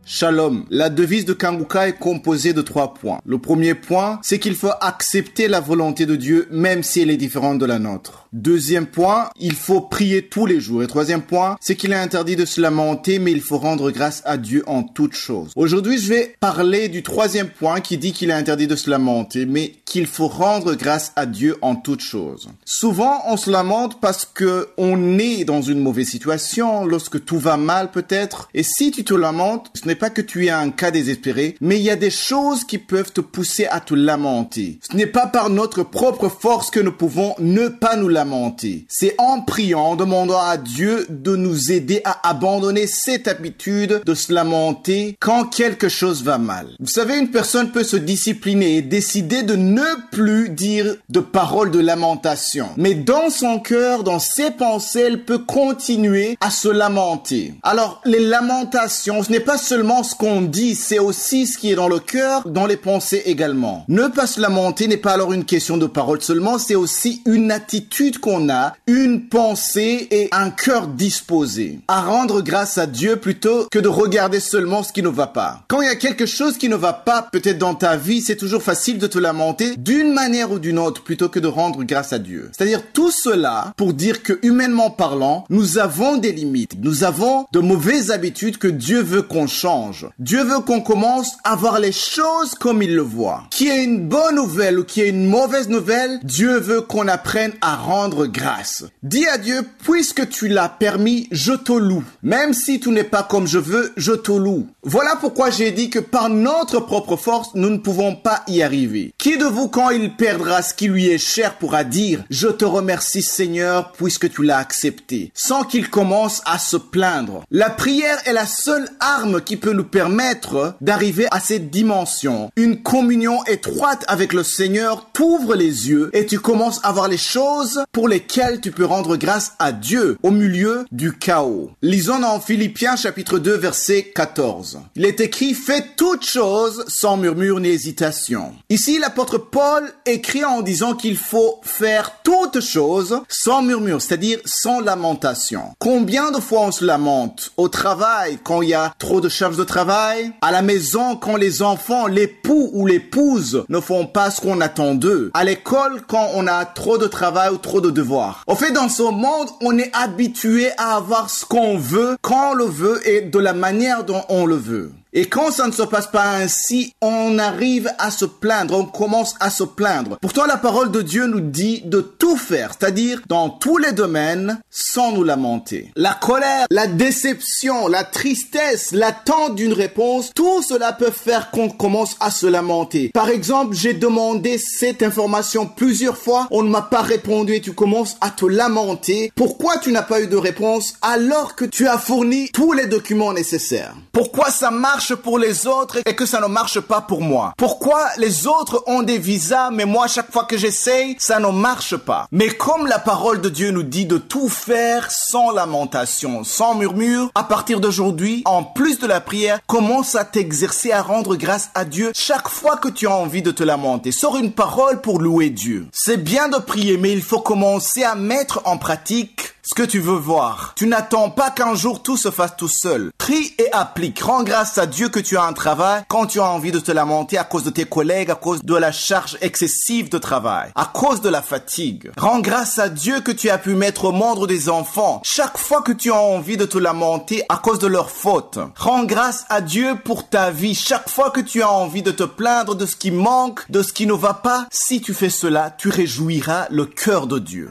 Shalom. La devise de Kanguka est composée de 3 points. Le premier point, c'est qu'il faut accepter la volonté de Dieu même si elle est différente de la nôtre. Deuxième point, il faut prier tous les jours. Et troisième point, c'est qu'il est interdit de se lamenter, mais il faut rendre grâce à Dieu en toutes choses. Aujourd'hui, je vais parler du troisième point qui dit qu'il est interdit de se lamenter, mais qu'il faut rendre grâce à Dieu en toutes choses. Souvent, on se lamente parce que on est dans une mauvaise situation, lorsque tout va mal peut-être. Et si tu te lamentes, ce n'est pas que tu es un cas désespéré, mais il y a des choses qui peuvent te pousser à te lamenter. Ce n'est pas par notre propre force que nous pouvons ne pas nous lamenter. C'est en priant, en demandant à Dieu de nous aider à abandonner cette habitude de se lamenter quand quelque chose va mal. Vous savez, une personne peut se discipliner et décider de ne plus dire de paroles de lamentation. Mais dans son cœur, dans ses pensées, elle peut continuer à se lamenter. Alors, les lamentations, ce n'est pas seulement ce qu'on dit, c'est aussi ce qui est dans le cœur, dans les pensées également. Ne pas se lamenter n'est pas alors une question de parole seulement, c'est aussi une attitude qu'on a, une pensée et un cœur disposé à rendre grâce à Dieu plutôt que de regarder seulement ce qui ne va pas. Quand il y a quelque chose qui ne va pas, peut-être dans ta vie, c'est toujours facile de te lamenter d'une manière ou d'une autre plutôt que de rendre grâce à Dieu. C'est-à-dire tout cela pour dire que humainement parlant, nous avons des limites, nous avons de mauvaises habitudes que Dieu veut qu'on change. Dieu veut qu'on commence à voir les choses comme il le voit. Qu'il y ait une bonne nouvelle ou qu'il y ait une mauvaise nouvelle, Dieu veut qu'on apprenne à rendre grâce. Dis à Dieu, puisque tu l'as permis, je te loue. Même si tout n'est pas comme je veux, je te loue. Voilà pourquoi j'ai dit que par notre propre force, nous ne pouvons pas y arriver. Qui de vous, quand il perdra ce qui lui est cher, pourra dire, je te remercie Seigneur, puisque tu l'as accepté, sans qu'il commence à se plaindre. La prière est la seule arme qui peut nous permettre d'arriver à cette dimension. Une communion étroite avec le Seigneur t'ouvre les yeux et tu commences à voir les choses pour lesquelles tu peux rendre grâce à Dieu au milieu du chaos. Lisons dans Philippiens chapitre 2 verset 14. Il est écrit, faites toutes choses sans murmure ni hésitation. Ici, l'apôtre Paul écrit en disant qu'il faut faire toutes choses sans murmure, c'est-à-dire sans lamentation. Combien de fois on se lamente au travail quand il y a trop de charges de travail, à la maison quand les enfants, l'époux ou l'épouse ne font pas ce qu'on attend d'eux, à l'école quand on a trop de travail ou trop de devoirs. Au fait, dans ce monde, on est habitué à avoir ce qu'on veut, quand on le veut et de la manière dont on le veut. Et quand ça ne se passe pas ainsi, on arrive à se plaindre, on commence à se plaindre. Pourtant, la parole de Dieu nous dit de tout faire, c'est-à-dire dans tous les domaines, sans nous lamenter. La colère, la déception, la tristesse, l'attente d'une réponse, tout cela peut faire qu'on commence à se lamenter. Par exemple, j'ai demandé cette information plusieurs fois, on ne m'a pas répondu et tu commences à te lamenter. Pourquoi tu n'as pas eu de réponse alors que tu as fourni tous les documents nécessaires? Pourquoi ça marche pour les autres et que ça ne marche pas pour moi? Pourquoi les autres ont des visas mais moi chaque fois que j'essaye ça ne marche pas? Mais comme la parole de Dieu nous dit de tout faire sans lamentation, sans murmure, à partir d'aujourd'hui, en plus de la prière, commence à t'exercer à rendre grâce à Dieu chaque fois que tu as envie de te lamenter. Sors une parole pour louer Dieu. C'est bien de prier mais il faut commencer à mettre en pratique ce que tu veux voir. Tu n'attends pas qu'un jour tout se fasse tout seul. Prie et applique. Rends grâce à Dieu que tu as un travail quand tu as envie de te lamenter à cause de tes collègues, à cause de la charge excessive de travail, à cause de la fatigue. Rends grâce à Dieu que tu as pu mettre au monde des enfants chaque fois que tu as envie de te lamenter à cause de leurs fautes. Rends grâce à Dieu pour ta vie chaque fois que tu as envie de te plaindre de ce qui manque, de ce qui ne va pas. Si tu fais cela, tu réjouiras le cœur de Dieu.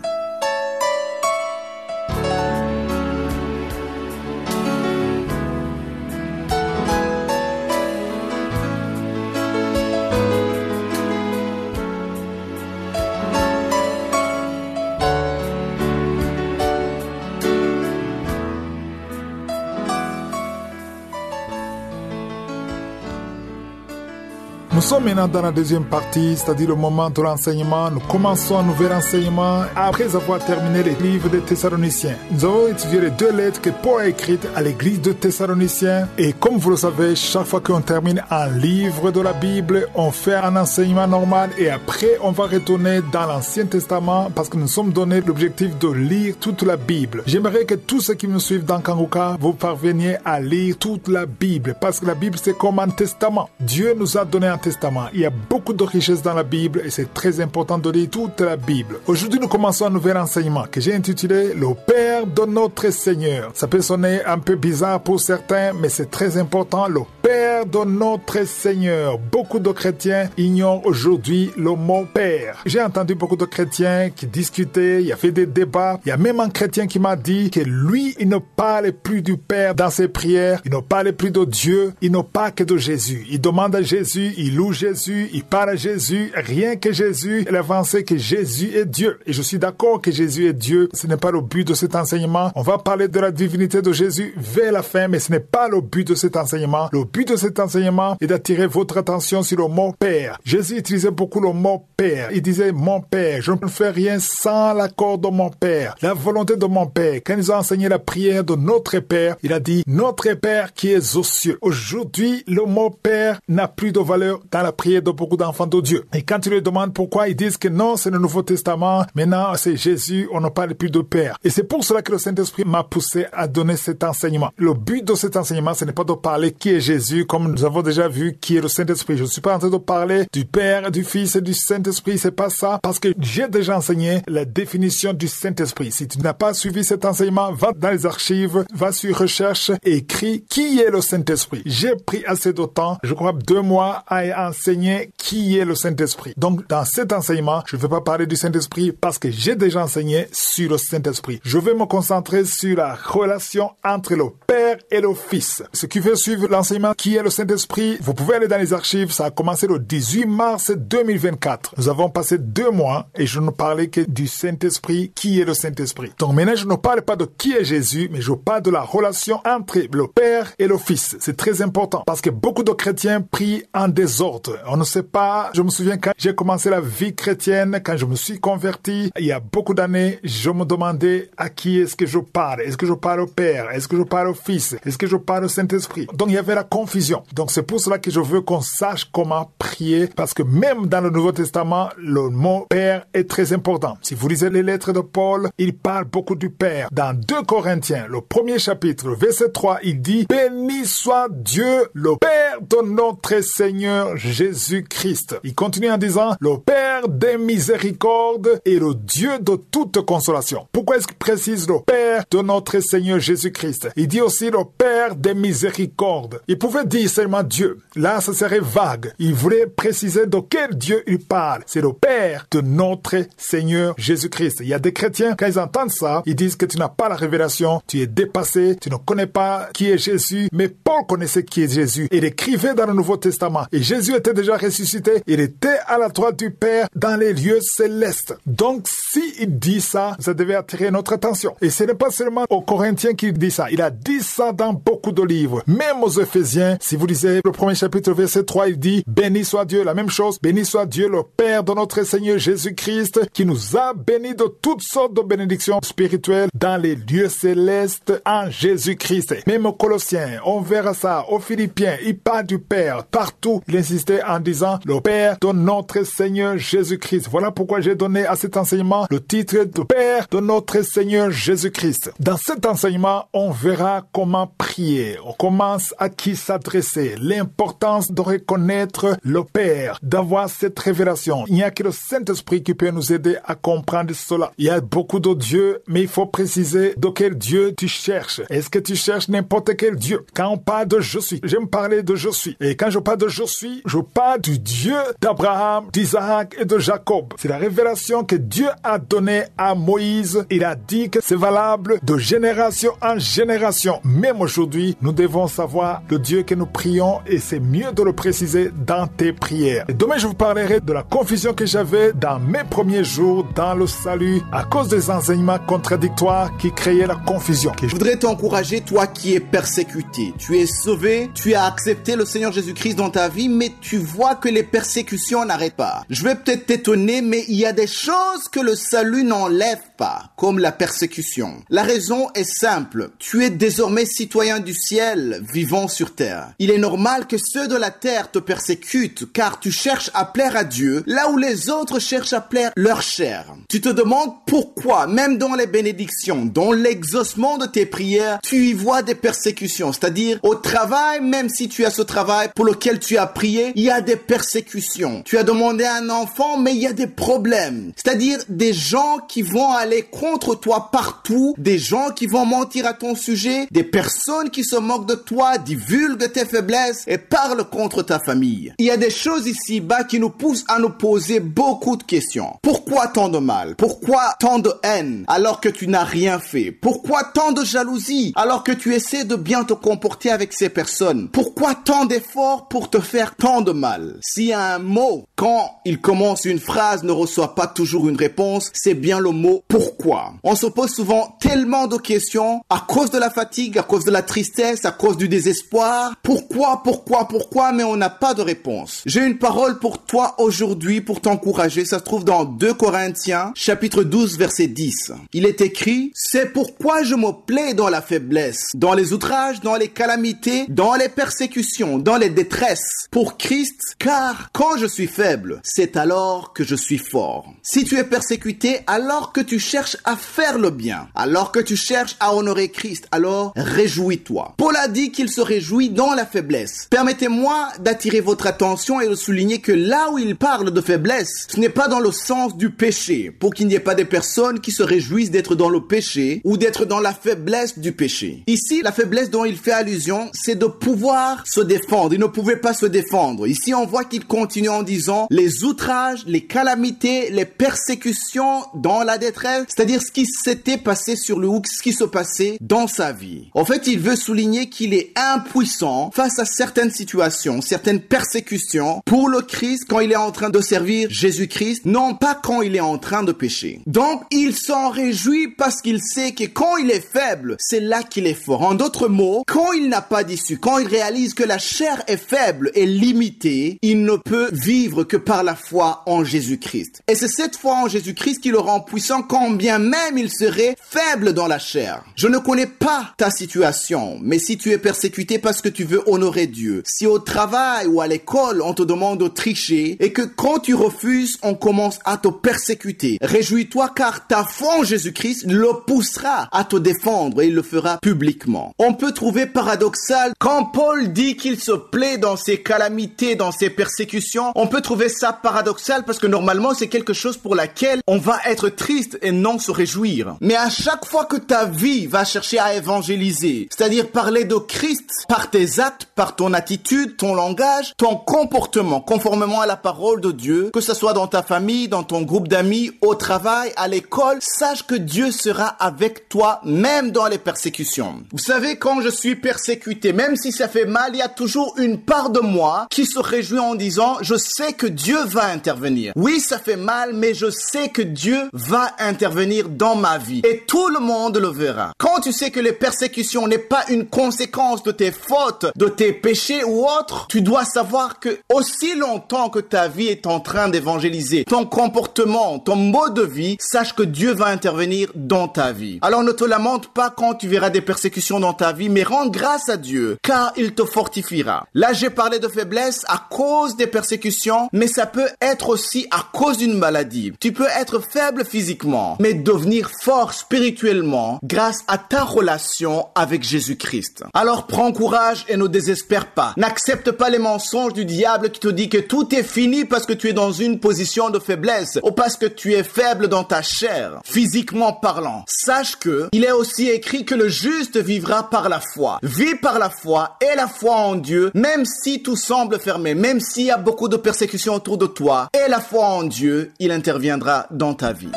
Nous sommes maintenant dans la deuxième partie, c'est-à-dire le moment de l'enseignement. Nous commençons un nouvel enseignement après avoir terminé les livres des Thessaloniciens. Nous avons étudié les 2 lettres que Paul a écrites à l'église de Thessaloniciens. Et comme vous le savez, chaque fois qu'on termine un livre de la Bible, on fait un enseignement normal et après on va retourner dans l'Ancien Testament parce que nous sommes donnés l'objectif de lire toute la Bible. J'aimerais que tous ceux qui me suivent dans Kanguka, vous parveniez à lire toute la Bible parce que la Bible c'est comme un testament. Dieu nous a donné un testament. Il y a beaucoup de richesses dans la Bible et c'est très important de lire toute la Bible. Aujourd'hui, nous commençons un nouvel enseignement que j'ai intitulé « Le Père de notre Seigneur ». Ça peut sonner un peu bizarre pour certains, mais c'est très important. Le Père de notre Seigneur. Beaucoup de chrétiens ignorent aujourd'hui le mot Père. J'ai entendu beaucoup de chrétiens qui discutaient, il y avait des débats. Il y a même un chrétien qui m'a dit que lui, il ne parlait plus du Père dans ses prières, il ne parlait plus de Dieu, il ne parle que de Jésus. Il demande à Jésus, il loue Jésus, il parle à Jésus, rien que Jésus. Il avançait que Jésus est Dieu. Et je suis d'accord que Jésus est Dieu. Ce n'est pas le but de cet enseignement. On va parler de la divinité de Jésus vers la fin, mais ce n'est pas le but de cet enseignement. Le but de cet enseignement est d'attirer votre attention sur le mot Père. Jésus utilisait beaucoup le mot Père. Il disait mon Père, je ne fais rien sans l'accord de mon Père. La volonté de mon Père. Quand ils ont enseigné la prière de notre Père, il a dit notre Père qui est aux cieux. Aujourd'hui, le mot Père n'a plus de valeur dans la prière de beaucoup d'enfants de Dieu. Et quand tu leur demandes pourquoi, ils disent que non, c'est le Nouveau Testament. Maintenant, c'est Jésus, on ne parle plus de Père. Et c'est pour cela que le Saint-Esprit m'a poussé à donner cet enseignement. Le but de cet enseignement, ce n'est pas de parler qui est Jésus, comme nous avons déjà vu qui est le Saint-Esprit. Je ne suis pas en train de parler du Père, du Fils et du Saint-Esprit. C'est pas ça, parce que j'ai déjà enseigné la définition du Saint-Esprit. Si tu n'as pas suivi cet enseignement, va dans les archives, va sur recherche et écris qui est le Saint-Esprit. J'ai pris assez de temps, je crois 2 mois à enseigner qui est le Saint-Esprit. Donc, dans cet enseignement, je ne vais pas parler du Saint-Esprit parce que j'ai déjà enseigné sur le Saint-Esprit. Je vais me concentrer sur la relation entre le Père et le Fils. Ce qui veut suivre l'enseignement qui est le Saint-Esprit, vous pouvez aller dans les archives. Ça a commencé le 18 mars 2024. Nous avons passé 2 mois et je ne parlais que du Saint-Esprit, qui est le Saint-Esprit. Donc maintenant, je ne parle pas de qui est Jésus, mais je parle de la relation entre le Père et le Fils. C'est très important parce que beaucoup de chrétiens prient en désordre. On ne sait pas. Je me souviens quand j'ai commencé la vie chrétienne, quand je me suis converti, il y a beaucoup d'années, je me demandais à qui est-ce que je parle. Est-ce que je parle au Père? Est-ce que je parle au Fils? Est-ce que je parle au Saint-Esprit? Donc il y avait la confusion. Donc c'est pour cela que je veux qu'on sache comment prier parce que même dans le Nouveau Testament, le mot Père est très important. Si vous lisez les lettres de Paul, il parle beaucoup du Père. Dans 2 Corinthiens, le 1er chapitre, le verset 3, il dit « Béni soit Dieu, le Père de notre Seigneur Jésus-Christ. » Il continue en disant « Le Père des miséricordes et le Dieu de toute consolation. » Pourquoi est-ce qu'il précise le Père de notre Seigneur Jésus-Christ? Il dit aussi le Père des miséricordes. Il pouvait dire seulement Dieu. Là, ça serait vague. Il voulait préciser de quel Dieu il parle. C'est le Père de notre Seigneur Jésus-Christ. Il y a des chrétiens, quand ils entendent ça, ils disent que tu n'as pas la révélation, tu es dépassé, tu ne connais pas qui est Jésus. Mais Paul connaissait qui est Jésus. Il écrivait dans le Nouveau Testament. Et Jésus était déjà ressuscité. Il était à la droite du Père dans les lieux célestes. Donc, s'il dit ça, ça devait attirer notre attention. Et ce n'est pas seulement aux Corinthiens qu'il dit ça. Il a dit ça dans beaucoup de livres. Même aux Éphésiens, si vous lisez le 1er chapitre, verset 3, il dit « Béni soit Dieu », la même chose. « Béni soit Dieu, le Père de notre Seigneur Jésus-Christ, qui nous a bénis de toutes sortes de bénédictions spirituelles dans les lieux célestes en Jésus-Christ. » Même aux Colossiens, on verra ça. Aux Philippiens, il parle du Père. Partout, il insistait en disant « Le Père de notre Seigneur Jésus-Christ ». Voilà pourquoi j'ai donné à cet enseignement le titre de Père de notre Seigneur Jésus-Christ. Dans cet enseignement, on verra comment prier. On commence à qui s'adresser. L'importance de reconnaître le Père, d'avoir cette révélation. Il n'y a que le Saint-Esprit qui peut nous aider à comprendre cela. Il y a beaucoup de dieux, mais il faut préciser de quel Dieu tu cherches. Est-ce que tu cherches n'importe quel Dieu? Quand on parle de je suis, j'aime parler de je suis. Et quand je parle de je suis, je parle du Dieu d'Abraham, d'Isaac et de Jacob. C'est la révélation que Dieu a donnée à Moïse. Il a dit que c'est valable de génération en génération. Même aujourd'hui, nous devons savoir le Dieu que nous prions et c'est mieux de le préciser dans tes prières. Et demain, je vous parlerai de la confusion que j'avais dans mes premiers jours dans le salut à cause des enseignements contradictoires qui créaient la confusion. Je voudrais t'encourager, toi qui es persécuté. Tu es sauvé, tu as accepté le Seigneur Jésus-Christ dans ta vie, mais tu vois que les persécutions n'arrêtent pas. Je vais peut-être t'étonner, mais il y a des choses que le salut n'enlève pas, comme la persécution. La raison est simple. Tu es désormais citoyen du ciel, vivant sur terre. Il est normal que ceux de la terre te persécutent, car tu cherches à plaire à Dieu, là où les autres cherchent à plaire leur chair. Tu te demandes pourquoi, même dans les bénédictions, dans l'exaucement de tes prières, tu y vois des persécutions. C'est-à-dire, au travail, même si tu as ce travail pour lequel tu as prié, il y a des persécutions. Tu as demandé un enfant, mais il y a des problèmes. C'est-à-dire, des gens qui vont aller contre toi partout, des gens qui vont mentir à ton sujet, des personnes qui se moquent de toi, divulguent tes faiblesses et parlent contre ta famille. Il y a des choses ici-bas qui nous poussent à nous poser beaucoup de questions. Pourquoi tant de mal? Pourquoi tant de haine alors que tu n'as rien fait? Pourquoi tant de jalousie alors que tu essaies de bien te comporter avec ces personnes? Pourquoi tant d'efforts pour te faire tant de mal? S'il y a un mot, quand il commence une phrase, ne reçoit pas toujours une réponse, c'est bien le mot pourquoi. On se pose souvent tellement de questions à cause de la fatigue, à cause de la tristesse, à cause du désespoir. Pourquoi, mais on n'a pas de réponse. J'ai une parole pour toi aujourd'hui pour t'encourager. Ça se trouve dans 2 Corinthiens, chapitre 12, verset 10. Il est écrit, « C'est pourquoi je me plais dans la faiblesse, dans les outrages, dans les calamités, dans les persécutions, dans les détresses, pour Christ, car quand je suis faible, c'est alors que je suis fort. » Si tu es persécuté, alors que tu cherches à faire le bien, alors que tu cherches à honorer Christ, alors réjouis-toi. Paul a dit qu'il se réjouit dans la faiblesse. Permettez-moi d'attirer votre attention et de souligner que là où il parle de faiblesse, ce n'est pas dans le sens du péché, pour qu'il n'y ait pas des personnes qui se réjouissent d'être dans le péché ou d'être dans la faiblesse du péché. Ici, la faiblesse dont il fait allusion, c'est de pouvoir se défendre. Il ne pouvait pas se défendre. Ici, on voit qu'il continue en disant les outrages, les calamités, les persécutions dans la détresse, c'est-à-dire ce qui s'était passé sur le hook, ce qui se passait dans sa vie. En fait, il veut souligner qu'il est impuissant face à certaines situations, certaines persécutions pour le Christ quand il est en train de servir Jésus-Christ, non pas quand il est en train de pécher. Donc, il s'en réjouit parce qu'il sait que quand il est faible, c'est là qu'il est fort. En d'autres mots, quand il n'a pas d'issue, quand il réalise que la chair est faible et limitée, il ne peut vivre que par la foi en Jésus-Christ. Et c'est cette foi en Jésus-Christ qui le rend puissant quand bien même il serait faible dans la chair. Je ne connais pas ta situation, mais si tu es persécuté parce que tu veux honorer Dieu, si au travail ou à l'école on te demande de tricher et que quand tu refuses, on commence à te persécuter, réjouis-toi car ta foi en Jésus-Christ le poussera à te défendre et il le fera publiquement. On peut trouver paradoxal quand Paul dit qu'il se plaît dans ses calamités, dans ses persécutions, on peut trouver ça paradoxal parce que normalement c'est quelque chose pour laquelle on va être triste et non se réjouir. Mais à chaque fois que ta vie va chercher à évangéliser, c'est-à-dire parler de Christ par tes actes, par ton attitude, ton langage, ton comportement, conformément à la parole de Dieu, que ce soit dans ta famille, dans ton groupe d'amis, au travail, à l'école, sache que Dieu sera avec toi, même dans les persécutions. Vous savez, quand je suis persécuté, même si ça fait mal, il y a toujours une part de moi qui se réjouit en disant, je sais que Dieu va intervenir. Oui, ça fait mal, mais je sais que Dieu va intervenir dans ma vie. Et tout le monde le verra. Quand tu sais que les persécutions n'est pas une conséquence de tes fautes, de tes péchés ou autres, tu dois savoir que aussi longtemps que ta vie est en train d'évangéliser, ton comportement, ton mode de vie, sache que Dieu va intervenir dans ta vie. Alors ne te lamente pas quand tu verras des persécutions dans ta vie, mais rends grâce à Dieu, car il te fortifiera. Là, j'ai parlé de faiblesse à cause des persécutions, mais ça peut être aussi à cause d'une maladie. Tu peux être faible physiquement, mais devenir fort spirituellement grâce à ta relation avec Jésus-Christ. Alors prends courage et ne désespère pas. N'accepte pas les mensonges du diable qui te dit que tout est fini parce que tu es dans une position de faiblesse ou parce que tu es faible dans ta chair, physiquement parlant. Sache que il est aussi écrit que le juste vivra par la foi. Vis par la foi et la foi en Dieu, même si tout semble fermé, même s'il y a beaucoup de persécutions autour de toi, et la foi en Dieu, il interviendra dans ta vie.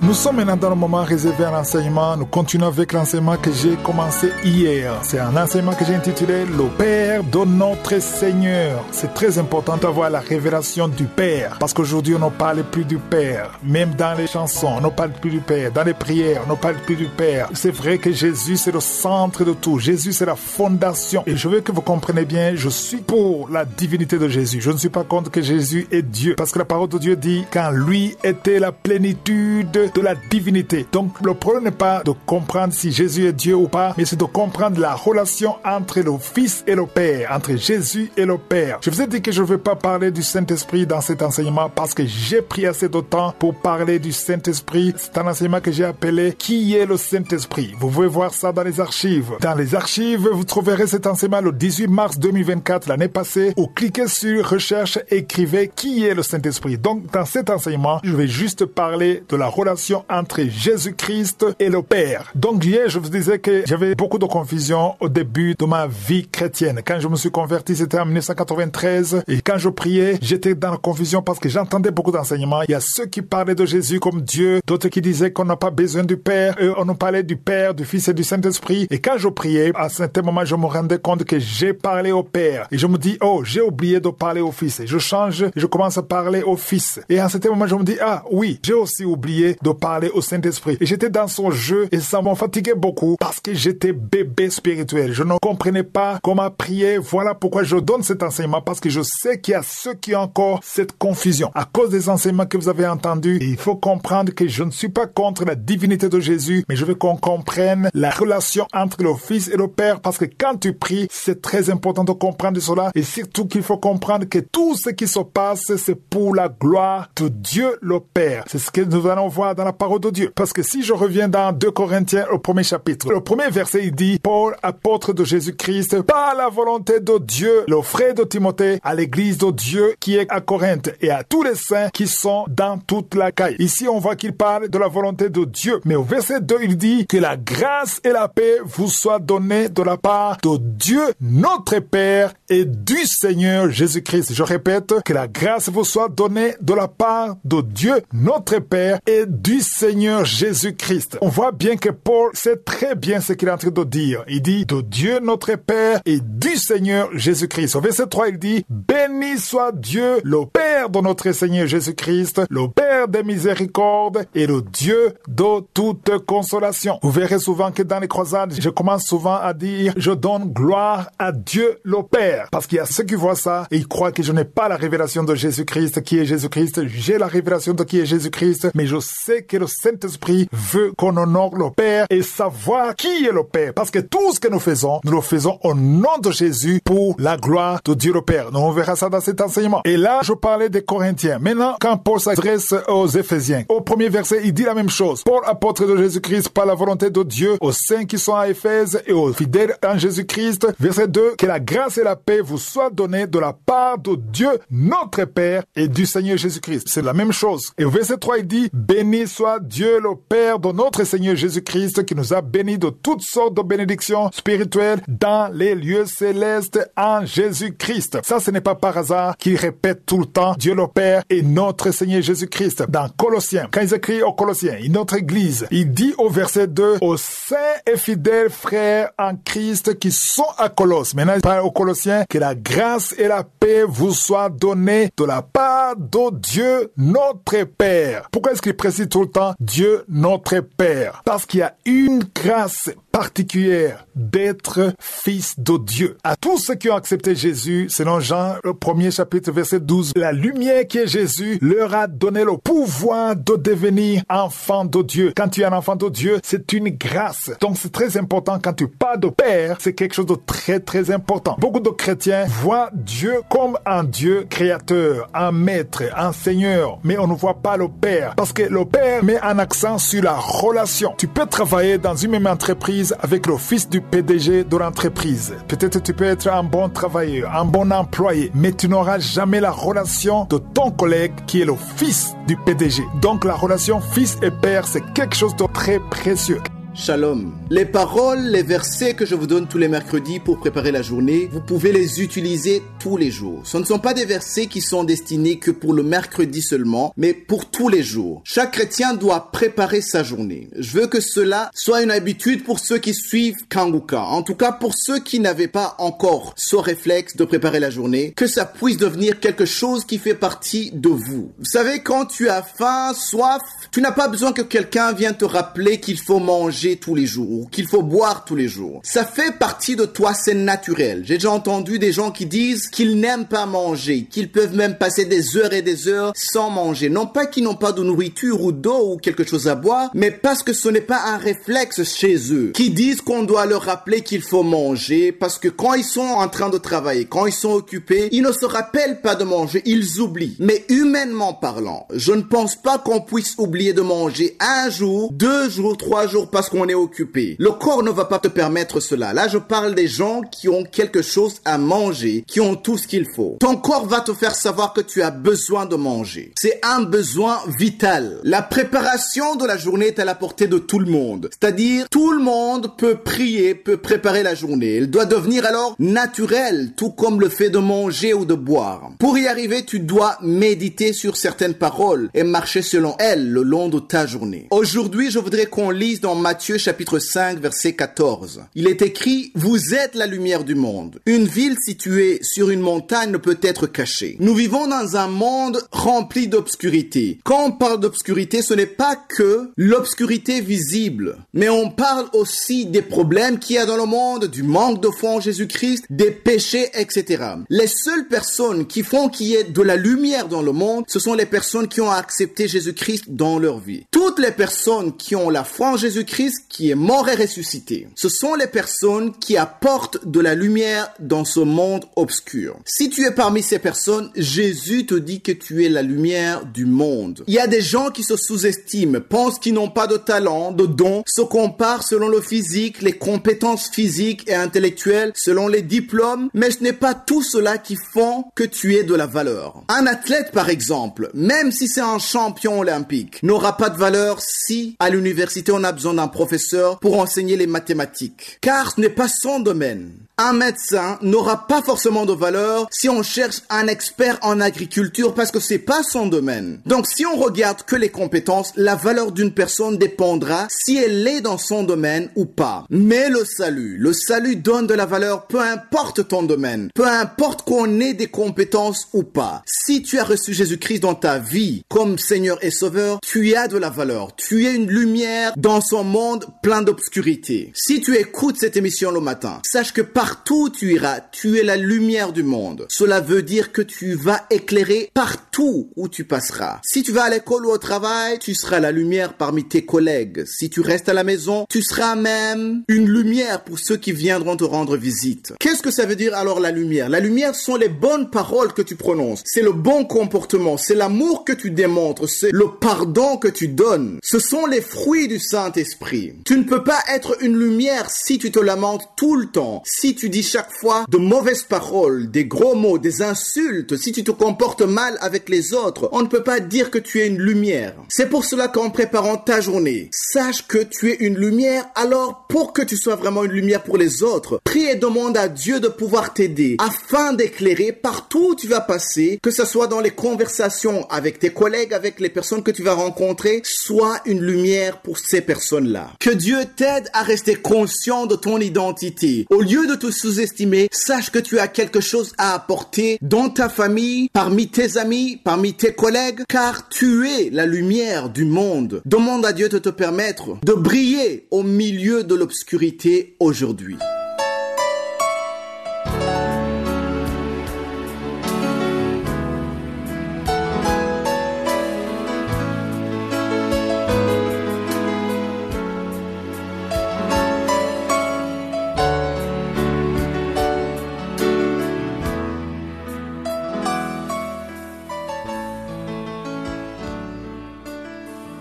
Nous sommes maintenant dans le moment réservé à l'enseignement. Nous continuons avec l'enseignement que j'ai commencé hier. C'est un enseignement que j'ai intitulé « Le Père de notre Seigneur ». C'est très important d'avoir la révélation du Père. Parce qu'aujourd'hui, on ne parle plus du Père. Même dans les chansons, on ne parle plus du Père. Dans les prières, on ne parle plus du Père. C'est vrai que Jésus, c'est le centre de tout. Jésus, c'est la fondation. Et je veux que vous compreniez bien, je suis pour la divinité de Jésus. Je ne suis pas contre que Jésus est Dieu. Parce que la parole de Dieu dit qu'en lui était la plénitude de la divinité. Donc le problème n'est pas de comprendre si Jésus est Dieu ou pas, mais c'est de comprendre la relation entre le Fils et le Père, entre Jésus et le Père. Je vous ai dit que je ne vais pas parler du Saint-Esprit dans cet enseignement parce que j'ai pris assez de temps pour parler du Saint-Esprit. C'est un enseignement que j'ai appelé « Qui est le Saint-Esprit ?» Vous pouvez voir ça dans les archives. Dans les archives, vous trouverez cet enseignement le 18 mars 2024, l'année passée, ou cliquez sur « Recherche », écrivez « Qui est le Saint-Esprit ?» Donc dans cet enseignement, je vais juste parler de la relation entre Jésus-Christ et le Père. Donc hier, je vous disais que j'avais beaucoup de confusion au début de ma vie chrétienne. Quand je me suis converti, c'était en 1993. Et quand je priais, j'étais dans la confusion parce que j'entendais beaucoup d'enseignements. Il y a ceux qui parlaient de Jésus comme Dieu, d'autres qui disaient qu'on n'a pas besoin du Père. Et on nous parlait du Père, du Fils et du Saint-Esprit. Et quand je priais, à un certain moment, je me rendais compte que j'ai parlé au Père. Et je me dis, oh, j'ai oublié de parler au Fils. Et je change, et je commence à parler au Fils. Et à un certain moment, je me dis, ah oui, j'ai aussi oublié de parler au Saint-Esprit. Et j'étais dans son jeu et ça m'a fatigué beaucoup parce que j'étais bébé spirituel. Je ne comprenais pas comment prier. Voilà pourquoi je donne cet enseignement, parce que je sais qu'il y a ceux qui ont encore cette confusion. À cause des enseignements que vous avez entendus, il faut comprendre que je ne suis pas contre la divinité de Jésus, mais je veux qu'on comprenne la relation entre le Fils et le Père, parce que quand tu pries, c'est très important de comprendre cela, et surtout qu'il faut comprendre que tout ce qui se passe, c'est pour la gloire de Dieu le Père. C'est ce que nous allons voir dans la parole de Dieu. Parce que si je reviens dans 2 Corinthiens au premier chapitre, le premier verset, il dit, Paul, apôtre de Jésus-Christ, par la volonté de Dieu, le frère de Timothée, à l'église de Dieu qui est à Corinthe et à tous les saints qui sont dans toute la caille. Ici, on voit qu'il parle de la volonté de Dieu. Mais au verset 2, il dit que la grâce et la paix vous soient données de la part de Dieu, notre Père, et du Seigneur Jésus-Christ. Je répète, que la grâce vous soit donnée de la part de Dieu, notre Père, et du Seigneur Jésus-Christ. On voit bien que Paul sait très bien ce qu'il est en train de dire. Il dit de Dieu notre Père et du Seigneur Jésus-Christ. Au verset 3, il dit béni soit Dieu, le Père de notre Seigneur Jésus-Christ, le Père des miséricordes et le Dieu de toute consolation. Vous verrez souvent que dans les croisades, je commence souvent à dire je donne gloire à Dieu le Père. Parce qu'il y a ceux qui voient ça et ils croient que je n'ai pas la révélation de Jésus-Christ, qui est Jésus-Christ. J'ai la révélation de qui est Jésus-Christ, mais je sais que le Saint-Esprit veut qu'on honore le Père et savoir qui est le Père. Parce que tout ce que nous le faisons au nom de Jésus pour la gloire de Dieu le Père. Donc on verra ça dans cet enseignement. Et là, je parlais des Corinthiens. Maintenant, quand Paul s'adresse aux Éphésiens, au premier verset, il dit la même chose. Paul, apôtre de Jésus-Christ, par la volonté de Dieu, aux saints qui sont à Éphèse et aux fidèles en Jésus-Christ. Verset 2, que la grâce et la paix vous soient données de la part de Dieu, notre Père, et du Seigneur Jésus-Christ. C'est la même chose. Et au verset 3, il dit, béni soit Dieu le Père de notre Seigneur Jésus-Christ, qui nous a bénis de toutes sortes de bénédictions spirituelles dans les lieux célestes en Jésus-Christ. Ça, ce n'est pas par hasard qu'il répète tout le temps Dieu le Père et notre Seigneur Jésus-Christ. Dans Colossiens, quand ils écrivent aux Colossiens, notre Église, il dit au verset 2, aux saints et fidèles frères en Christ qui sont à Colosse. Maintenant, il parle aux Colossiens, que la grâce et la paix vous soient données de la part de Dieu notre Père. Pourquoi est-ce qu'il précise tout le temps Dieu notre Père? Parce qu'il y a une grâce particulière d'être fils de Dieu. À tous ceux qui ont accepté Jésus, selon Jean, le premier chapitre, verset 12, la lumière qui est Jésus leur a donné le pouvoir de devenir enfant de Dieu. Quand tu es un enfant de Dieu, c'est une grâce. Donc c'est très important quand tu parles de Père, c'est quelque chose de très très important. Beaucoup de chrétiens voient Dieu comme un Dieu créateur, un maître, un Seigneur, mais on ne voit pas le Père. Parce que le Père met un accent sur la relation. Tu peux travailler dans une même entreprise avec le fils du PDG de l'entreprise. Peut-être tu peux être un bon travailleur, un bon employé, mais tu n'auras jamais la relation de ton collègue qui est le fils du PDG. Donc la relation fils et père, c'est quelque chose de très précieux. Shalom. Les paroles, les versets que je vous donne tous les mercredis pour préparer la journée, vous pouvez les utiliser tous les jours. Ce ne sont pas des versets qui sont destinés que pour le mercredi seulement, mais pour tous les jours. Chaque chrétien doit préparer sa journée. Je veux que cela soit une habitude pour ceux qui suivent Kanguka. En tout cas, pour ceux qui n'avaient pas encore ce réflexe de préparer la journée, que ça puisse devenir quelque chose qui fait partie de vous. Vous savez, quand tu as faim, soif, tu n'as pas besoin que quelqu'un vienne te rappeler qu'il faut manger tous les jours ou qu'il faut boire tous les jours. Ça fait partie de toi, c'est naturel. J'ai déjà entendu des gens qui disent qu'ils n'aiment pas manger, qu'ils peuvent même passer des heures et des heures sans manger. Non pas qu'ils n'ont pas de nourriture ou d'eau ou quelque chose à boire, mais parce que ce n'est pas un réflexe chez eux. Qui disent qu'on doit leur rappeler qu'il faut manger parce que quand ils sont en train de travailler, quand ils sont occupés, ils ne se rappellent pas de manger, ils oublient. Mais humainement parlant, je ne pense pas qu'on puisse oublier de manger un jour, 2 jours, 3 jours parce qu'on est occupé. Le corps ne va pas te permettre cela. Là, je parle des gens qui ont quelque chose à manger, qui ont tout ce qu'il faut. Ton corps va te faire savoir que tu as besoin de manger. C'est un besoin vital. La préparation de la journée est à la portée de tout le monde. C'est-à-dire, tout le monde peut prier, peut préparer la journée. Elle doit devenir alors naturelle, tout comme le fait de manger ou de boire. Pour y arriver, tu dois méditer sur certaines paroles et marcher selon elles le long de ta journée. Aujourd'hui, je voudrais qu'on lise dans Matthieu chapitre 5, verset 14. Il est écrit, « Vous êtes la lumière du monde. Une ville située sur une montagne ne peut être cachée. » Nous vivons dans un monde rempli d'obscurité. Quand on parle d'obscurité, ce n'est pas que l'obscurité visible, mais on parle aussi des problèmes qu'il y a dans le monde, du manque de foi en Jésus-Christ, des péchés, etc. Les seules personnes qui font qu'il y ait de la lumière dans le monde, ce sont les personnes qui ont accepté Jésus-Christ dans leur vie. Toutes les personnes qui ont la foi en Jésus-Christ, qui est mort et ressuscité, ce sont les personnes qui apportent de la lumière dans ce monde obscur. Si tu es parmi ces personnes, Jésus te dit que tu es la lumière du monde. Il y a des gens qui se sous-estiment, pensent qu'ils n'ont pas de talent, de don, se comparent selon le physique, les compétences physiques et intellectuelles, selon les diplômes, mais ce n'est pas tout cela qui font que tu aies de la valeur. Un athlète, par exemple, même si c'est un champion olympique, n'aura pas de valeur si, à l'université, on a besoin d'un professeur pour enseigner les mathématiques, car ce n'est pas son domaine. Un médecin n'aura pas forcément de valeur si on cherche un expert en agriculture parce que c'est pas son domaine. Donc si on regarde que les compétences, la valeur d'une personne dépendra si elle est dans son domaine ou pas. Mais le salut donne de la valeur peu importe ton domaine, peu importe qu'on ait des compétences ou pas. Si tu as reçu Jésus-Christ dans ta vie comme Seigneur et Sauveur, tu as de la valeur. Tu es une lumière dans son monde plein d'obscurité. Si tu écoutes cette émission le matin, sache que partout où tu iras, tu es la lumière du monde. Cela veut dire que tu vas éclairer partout où tu passeras. Si tu vas à l'école ou au travail, tu seras la lumière parmi tes collègues. Si tu restes à la maison, tu seras même une lumière pour ceux qui viendront te rendre visite. Qu'est-ce que ça veut dire alors la lumière? La lumière sont les bonnes paroles que tu prononces. C'est le bon comportement. C'est l'amour que tu démontres. C'est le pardon que tu donnes. Ce sont les fruits du Saint-Esprit. Tu ne peux pas être une lumière si tu te lamentes tout le temps. Si tu dis chaque fois de mauvaises paroles, des gros mots, des insultes, si tu te comportes mal avec les autres, on ne peut pas dire que tu es une lumière. C'est pour cela qu'en préparant ta journée, sache que tu es une lumière. Alors, pour que tu sois vraiment une lumière pour les autres, prie et demande à Dieu de pouvoir t'aider afin d'éclairer partout où tu vas passer, que ce soit dans les conversations avec tes collègues, avec les personnes que tu vas rencontrer, sois une lumière pour ces personnes-là. Que Dieu t'aide à rester conscient de ton identité. Au lieu de te sous-estimer, sache que tu as quelque chose à apporter dans ta famille, parmi tes amis, parmi tes collègues, car tu es la lumière du monde. Demande à Dieu de te permettre de briller au milieu de l'obscurité aujourd'hui.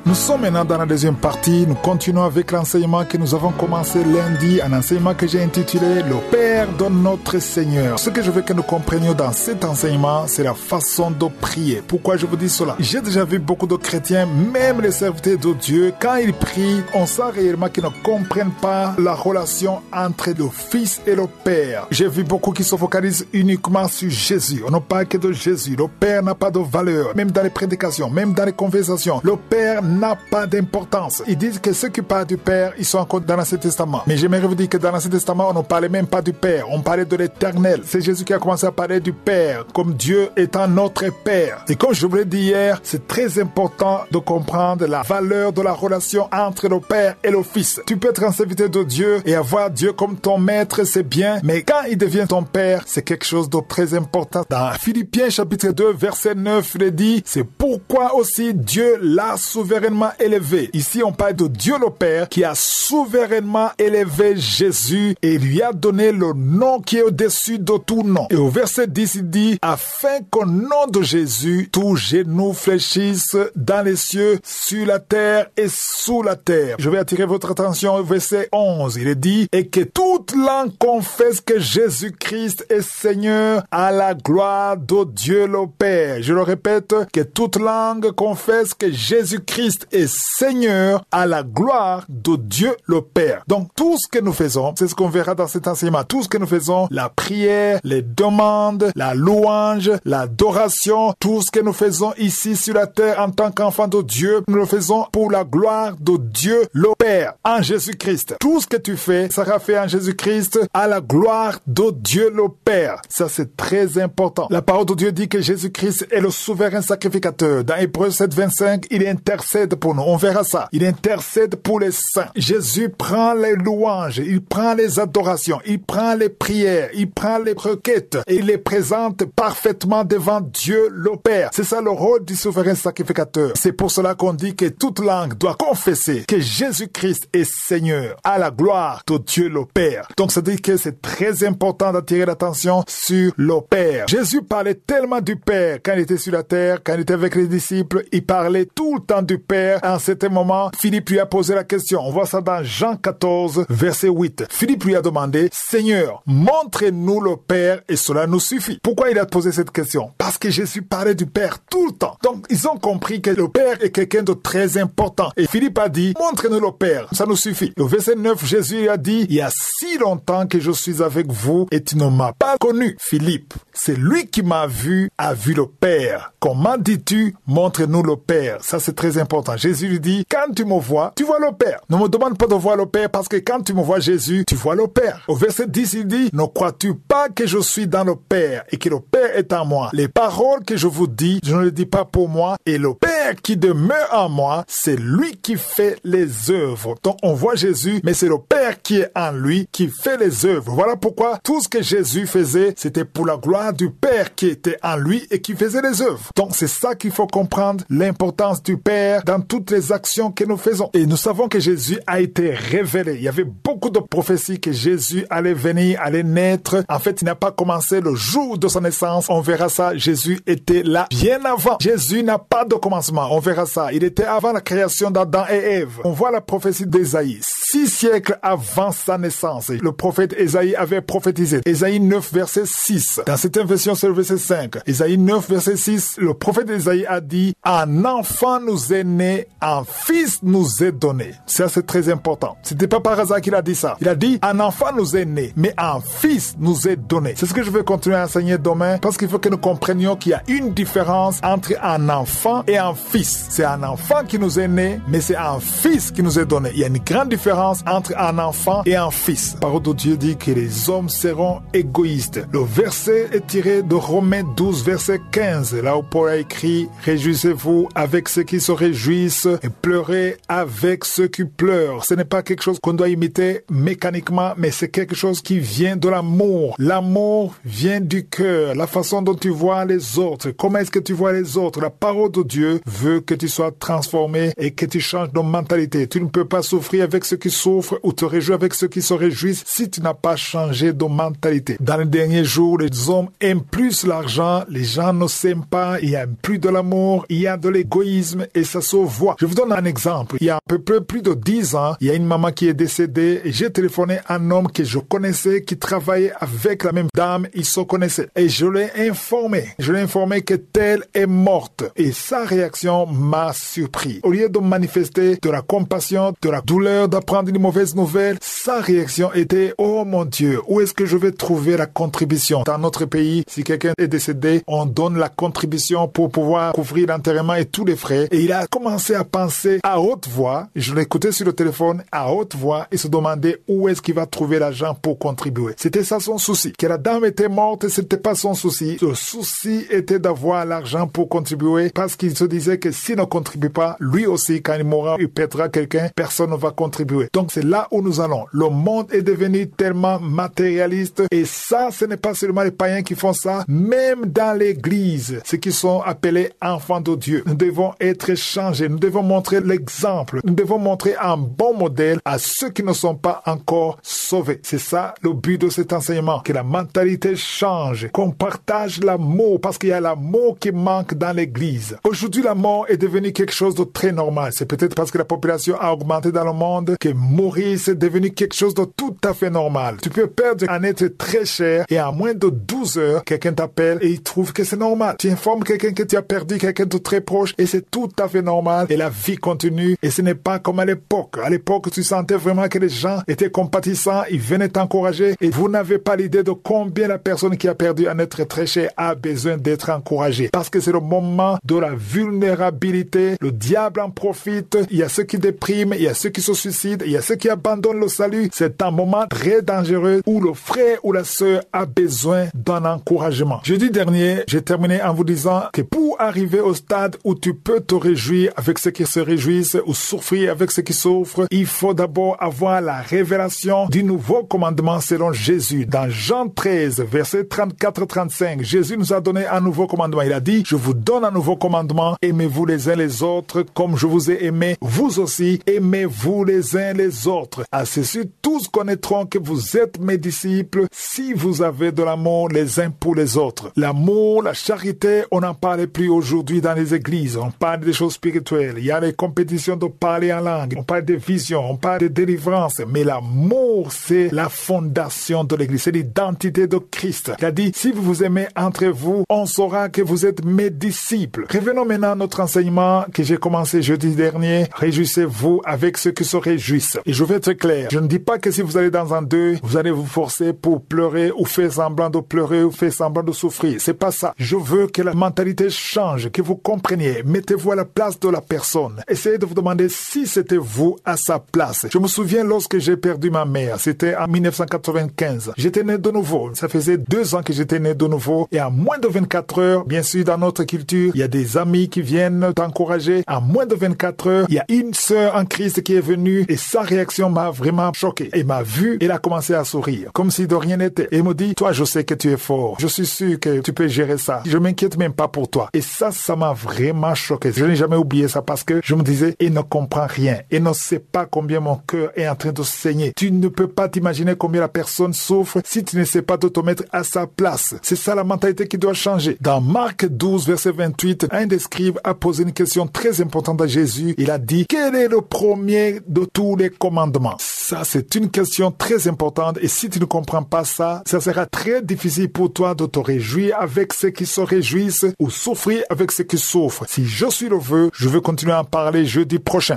Nous sommes maintenant dans la deuxième partie. Nous continuons avec l'enseignement que nous avons commencé lundi, un enseignement que j'ai intitulé « Le Père de notre Seigneur ». Ce que je veux que nous comprenions dans cet enseignement, c'est la façon de prier. Pourquoi je vous dis cela? J'ai déjà vu beaucoup de chrétiens, même les serviteurs de Dieu, quand ils prient, on sent réellement qu'ils ne comprennent pas la relation entre le Fils et le Père. J'ai vu beaucoup qui se focalisent uniquement sur Jésus. On ne parle que de Jésus. Le Père n'a pas de valeur, même dans les prédications, même dans les conversations. Le Père n'a pas d'importance. Ils disent que ceux qui parlent du Père, ils sont encore dans l'Ancien Testament. Mais j'aimerais vous dire que dans l'Ancien Testament, on ne parlait même pas du Père. On parlait de l'Éternel. C'est Jésus qui a commencé à parler du Père, comme Dieu étant notre Père. Et comme je vous l'ai dit hier, c'est très important de comprendre la valeur de la relation entre le Père et le Fils. Tu peux être un serviteur de Dieu et avoir Dieu comme ton maître, c'est bien. Mais quand il devient ton Père, c'est quelque chose de très important. Dans Philippiens chapitre 2, verset 9, il dit, c'est pourquoi aussi Dieu l'a souverainement élevé. Ici, on parle de Dieu le Père qui a souverainement élevé Jésus et lui a donné le nom qui est au-dessus de tout nom. Et au verset 10, il dit, afin qu'au nom de Jésus, tout genou fléchisse dans les cieux, sur la terre et sous la terre. Je vais attirer votre attention au verset 11. Il est dit, et que toute langue confesse que Jésus-Christ est Seigneur à la gloire de Dieu le Père. Je le répète, que toute langue confesse que Jésus-Christ est Seigneur à la gloire de Dieu le Père. Donc tout ce que nous faisons, c'est ce qu'on verra dans cet enseignement, tout ce que nous faisons, la prière, les demandes, la louange, l'adoration, tout ce que nous faisons ici sur la terre en tant qu'enfants de Dieu, nous le faisons pour la gloire de Dieu le Père en Jésus-Christ. Tout ce que tu fais sera fait en Jésus-Christ à la gloire de Dieu le Père. Ça, c'est très important. La parole de Dieu dit que Jésus-Christ est le souverain sacrificateur. Dans Hébreux 7, 25, il intercède pour nous. On verra ça. Il intercède pour les saints. Jésus prend les louanges, il prend les adorations, il prend les prières, il prend les requêtes et il les présente parfaitement devant Dieu le Père. C'est ça le rôle du souverain sacrificateur. C'est pour cela qu'on dit que toute langue doit confesser que Jésus-Christ est Seigneur à la gloire de Dieu le Père. Donc ça dit que c'est très important d'attirer l'attention sur le Père. Jésus parlait tellement du Père quand il était sur la terre, quand il était avec les disciples, il parlait tout le temps du Père. À un certain moment, Philippe lui a posé la question. On voit ça dans Jean 14, verset 8. Philippe lui a demandé, Seigneur, montre-nous le Père et cela nous suffit. Pourquoi il a posé cette question? Parce que Jésus parlait du Père tout le temps. Donc, ils ont compris que le Père est quelqu'un de très important. Et Philippe a dit, montre-nous le Père, ça nous suffit. Au verset 9, Jésus a dit, il y a si longtemps que je suis avec vous et tu ne m'as pas connu. Philippe, c'est lui qui m'a vu, a vu le Père. Comment dis-tu, montre-nous le Père? Ça, c'est très important. Jésus lui dit, quand tu me vois, tu vois le Père. Ne me demande pas de voir le Père parce que quand tu me vois Jésus, tu vois le Père. Au verset 10, il dit, ne crois-tu pas que je suis dans le Père et que le Père est en moi? Les paroles que je vous dis, je ne les dis pas pour moi et le Père qui demeure en moi, c'est lui qui fait les œuvres. Donc, on voit Jésus, mais c'est le Père qui est en lui qui fait les œuvres. Voilà pourquoi tout ce que Jésus faisait, c'était pour la gloire du Père qui était en lui et qui faisait les œuvres. Donc, c'est ça qu'il faut comprendre, l'importance du Père dans toutes les actions que nous faisons. Et nous savons que Jésus a été révélé. Il y avait beaucoup de prophéties que Jésus allait venir, allait naître. En fait, il n'a pas commencé le jour de sa naissance. On verra ça. Jésus était là bien avant. Jésus n'a pas de commencement. On verra ça. Il était avant la création d'Adam et Ève. On voit la prophétie d'Ésaïe. 6 siècles avant sa naissance, le prophète Ésaïe avait prophétisé. Ésaïe 9, verset 6. Dans cette version, c'est le verset 5. Ésaïe 9, verset 6, le prophète Ésaïe a dit, un enfant nous est né, un fils nous est donné. Ça, c'est très important. C'était pas par hasard qu'il a dit ça. Il a dit, un enfant nous est né, mais un fils nous est donné. C'est ce que je vais continuer à enseigner demain, parce qu'il faut que nous comprenions qu'il y a une différence entre un enfant et un fils. C'est un enfant qui nous est né, mais c'est un fils qui nous est donné. Il y a une grande différence entre un enfant et un fils. La parole de Dieu dit que les hommes seront égoïstes. Le verset est tiré de Romains 12, verset 15. Là où Paul a écrit, réjouissez-vous avec ceux qui se réjouissent et pleurez avec ceux qui pleurent. Ce n'est pas quelque chose qu'on doit imiter mécaniquement, mais c'est quelque chose qui vient de l'amour. L'amour vient du cœur, la façon dont tu vois les autres. Comment est-ce que tu vois les autres? La parole de Dieu veut que tu sois transformé et que tu changes de mentalité. Tu ne peux pas souffrir avec ceux qui souffrent ou te réjouir avec ceux qui se réjouissent si tu n'as pas changé de mentalité. Dans les derniers jours, les hommes aiment plus l'argent, les gens ne s'aiment pas, il y a plus de l'amour, il y a de l'égoïsme et ça se voit. Je vous donne un exemple. Il y a à peu près plus de 10 ans, il y a une maman qui est décédée et j'ai téléphoné à un homme que je connaissais qui travaillait avec la même dame, ils se connaissaient. Et je l'ai informé. Je l'ai informé que telle est morte. Et sa réaction m'a surpris. Au lieu de manifester de la compassion, de la douleur d'apprendre une mauvaise nouvelle, sa réaction était « Oh mon Dieu, où est-ce que je vais trouver la contribution ?» Dans notre pays, si quelqu'un est décédé, on donne la contribution pour pouvoir couvrir l'enterrement et tous les frais. Et il a commencé à penser à haute voix. Je l'écoutais sur le téléphone à haute voix et se demandait où est-ce qu'il va trouver l'argent pour contribuer. C'était ça son souci. Que la dame était morte, c'était pas son souci. Le souci était d'avoir l'argent pour contribuer parce qu'il se disait que s'il ne contribue pas, lui aussi, quand il mourra, il perdra quelqu'un, personne ne va contribuer. Donc c'est là où nous allons. Le monde est devenu tellement matérialiste et ça, ce n'est pas seulement les païens qui font ça, même dans l'église, ceux qui sont appelés enfants de Dieu. Nous devons être changés, nous devons montrer l'exemple, nous devons montrer un bon modèle à ceux qui ne sont pas encore sauvés. C'est ça le but de cet enseignement, que la mentalité change, qu'on partage l'amour, parce qu'il y a l'amour qui manque dans l'église. Aujourd'hui, la mort est devenue quelque chose de très normal. C'est peut-être parce que la population a augmenté dans le monde que mourir, c'est devenu quelque chose de tout à fait normal. Tu peux perdre un être très cher et en moins de 12 heures, quelqu'un t'appelle et il trouve que c'est normal. Tu informes quelqu'un que tu as perdu quelqu'un de très proche et c'est tout à fait normal et la vie continue et ce n'est pas comme à l'époque. À l'époque, tu sentais vraiment que les gens étaient compatissants, ils venaient t'encourager et vous n'avez pas l'idée de combien la personne qui a perdu un être très cher a besoin d'être encouragée. Parce que c'est le moment de la vulnérabilité. Le diable en profite. Il y a ceux qui dépriment, il y a ceux qui se suicident, il y a ceux qui abandonnent le salut. C'est un moment très dangereux où le frère ou la sœur a besoin d'un encouragement. Jeudi dernier, j'ai terminé en vous disant que pour arriver au stade où tu peux te réjouir avec ceux qui se réjouissent ou souffrir avec ceux qui souffrent, il faut d'abord avoir la révélation du nouveau commandement selon Jésus. Dans Jean 13, verset 34-35, Jésus nous a donné un nouveau commandement. Il a dit, je vous donne un nouveau commandement, aimez-vous les uns les autres comme je vous ai aimé. Vous aussi, aimez-vous les uns les autres. À ceci, tous connaîtront que vous êtes mes disciples si vous avez de l'amour les uns pour les autres. L'amour, la charité, on n'en parle plus aujourd'hui dans les églises. On parle des choses spirituelles. Il y a les compétitions de parler en langue. On parle de vision, on parle de délivrance. Mais l'amour, c'est la fondation de l'église. C'est l'identité de Christ. Il a dit, si vous vous aimez entre vous, on saura que vous êtes mes disciples. Revenons maintenant à notre enseignement que j'ai commencé jeudi dernier. Réjouissez-vous avec ceux qui se réjouissent. Et je vais être clair. Je ne dis pas que si vous allez dans un deuil, vous allez vous forcer pour pleurer ou faire semblant de pleurer ou faire semblant de souffrir. C'est pas ça. Je veux que la mentalité change, que vous compreniez. Mettez-vous à la place de la personne. Essayez de vous demander si c'était vous à sa place. Je me souviens lorsque j'ai perdu ma mère. C'était en 1995. J'étais né de nouveau. Ça faisait 2 ans que j'étais né de nouveau. Et en moins de 24 heures, bien sûr, dans notre culture, il y a des amis qui viennent t'encourager. En moins de 24 heures, il y a une sœur en Christ qui est venue et sa réaction m'a vraiment choqué. Elle m'a vu, elle a commencé à sourire, comme si de rien n'était. Et elle me dit, toi, je sais que tu es fort. Je suis sûr que tu peux gérer ça. Je m'inquiète même pas pour toi. Et ça m'a vraiment choqué. Je n'ai jamais oublié ça parce que je me disais, elle ne comprend rien. Elle ne sait pas combien mon cœur est en train de saigner. Tu ne peux pas t'imaginer combien la personne souffre si tu ne sais pas de te mettre à sa place. C'est ça la mentalité qui doit changer. Dans Marc 12, verset 28, un des scribes a posé une question très importante à Jésus. Il a dit, quel est le premier de tous les commandements? Ça, c'est une question très importante et si tu ne comprends pas ça, ça sera très difficile pour toi de te réjouir avec ceux qui se réjouissent ou souffrir avec ceux qui souffrent. Si je suis le vœu, je vais continuer à en parler jeudi prochain.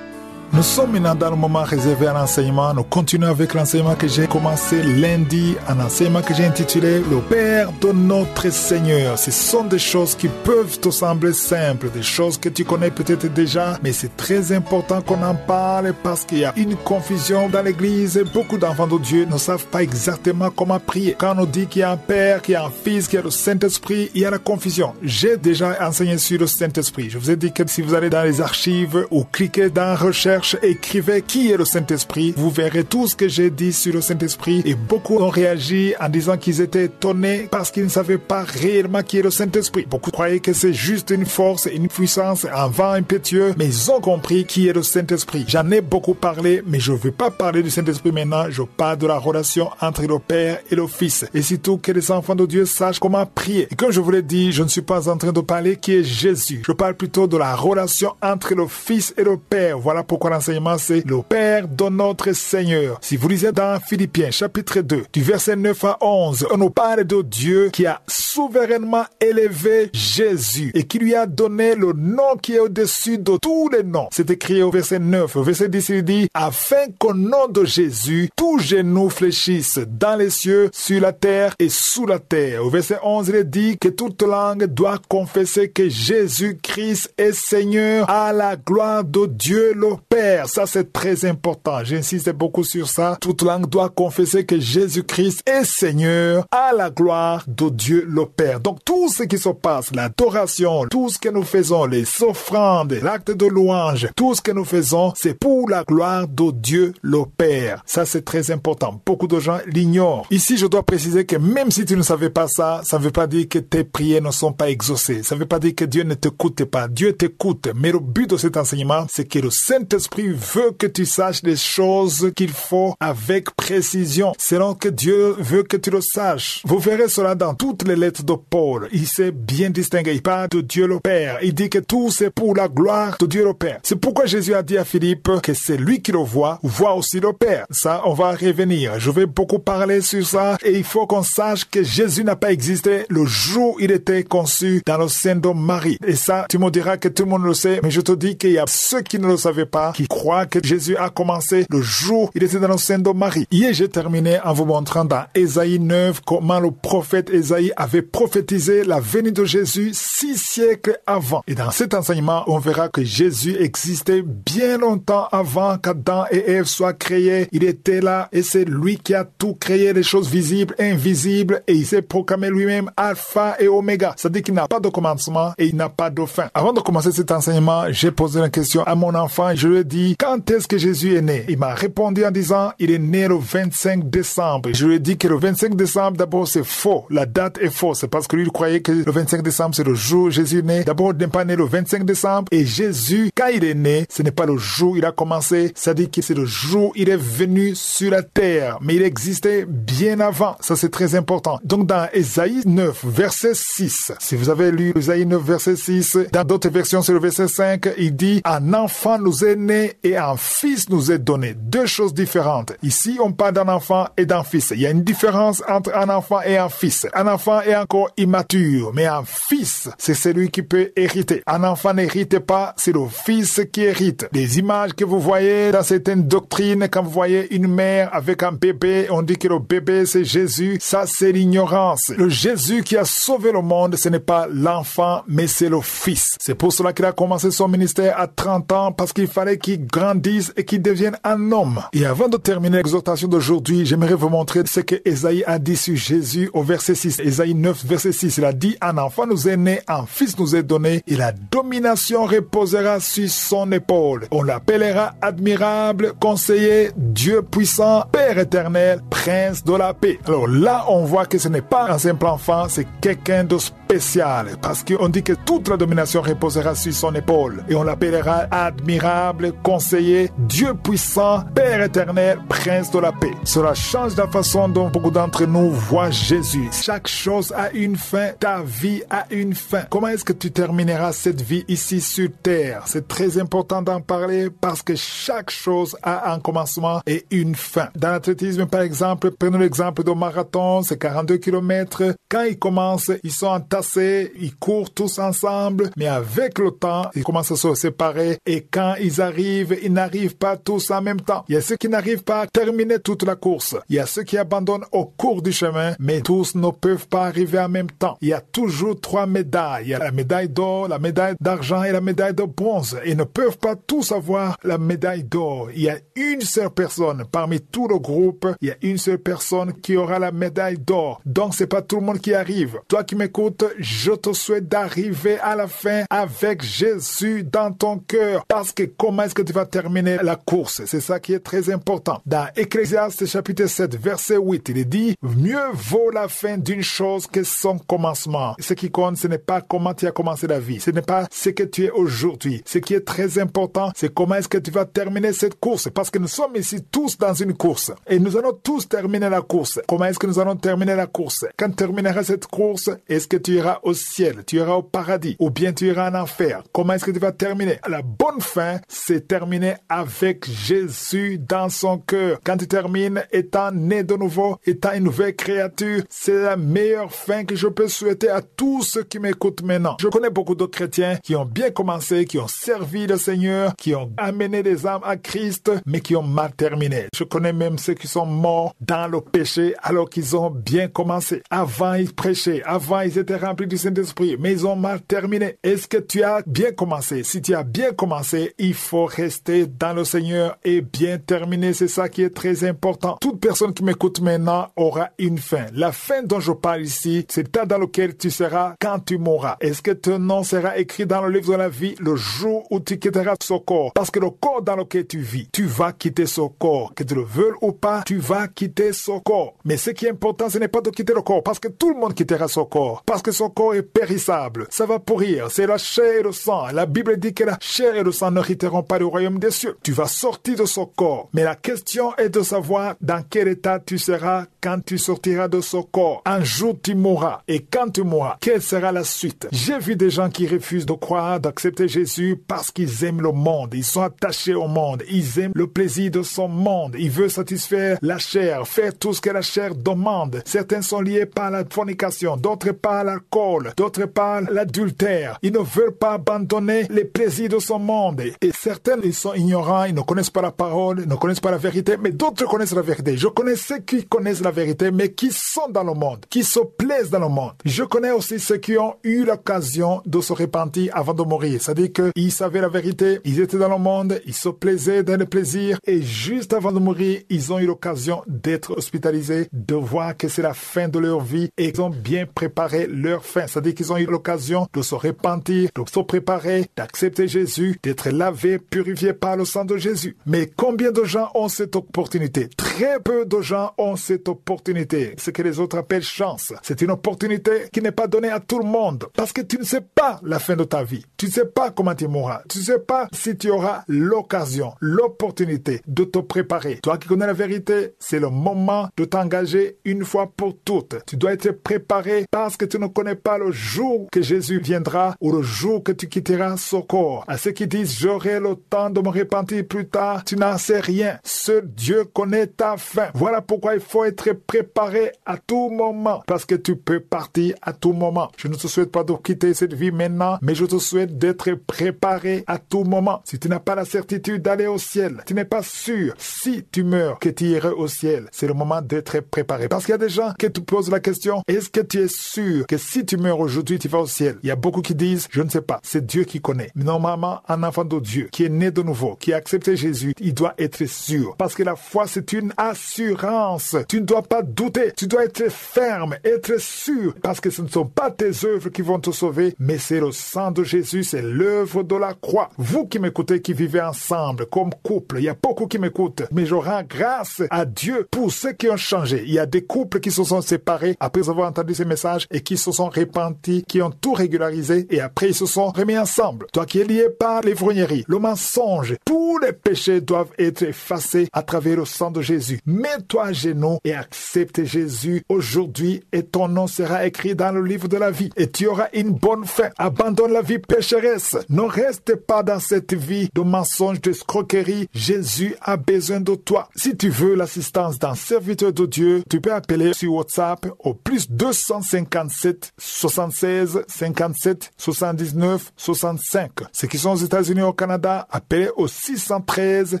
sommes maintenant dans le moment réservé à l'enseignement. Nous continuons avec l'enseignement que j'ai commencé lundi, un enseignement que j'ai intitulé « Le Père de notre Seigneur ». Ce sont des choses qui peuvent te sembler simples, des choses que tu connais peut-être déjà, mais c'est très important qu'on en parle parce qu'il y a une confusion dans l'église. Beaucoup d'enfants de Dieu ne savent pas exactement comment prier. Quand on dit qu'il y a un Père, qu'il y a un Fils, qu'il y a le Saint-Esprit, il y a la confusion. J'ai déjà enseigné sur le Saint-Esprit. Je vous ai dit que si vous allez dans les archives ou cliquez dans recherche, écrivez qui est le Saint-Esprit, vous verrez tout ce que j'ai dit sur le Saint-Esprit. Et beaucoup ont réagi en disant qu'ils étaient étonnés parce qu'ils ne savaient pas réellement qui est le Saint-Esprit. Beaucoup croyaient que c'est juste une force, une puissance, un vent impétueux, mais ils ont compris qui est le Saint-Esprit. J'en ai beaucoup parlé, mais je ne veux pas parler du Saint-Esprit maintenant. Je parle de la relation entre le Père et le Fils. Et surtout que les enfants de Dieu sachent comment prier. Et comme je vous l'ai dit, je ne suis pas en train de parler qui est Jésus. Je parle plutôt de la relation entre le Fils et le Père. Voilà pourquoi l'enseignement c'est le Père de notre Seigneur. Si vous lisez dans Philippiens chapitre 2, du verset 9 à 11, on nous parle de Dieu qui a souverainement élevé Jésus et qui lui a donné le nom qui est au-dessus de tous les noms. C'est écrit au verset 9. Au verset 10, il dit « Afin qu'au nom de Jésus, tous genoux fléchissent dans les cieux, sur la terre et sous la terre. » Au verset 11, il est dit que toute langue doit confesser que Jésus-Christ est Seigneur à la gloire de Dieu le Père. Ça, c'est très important. J'insiste beaucoup sur ça. Toute langue doit confesser que Jésus-Christ est Seigneur à la gloire de Dieu le Père. Donc, tout ce qui se passe, l'adoration, tout ce que nous faisons, les offrandes, l'acte de louange, tout ce que nous faisons, c'est pour la gloire de Dieu le Père. Ça, c'est très important. Beaucoup de gens l'ignorent. Ici, je dois préciser que même si tu ne savais pas ça, ça ne veut pas dire que tes prières ne sont pas exaucées. Ça ne veut pas dire que Dieu ne t'écoute pas. Dieu t'écoute. Mais le but de cet enseignement, c'est que le Saint-Esprit veut que tu saches les choses qu'il faut avec précision, selon que Dieu veut que tu le saches. Vous verrez cela dans toutes les lettres de Paul. Il s'est bien distingué. Il parle de Dieu le Père. Il dit que tout c'est pour la gloire de Dieu le Père. C'est pourquoi Jésus a dit à Philippe que c'est lui qui le voit aussi le Père. Ça, on va revenir. Je vais beaucoup parler sur ça et il faut qu'on sache que Jésus n'a pas existé le jour où il était conçu dans le sein de Marie. Et ça, tu me diras que tout le monde le sait, mais je te dis qu'il y a ceux qui ne le savaient pas, qui croient que Jésus a commencé le jour où il était dans le sein de Marie. Hier, j'ai terminé en vous montrant dans Ésaïe 9 comment le prophète Ésaïe avait prophétisé la venue de Jésus 6 siècles avant. Et dans cet enseignement, on verra que Jésus existait bien longtemps avant qu'Adam et Ève soient créés. Il était là et c'est lui qui a tout créé, les choses visibles et invisibles, et il s'est proclamé lui-même Alpha et Oméga. C'est-à-dire qu'il n'a pas de commencement et il n'a pas de fin. Avant de commencer cet enseignement, j'ai posé une question à mon enfant. Je lui ai dit, quand est-ce que Jésus est né? Il m'a répondu en disant, il est né le 25 décembre. Je lui ai dit que le 25 décembre, d'abord, c'est faux. La date est fausse. C'est parce que lui, il croyait que le 25 décembre, c'est le jour où Jésus est né. D'abord, il n'est pas né le 25 décembre. Et Jésus, quand il est né, ce n'est pas le jour où il a commencé. C'est-à-dire que c'est le jour où il est venu sur la terre. Mais il existait bien avant. Ça, c'est très important. Donc, dans Ésaïe 9, verset 6, si vous avez lu Ésaïe 9, verset 6, dans d'autres versions, c'est le verset 5, il dit, un enfant nous est né et un fils nous est donné. Deux choses différentes. Ici, on parle d'un enfant et d'un fils. Il y a une différence entre un enfant et un fils. Un enfant est encore immature, mais un fils, c'est celui qui peut hériter. Un enfant n'hérite pas, c'est le fils qui hérite. Les images que vous voyez dans certaines doctrines, quand vous voyez une mère avec un bébé, on dit que le bébé c'est Jésus, ça c'est l'ignorance. Le Jésus qui a sauvé le monde, ce n'est pas l'enfant, mais c'est le fils. C'est pour cela qu'il a commencé son ministère à 30 ans, parce qu'il fallait qu'il grandisse et qu'il devienne un homme. Et avant de terminer l'exhortation d'aujourd'hui, j'aimerais vous montrer ce que Ésaïe a dit sur Jésus au verset 6. Ésaïe 9, verset 6, il a dit, un enfant nous est né, un fils nous est donné, et la domination reposera sur son épaule. On l'appellera admirable, conseiller, Dieu puissant, Père éternel, prince de la paix. Alors là, on voit que ce n'est pas un simple enfant, c'est quelqu'un de spécial, parce qu'on dit que toute la domination reposera sur son épaule, et on l'appellera admirable, conseiller, Dieu puissant, Père éternel, prince de la paix. Cela change la façon dont beaucoup d'entre nous voient Jésus. Chaque chose a une fin, ta vie a une fin. Comment est-ce que tu termineras cette vie ici sur terre? C'est très important d'en parler parce que chaque chose a un commencement et une fin. Dans l'athlétisme, par exemple, prenons l'exemple de marathon, c'est 42 km. Quand ils commencent, ils sont entassés, ils courent tous ensemble, mais avec le temps, ils commencent à se séparer et quand ils arrivent arrivent, ils n'arrivent pas tous en même temps. Il y a ceux qui n'arrivent pas à terminer toute la course. Il y a ceux qui abandonnent au cours du chemin, mais tous ne peuvent pas arriver en même temps. Il y a toujours 3 médailles. Il y a la médaille d'or, la médaille d'argent et la médaille de bronze. Ils ne peuvent pas tous avoir la médaille d'or. Il y a une seule personne parmi tout le groupe. Il y a une seule personne qui aura la médaille d'or. Donc c'est pas tout le monde qui arrive. Toi qui m'écoutes, je te souhaite d'arriver à la fin avec Jésus dans ton cœur. Parce que comment est-ce que tu vas terminer la course? C'est ça qui est très important. Dans Ecclésiaste chapitre 7, verset 8, il est dit, mieux vaut la fin d'une chose que son commencement. Ce qui compte, ce n'est pas comment tu as commencé la vie. Ce n'est pas ce que tu es aujourd'hui. Ce qui est très important, c'est comment est-ce que tu vas terminer cette course. Parce que nous sommes ici tous dans une course. Et nous allons tous terminer la course. Comment est-ce que nous allons terminer la course? Quand tu termineras cette course, est-ce que tu iras au ciel? Tu iras au paradis? Ou bien tu iras en enfer? Comment est-ce que tu vas terminer? La bonne fin, c'est terminer avec Jésus dans son cœur. Quand tu termines étant né de nouveau, étant une nouvelle créature, c'est la meilleure fin que je peux souhaiter à tous ceux qui m'écoutent maintenant. Je connais beaucoup de chrétiens qui ont bien commencé, qui ont servi le Seigneur, qui ont amené des âmes à Christ, mais qui ont mal terminé. Je connais même ceux qui sont morts dans le péché alors qu'ils ont bien commencé. Avant, ils prêchaient. Avant, ils étaient remplis du Saint-Esprit, mais ils ont mal terminé. Est-ce que tu as bien commencé? Si tu as bien commencé, il faut rester dans le Seigneur et bien terminer. C'est ça qui est très important. Toute personne qui m'écoute maintenant aura une fin. La fin dont je parle ici, c'est le temps dans lequel tu seras quand tu mourras. Est-ce que ton nom sera écrit dans le livre de la vie le jour où tu quitteras ce corps? Parce que le corps dans lequel tu vis, tu vas quitter ce corps. Que tu le veuilles ou pas, tu vas quitter ce corps. Mais ce qui est important, ce n'est pas de quitter le corps, parce que tout le monde quittera ce corps. Parce que ce corps est périssable. Ça va pourrir. C'est la chair et le sang. La Bible dit que la chair et le sang n'hériteront pas du royaume des cieux. Tu vas sortir de ce corps. Mais la question est de savoir dans quel état tu seras quand tu sortiras de ce corps. Un jour, tu mourras. Et quand tu mourras, quelle sera la suite? J'ai vu des gens qui refusent de croire, d'accepter Jésus parce qu'ils aiment le monde. Ils sont attachés au monde. Ils aiment le plaisir de son monde. Ils veulent satisfaire la chair, faire tout ce que la chair demande. Certains sont liés par la fornication, d'autres par l'alcool, d'autres par l'adultère. Ils ne veulent pas abandonner les plaisirs de son monde. Et certains, ils sont ignorants, ils ne connaissent pas la parole, ils ne connaissent pas la vérité, mais d'autres connaissent la vérité. Je connais ceux qui connaissent la vérité, mais qui sont dans le monde, qui se plaisent dans le monde. Je connais aussi ceux qui ont eu l'occasion de se repentir avant de mourir. C'est-à-dire qu'ils savaient la vérité, ils étaient dans le monde, ils se plaisaient dans le plaisir, et juste avant de mourir, ils ont eu l'occasion d'être hospitalisés, de voir que c'est la fin de leur vie, et ils ont bien préparé leur fin. C'est-à-dire qu'ils ont eu l'occasion de se repentir, de se préparer, d'accepter Jésus, d'être lavés, purifiés par le sang de Jésus. Mais combien de gens ont cette opportunité? Très peu de gens ont cette opportunité. Ce que les autres appellent chance. C'est une opportunité qui n'est pas donnée à tout le monde. Parce que tu ne sais pas la fin de ta vie. Tu ne sais pas comment tu mourras. Tu ne sais pas si tu auras l'occasion, l'opportunité de te préparer. Toi qui connais la vérité, c'est le moment de t'engager une fois pour toutes. Tu dois être préparé parce que tu ne connais pas le jour que Jésus viendra ou le jour que tu quitteras ce corps. À ceux qui disent j'aurai le temps de me repentir plus tard, tu n'en sais rien. Seul Dieu connaît ta fin. Voilà pourquoi il faut être préparé à tout moment parce que tu peux partir à tout moment. Je ne te souhaite pas de quitter cette vie maintenant, mais je te souhaite d'être préparé à tout moment. Si tu n'as pas la certitude d'aller au ciel, tu n'es pas sûr si tu meurs que tu iras au ciel. C'est le moment d'être préparé. Parce qu'il y a des gens qui te posent la question, est-ce que tu es sûr que si tu meurs aujourd'hui, tu vas au ciel? Il y a beaucoup qui disent, je ne sais pas, c'est Dieu qui connaît. Mais normalement, un enfant de Dieu qui est né de nouveau, qui a accepté Jésus, il doit être sûr. Parce que la foi, c'est une assurance. Tu ne dois pas douter. Tu dois être ferme, être sûr. Parce que ce ne sont pas tes œuvres qui vont te sauver, mais c'est le sang de Jésus, c'est l'œuvre de la croix. Vous qui m'écoutez, qui vivez ensemble comme couple, il y a beaucoup qui m'écoutent, mais je rends grâce à Dieu pour ceux qui ont changé. Il y a des couples qui se sont séparés après avoir entendu ces messages et qui se sont repentis, qui ont tout régularisé et après ils se sont remis ensemble. Toi qui es lié par l'ivrognerie, le mensonge, tous les péchés doivent être effacés à travers le sang de Jésus. Mets-toi à genoux et accepte Jésus aujourd'hui et ton nom sera écrit dans le livre de la vie et tu auras une bonne fin. Abandonne la vie pécheresse. Ne reste pas dans cette vie de mensonge, de escroquerie. Jésus a besoin de toi. Si tu veux l'assistance d'un serviteur de Dieu, tu peux appeler sur WhatsApp au plus 257 76 57 79 65. Ceux qui sont aux États-Unis, au Canada, Appelez au 613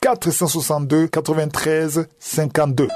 462 93 52.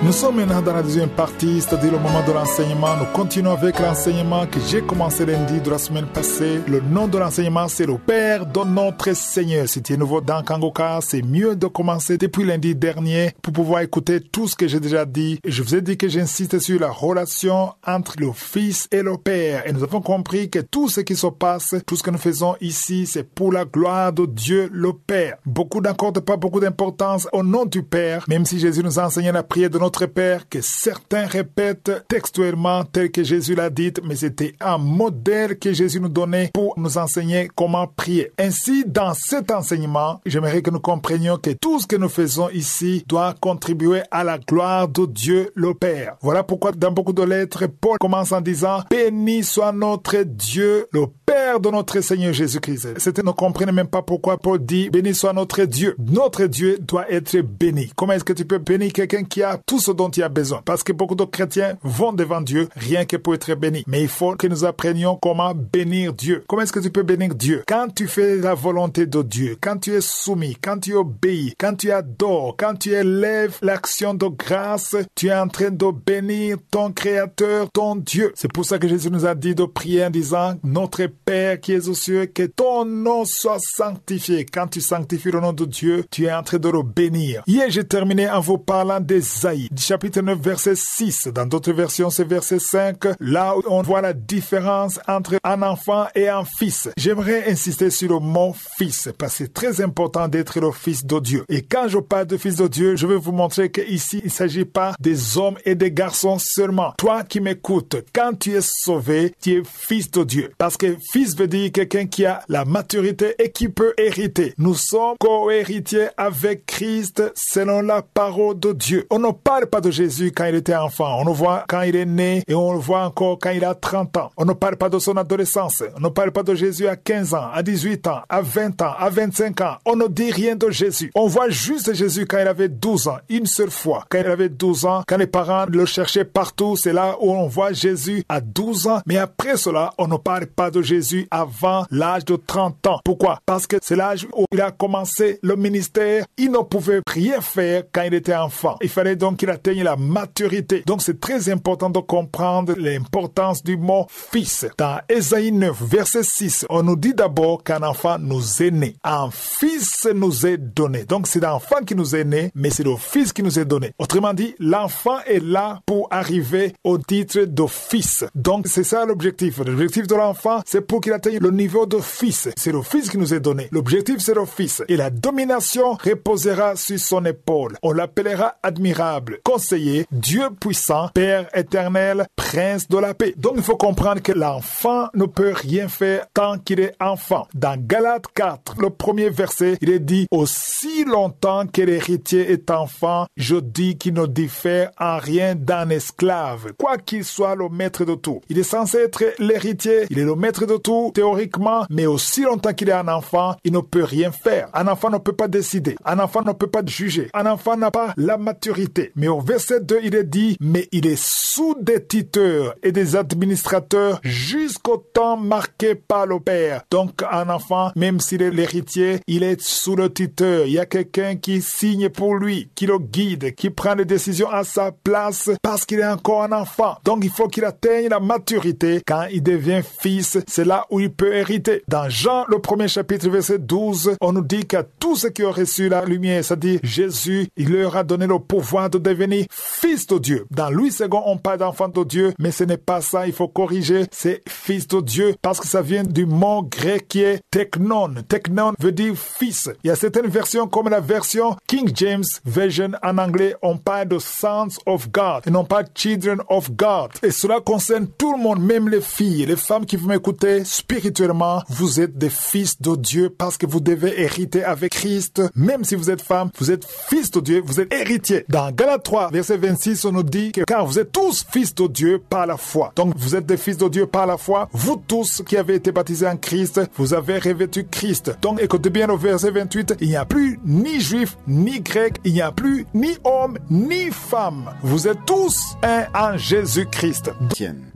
Nous sommes maintenant dans la deuxième partie, c'est-à-dire le moment de l'enseignement. Nous continuons avec l'enseignement que j'ai commencé lundi de la semaine passée. Le nom de l'enseignement, c'est le Père de notre Seigneur. Si tu es nouveau dans Kangoka, c'est mieux de commencer depuis lundi dernier pour pouvoir écouter tout ce que j'ai déjà dit. Et je vous ai dit que j'insiste sur la relation entre le Fils et le Père. Et nous avons compris que tout ce qui se passe, tout ce que nous faisons ici, c'est pour la gloire de Dieu le Père. Beaucoup n'accordent pas beaucoup d'importance au nom du Père, même si Jésus nous a enseigné la prière de notre Père que certains répètent textuellement tel que Jésus l'a dit, mais c'était un modèle que Jésus nous donnait pour nous enseigner comment prier. Ainsi, dans cet enseignement, j'aimerais que nous comprenions que tout ce que nous faisons ici doit contribuer à la gloire de Dieu le Père. Voilà pourquoi dans beaucoup de lettres, Paul commence en disant « Béni soit notre Dieu, le Père de notre Seigneur Jésus-Christ ». Certains ne comprennent même pas pourquoi Paul dit « Béni soit notre Dieu ». Notre Dieu doit être béni. Comment est-ce que tu peux bénir quelqu'un qui a tout ce dont il a besoin? Parce que beaucoup de chrétiens vont devant Dieu rien que pour être bénis. Mais il faut que nous apprenions comment bénir Dieu. Comment est-ce que tu peux bénir Dieu? Quand tu fais la volonté de Dieu, quand tu es soumis, quand tu obéis, quand tu adores, quand tu élèves l'action de grâce, tu es en train de bénir ton Créateur, ton Dieu. C'est pour ça que Jésus nous a dit de prier en disant « Notre Père qui es aux cieux, que ton nom soit sanctifié ». Quand tu sanctifies le nom de Dieu, tu es en train de le bénir. Hier, j'ai terminé en vous parlant d'Ésaïe, chapitre 9, verset 6. Dans d'autres versions, c'est verset 5. Là où on voit la différence entre un enfant et un fils. J'aimerais insister sur le mot fils, parce que c'est très important d'être le fils de Dieu. Et quand je parle de fils de Dieu, je vais vous montrer qu'ici, il ne s'agit pas des hommes et des garçons seulement. Toi qui m'écoutes, quand tu es sauvé, tu es fils de Dieu. Parce que fils veut dire quelqu'un qui a la maturité et qui peut hériter. Nous sommes co-héritiers avec Christ selon la parole de Dieu. On ne parle pas de Jésus quand il était enfant. On le voit quand il est né et on le voit encore quand il a 30 ans. On ne parle pas de son adolescence. On ne parle pas de Jésus à 15 ans, à 18 ans, à 20 ans, à 25 ans. On ne dit rien de Jésus. On voit juste Jésus quand il avait 12 ans, une seule fois. Quand il avait 12 ans, quand les parents le cherchaient partout, c'est là où on voit Jésus à 12 ans. Mais après cela, on ne parle pas de Jésus avant l'âge de 30 ans. Pourquoi? Parce que c'est l'âge où il a commencé le ministère. Il ne pouvait rien faire quand il était enfant. Il fallait donc qu'il atteigne la maturité. Donc c'est très important de comprendre l'importance du mot fils. Dans Ésaïe 9, verset 6, on nous dit d'abord qu'un enfant nous est né. Un fils nous est donné. Donc c'est l'enfant qui nous est né, mais c'est le fils qui nous est donné. Autrement dit, l'enfant est là pour arriver au titre de fils. Donc c'est ça l'objectif. L'objectif de l'enfant, c'est pour qu'il atteigne le niveau de fils. C'est le fils qui nous est donné. L'objectif, c'est le fils. Et la domination reposera sur son épaule. On l'appellera admirable, conseiller, Dieu puissant, Père éternel, prince de la paix. Donc il faut comprendre que l'enfant ne peut rien faire tant qu'il est enfant. Dans Galates 4, le premier verset, il est dit « Aussi longtemps que l'héritier est enfant, je dis qu'il ne diffère en rien d'un esclave, quoi qu'il soit le maître de tout. » Il est censé être l'héritier, il est le maître de tout, théoriquement, mais aussi longtemps qu'il est un enfant, il ne peut rien faire. Un enfant ne peut pas décider. Un enfant ne peut pas juger. Un enfant n'a pas la maturité. Mais au verset 2, il est dit « Mais il est sous des tuteurs et des administrateurs jusqu'au temps marqué par le Père. » Donc un enfant, même s'il est l'héritier, il est sous le tuteur. Il y a quelqu'un qui signe pour lui, qui le guide, qui prend les décisions à sa place parce qu'il est encore un enfant. Donc il faut qu'il atteigne la maturité. Quand il devient fils, c'est là où il peut hériter. Dans Jean, le premier chapitre, verset 12, on nous dit qu'à tous ceux qui ont reçu la lumière, c'est-à-dire Jésus, il leur a donné le pouvoir de devenir fils de Dieu. Dans Louis II, on parle d'enfant de Dieu, mais ce n'est pas ça, il faut corriger, c'est fils de Dieu, parce que ça vient du mot grec qui est teknon. Teknon veut dire fils. Il y a certaines versions, comme la version King James Version en anglais, on parle de sons of God, et non pas children of God. Et cela concerne tout le monde, même les filles, les femmes qui vous m'écoutez, spirituellement, vous êtes des fils de Dieu, parce que vous devez hériter avec Christ. Même si vous êtes femme, vous êtes fils de Dieu, vous êtes héritier. Dans Galates 3, verset 26, on nous dit que car vous êtes tous fils de Dieu par la foi. Donc vous êtes des fils de Dieu par la foi. Vous tous qui avez été baptisés en Christ, vous avez revêtu Christ. Donc écoutez bien le verset 28, il n'y a plus ni juif, ni grec, il n'y a plus ni homme, ni femme. Vous êtes tous un en Jésus-Christ.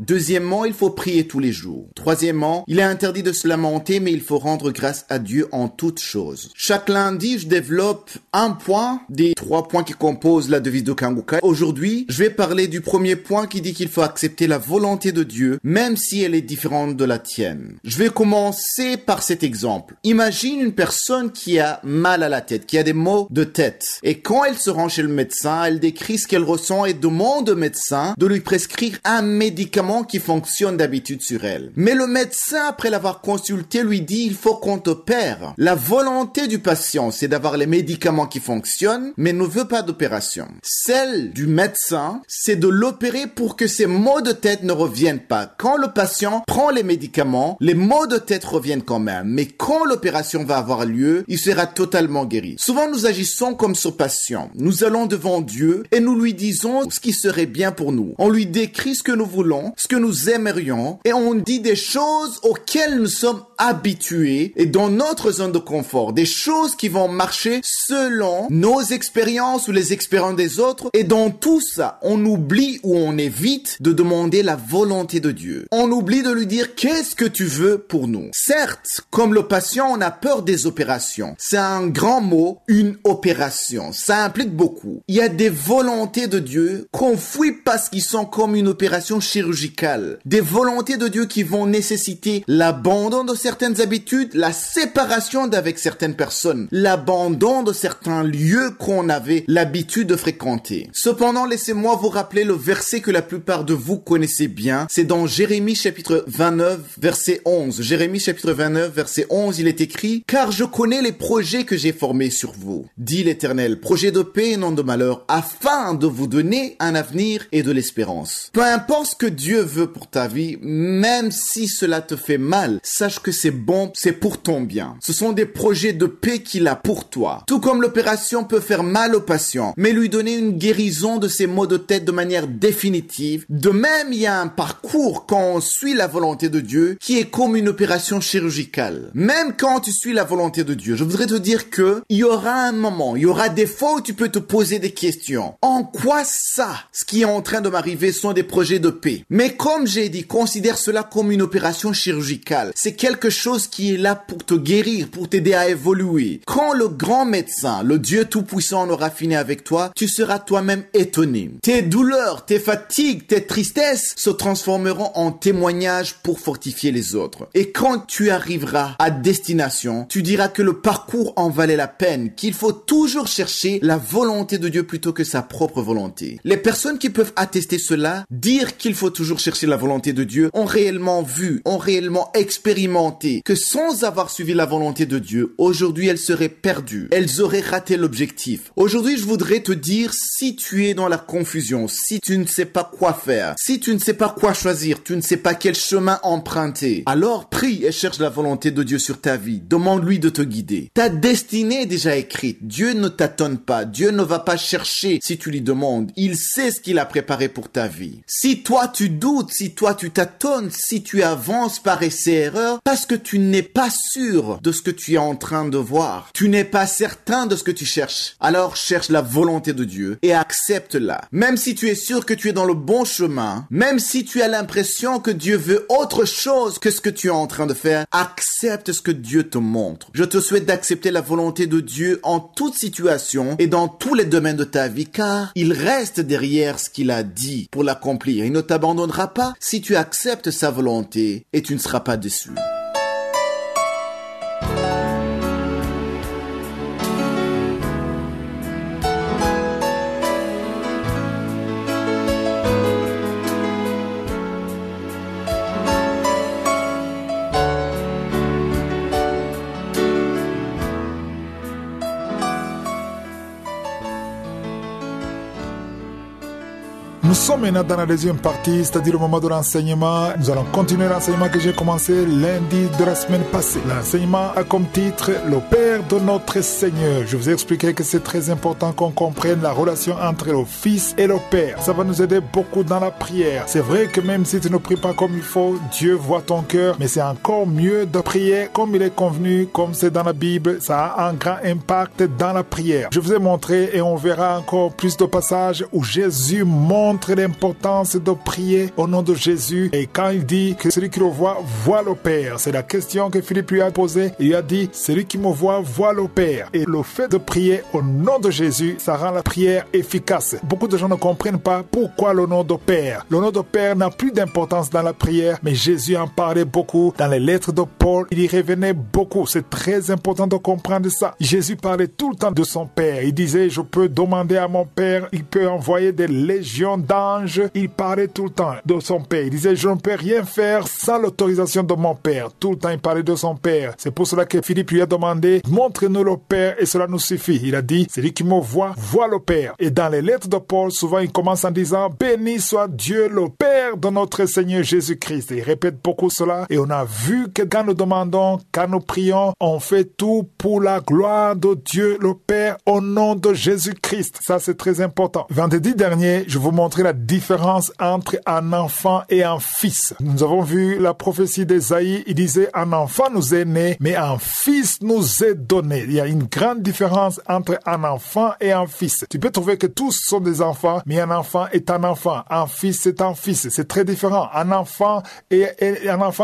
Deuxièmement, il faut prier tous les jours. Troisièmement, il est interdit de se lamenter, mais il faut rendre grâce à Dieu en toutes choses. Chaque lundi, je développe un point des 3 points qui composent la devise de Kangukai. Aujourd'hui, je vais parler du premier point qui dit qu'il faut accepter la volonté de Dieu, même si elle est différente de la tienne. Je vais commencer par cet exemple. Imagine une personne qui a mal à la tête, qui a des maux de tête. Et quand elle se rend chez le médecin, elle décrit ce qu'elle ressent et demande au médecin de lui prescrire un médicament qui fonctionne d'habitude sur elle. Mais le médecin, après l'avoir consulté, lui dit il faut qu'on t'opère. La volonté du patient, c'est d'avoir les médicaments qui fonctionnent, mais ne veut pas d'opération. Celle du médecin, c'est de l'opérer pour que ces maux de tête ne reviennent pas. Quand le patient prend les médicaments, les maux de tête reviennent quand même. Mais quand l'opération va avoir lieu, il sera totalement guéri. Souvent, nous agissons comme ce patient. Nous allons devant Dieu et nous lui disons ce qui serait bien pour nous. On lui décrit ce que nous voulons, ce que nous aimerions, et on dit des choses auxquelles nous sommes habitués et dans notre zone de confort. Des choses qui vont marcher selon nos expériences ou les expériences des autres. Et dans tout ça, on oublie ou on évite de demander la volonté de Dieu. On oublie de lui dire qu'est-ce que tu veux pour nous. Certes, comme le patient, on a peur des opérations. C'est un grand mot, une opération. Ça implique beaucoup. Il y a des volontés de Dieu qu'on fuit parce qu'ils sont comme une opération chirurgicale. Des volontés de Dieu qui vont nécessiter l'abandon de certaines habitudes, la séparation d'avec certaines personnes, l'abandon de certains lieux qu'on avait l'habitude de fréquenter. Cependant, laissez-moi vous rappeler le verset que la plupart de vous connaissez bien. C'est dans Jérémie chapitre 29, verset 11. Jérémie chapitre 29, verset 11, il est écrit « Car je connais les projets que j'ai formés sur vous, dit l'Éternel, projets de paix et non de malheur, afin de vous donner un avenir et de l'espérance. » Peu importe ce que Dieu veut pour ta vie, même si cela te fait mal, sache que c'est bon, c'est pour ton bien. Ce sont des projets de paix qu'il a pour toi. Tout comme l'opération peut faire mal au patient, mais lui donner une guérison de ses maux de tête de manière définitive. De même, il y a un parcours quand on suit la volonté de Dieu qui est comme une opération chirurgicale. Même quand tu suis la volonté de Dieu, je voudrais te dire que il y aura un moment, il y aura des fois où tu peux te poser des questions. En quoi ça, ce qui est en train de m'arriver, sont des projets de paix? Mais comme j'ai dit, considère cela comme une opération chirurgicale. C'est quelque chose qui est là pour te guérir, pour t'aider à évoluer. Quand le grand médecin, le Dieu Tout-Puissant aura fini avec toi, tu seras toi-même étonné. Tes douleurs, tes fatigues, tes tristesses se transformeront en témoignages pour fortifier les autres. Et quand tu arriveras à destination, tu diras que le parcours en valait la peine, qu'il faut toujours chercher la volonté de Dieu plutôt que sa propre volonté. Les personnes qui peuvent attester cela, dire qu'il faut toujours chercher la volonté de Dieu, ont réellement vu, ont réellement expérimenté que sans avoir suivi la volonté de Dieu, aujourd'hui elles seraient perdues. Elles auraient raté l'objectif. Aujourd'hui, je voudrais te dire, si tu es dans la confusion, si tu ne sais pas quoi faire, si tu ne sais pas quoi choisir, tu ne sais pas quel chemin emprunter, alors prie et cherche la volonté de Dieu sur ta vie. Demande-lui de te guider. Ta destinée est déjà écrite. Dieu ne t'attend pas. Dieu ne va pas chercher si tu lui demandes. Il sait ce qu'il a préparé pour ta vie. Si toi tu doutes, si toi tu tâtonnes, si tu avances par essai-erreur, parce que tu n'es pas sûr de ce que tu es en train de voir, tu n'es pas certain de ce que tu cherches, alors cherche la volonté de Dieu et accepte-la. Même si tu es sûr que tu es dans le bon chemin, même si tu as l'impression que Dieu veut autre chose que ce que tu es en train de faire, accepte ce que Dieu te montre. Je te souhaite d'accepter la volonté de Dieu en toute situation et dans tous les domaines de ta vie, car il reste derrière ce qu'il a dit pour l'accomplir. Il ne t'abandonnera pas si tu acceptes sa volonté et tu ne seras pas déçu. Nous Nous sommes maintenant dans la deuxième partie, c'est-à-dire le moment de l'enseignement. Nous allons continuer l'enseignement que j'ai commencé lundi de la semaine passée. L'enseignement a comme titre « Le Père de notre Seigneur ». Je vous ai expliqué que c'est très important qu'on comprenne la relation entre le Fils et le Père. Ça va nous aider beaucoup dans la prière. C'est vrai que même si tu ne pries pas comme il faut, Dieu voit ton cœur, mais c'est encore mieux de prier comme il est convenu, comme c'est dans la Bible. Ça a un grand impact dans la prière. Je vous ai montré et on verra encore plus de passages où Jésus montre l'importance de prier au nom de Jésus. Et quand il dit que celui qui le voit, voit le Père, c'est la question que Philippe lui a posée. Il lui a dit, celui qui me voit, voit le Père. Et le fait de prier au nom de Jésus, ça rend la prière efficace. Beaucoup de gens ne comprennent pas pourquoi le nom de Père. Le nom de Père n'a plus d'importance dans la prière, mais Jésus en parlait beaucoup. Dans les lettres de Paul, il y revenait beaucoup. C'est très important de comprendre ça. Jésus parlait tout le temps de son Père. Il disait, je peux demander à mon Père, il peut envoyer des légions d'anges. Il parlait tout le temps de son Père. Il disait, je ne peux rien faire sans l'autorisation de mon Père. Tout le temps, il parlait de son Père. C'est pour cela que Philippe lui a demandé, montre-nous le Père et cela nous suffit. Il a dit, celui qui me voit, voit le Père. Et dans les lettres de Paul, souvent, il commence en disant, béni soit Dieu, le Père de notre Seigneur Jésus-Christ. Il répète beaucoup cela. Et on a vu que quand nous demandons, quand nous prions, on fait tout pour la gloire de Dieu, le Père, au nom de Jésus-Christ. Ça, c'est très important. Vendredi dernier, je vous montrais la différence entre un enfant et un fils. Nous avons vu la prophétie d'Ésaïe. Il disait, un enfant nous est né, mais un fils nous est donné. Il y a une grande différence entre un enfant et un fils. Tu peux trouver que tous sont des enfants, mais un enfant est un enfant. Un fils est un fils. C'est très différent. Un enfant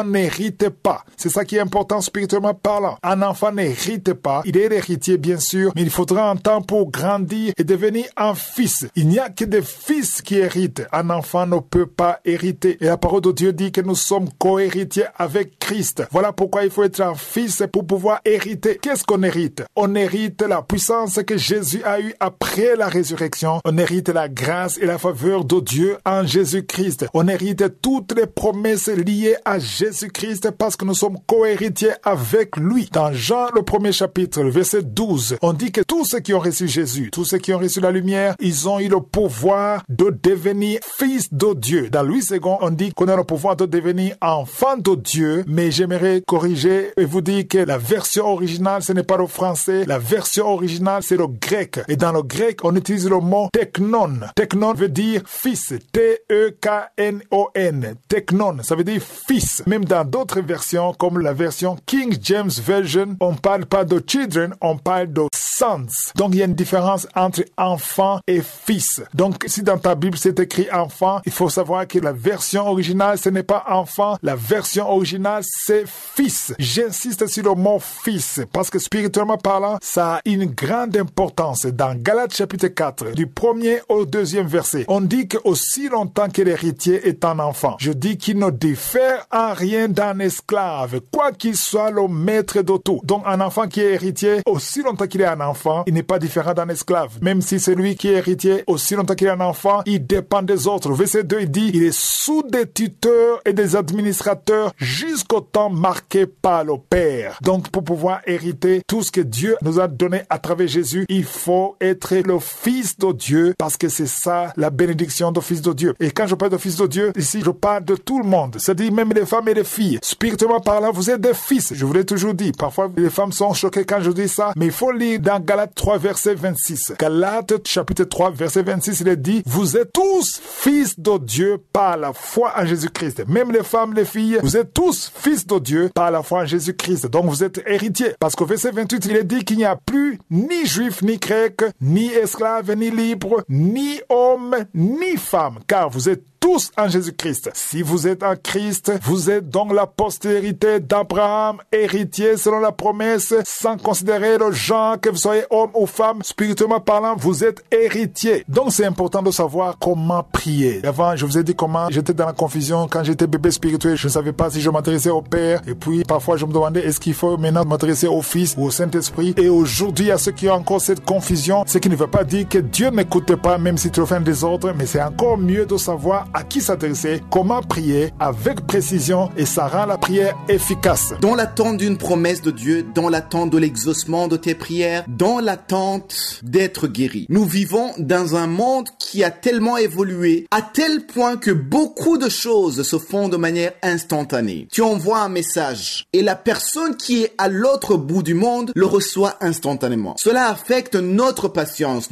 n'hérite pas. C'est ça qui est important spirituellement parlant. Un enfant n'hérite pas. Il est l'héritier, bien sûr, mais il faudra un temps pour grandir et devenir un fils. Il n'y a que des fils qui héritent. Un enfant ne peut pas hériter. Et la parole de Dieu dit que nous sommes co-héritiers avec Christ. Voilà pourquoi il faut être un fils pour pouvoir hériter. Qu'est-ce qu'on hérite? On hérite la puissance que Jésus a eue après la résurrection. On hérite la grâce et la faveur de Dieu en Jésus-Christ. On hérite toutes les promesses liées à Jésus-Christ parce que nous sommes co-héritiers avec lui. Dans Jean, le premier chapitre, le verset 12, on dit que tous ceux qui ont reçu Jésus, tous ceux qui ont reçu la lumière, ils ont eu le pouvoir de devenir fils de Dieu. Dans Louis II, on dit qu'on a le pouvoir de devenir enfant de Dieu, mais j'aimerais corriger et vous dire que la version originale, ce n'est pas le français. La version originale, c'est le grec. Et dans le grec, on utilise le mot teknon. Teknon veut dire fils. T-E-K-N-O-N. Teknon, ça veut dire fils. Même dans d'autres versions, comme la version King James Version, on parle pas de children, on parle de sons. Donc, il y a une différence entre enfant et fils. Donc, si dans ta Bible c'est écrit enfant, il faut savoir que la version originale, ce n'est pas enfant. La version originale, c'est fils. J'insiste sur le mot fils parce que spirituellement parlant, ça a une grande importance. Dans Galates chapitre 4, du premier au deuxième verset, on dit qu'aussi longtemps que l'héritier est un enfant, je dis qu'il ne diffère en rien d'un esclave, quoi qu'il soit le maître de tout. Donc, un enfant qui est héritier, aussi longtemps qu'il est un enfant, il n'est pas différent d'un esclave. Même si celui qui est héritier, aussi longtemps qu'il est un enfant, il dépend des autres. Verset 2, il dit, il est sous des tuteurs et des administrateurs jusqu'au temps marqué par le Père. Donc, pour pouvoir hériter tout ce que Dieu nous a donné à travers Jésus, il faut être le fils de Dieu parce que c'est ça la bénédiction de fils de Dieu. Et quand je parle de fils de Dieu, ici, je parle de tout le monde. C'est-à-dire même les femmes et les filles. Spirituellement parlant, vous êtes des fils. Je vous l'ai toujours dit. Parfois, les femmes sont choquées quand je dis ça, mais il faut lire dans Galates 3, verset 26. Galates chapitre 3, verset 26, il est dit, vous êtes tous fils de Dieu par la foi en Jésus-Christ. Même les femmes, les filles, vous êtes tous fils de Dieu par la foi en Jésus-Christ. Donc, vous êtes héritiers. Parce qu'au verset 28, il est dit qu'il n'y a plus ni juif, ni grec, ni esclave, ni libre, ni homme, ni femme, car vous êtes tous en Jésus-Christ. Si vous êtes en Christ, vous êtes donc la postérité d'Abraham, héritier selon la promesse, sans considérer le genre, que vous soyez homme ou femme, spirituellement parlant, vous êtes héritier. Donc c'est important de savoir comment prier. Avant, je vous ai dit comment j'étais dans la confusion quand j'étais bébé spirituel. Je ne savais pas si je m'intéressais au Père. Et puis, parfois, je me demandais, est-ce qu'il faut maintenant m'intéresser au Fils ou au Saint-Esprit? Et aujourd'hui, à ceux qui ont encore cette confusion, ce qui ne veut pas dire que Dieu n'écoute pas, même si tu le fais un désordre, mais c'est encore mieux de savoir à à qui s'adresser, comment prier avec précision et ça rend la prière efficace. Dans l'attente d'une promesse de Dieu, dans l'attente de l'exaucement de tes prières, dans l'attente d'être guéri. Nous vivons dans un monde qui a tellement évolué, à tel point que beaucoup de choses se font de manière instantanée. Tu envoies un message et la personne qui est à l'autre bout du monde le reçoit instantanément. Cela affecte notre patience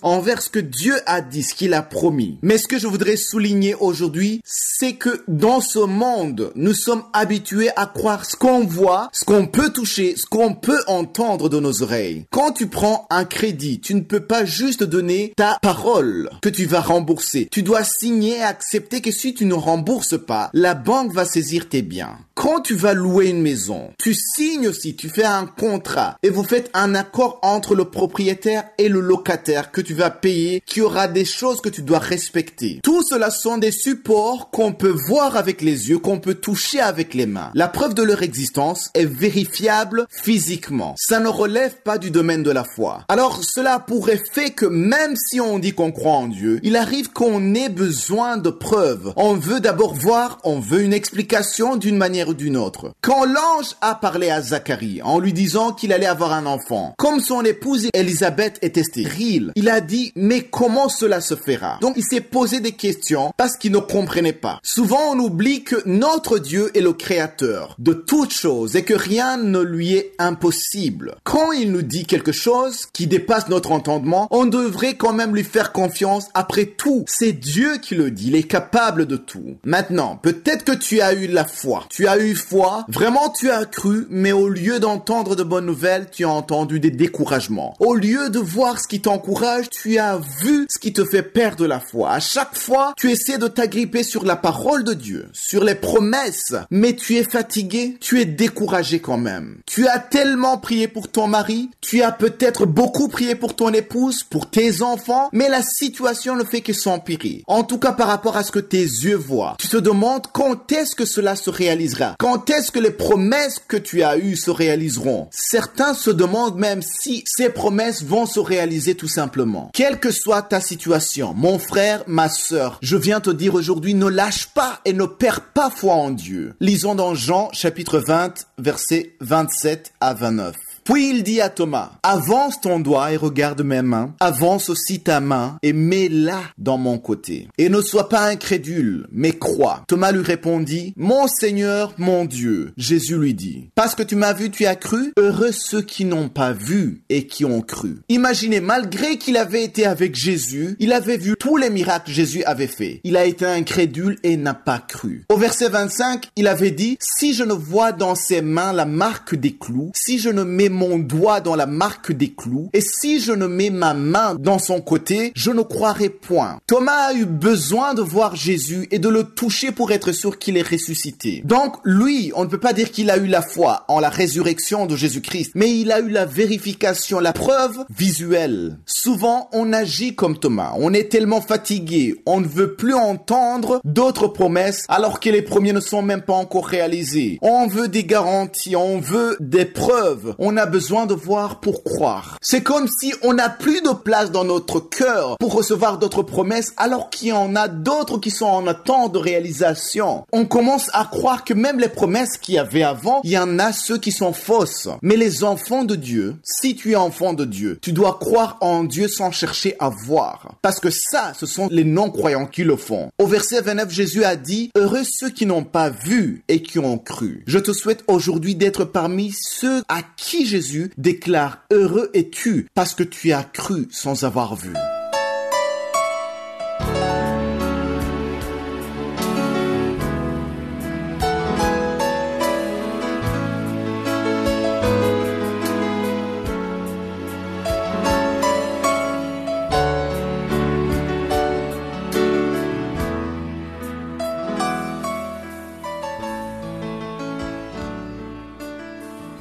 envers ce que Dieu a dit, ce qu'il a promis. Mais ce que je voudrais souligner aujourd'hui, c'est que dans ce monde, nous sommes habitués à croire ce qu'on voit, ce qu'on peut toucher, ce qu'on peut entendre de nos oreilles. Quand tu prends un crédit, tu ne peux pas juste donner ta parole que tu vas rembourser. Tu dois signer et accepter que si tu ne rembourses pas, la banque va saisir tes biens. Quand tu vas louer une maison, tu signes aussi, tu fais un contrat et vous faites un accord entre le propriétaire et le locataire que tu vas payer, qu'il y aura des choses que tu dois respecter. Tout cela sont des supports qu'on peut voir avec les yeux, qu'on peut toucher avec les mains. La preuve de leur existence est vérifiable physiquement. Ça ne relève pas du domaine de la foi. Alors cela a pour effet que même si on dit qu'on croit en Dieu, il arrive qu'on ait besoin de preuves. On veut d'abord voir, on veut une explication d'une manière ou d'une autre. Quand l'ange a parlé à Zacharie en lui disant qu'il allait avoir un enfant, comme son épouse Élisabeth était stérile, il a dit, mais comment cela se fera? Donc il s'est posé des questions parce qu'il ne comprenait pas. Souvent on oublie que notre Dieu est le créateur de toutes choses et que rien ne lui est impossible. Quand il nous dit quelque chose qui dépasse notre entendement, on devrait quand même lui faire confiance. Après tout, c'est Dieu qui le dit, il est capable de tout. Maintenant, peut-être que tu as eu la foi. Tu as eu foi, vraiment tu as cru, mais au lieu d'entendre de bonnes nouvelles, tu as entendu des découragements. Au lieu de voir ce qui t'encourage, tu as vu ce qui te fait perdre la foi. À chaque fois, tu essaies de t'agripper sur la parole de Dieu, sur les promesses, mais tu es fatigué, tu es découragé quand même. Tu as tellement prié pour ton mari, tu as peut-être beaucoup prié pour ton épouse, pour tes enfants, mais la situation ne fait que s'empirer. En tout cas, par rapport à ce que tes yeux voient, tu te demandes quand est-ce que cela se réalisera? Quand est-ce que les promesses que tu as eues se réaliseront? Certains se demandent même si ces promesses vont se réaliser tout simplement. Quelle que soit ta situation, mon frère, ma sœur, je viens te dire aujourd'hui, ne lâche pas et ne perds pas foi en Dieu. Lisons dans Jean chapitre 20, versets 27 à 29. Puis il dit à Thomas, avance ton doigt et regarde mes mains, avance aussi ta main et mets-la dans mon côté. Et ne sois pas incrédule, mais crois. Thomas lui répondit, mon Seigneur, mon Dieu. Jésus lui dit, parce que tu m'as vu, tu as cru. Heureux ceux qui n'ont pas vu et qui ont cru. Imaginez, malgré qu'il avait été avec Jésus, il avait vu tous les miracles que Jésus avait fait. Il a été incrédule et n'a pas cru. Au verset 25, il avait dit, si je ne vois dans ses mains la marque des clous, si je ne mets mon doigt dans la marque des clous, et si je ne mets ma main dans son côté, je ne croirai point. Thomas a eu besoin de voir Jésus et de le toucher pour être sûr qu'il est ressuscité. Donc, lui, on ne peut pas dire qu'il a eu la foi en la résurrection de Jésus-Christ, mais il a eu la vérification, la preuve visuelle. Souvent, on agit comme Thomas. On est tellement fatigué, on ne veut plus entendre d'autres promesses, alors que les premiers ne sont même pas encore réalisés. On veut des garanties, on veut des preuves. On a besoin de voir pour croire. C'est comme si on n'a plus de place dans notre cœur pour recevoir d'autres promesses alors qu'il y en a d'autres qui sont en attente de réalisation. On commence à croire que même les promesses qu'il y avait avant, il y en a ceux qui sont fausses. Mais les enfants de Dieu, si tu es enfant de Dieu, tu dois croire en Dieu sans chercher à voir. Parce que ça, ce sont les non-croyants qui le font. Au verset 29, Jésus a dit, heureux ceux qui n'ont pas vu et qui ont cru. Je te souhaite aujourd'hui d'être parmi ceux à qui Jésus déclare « Heureux es-tu parce que tu as cru sans avoir vu ».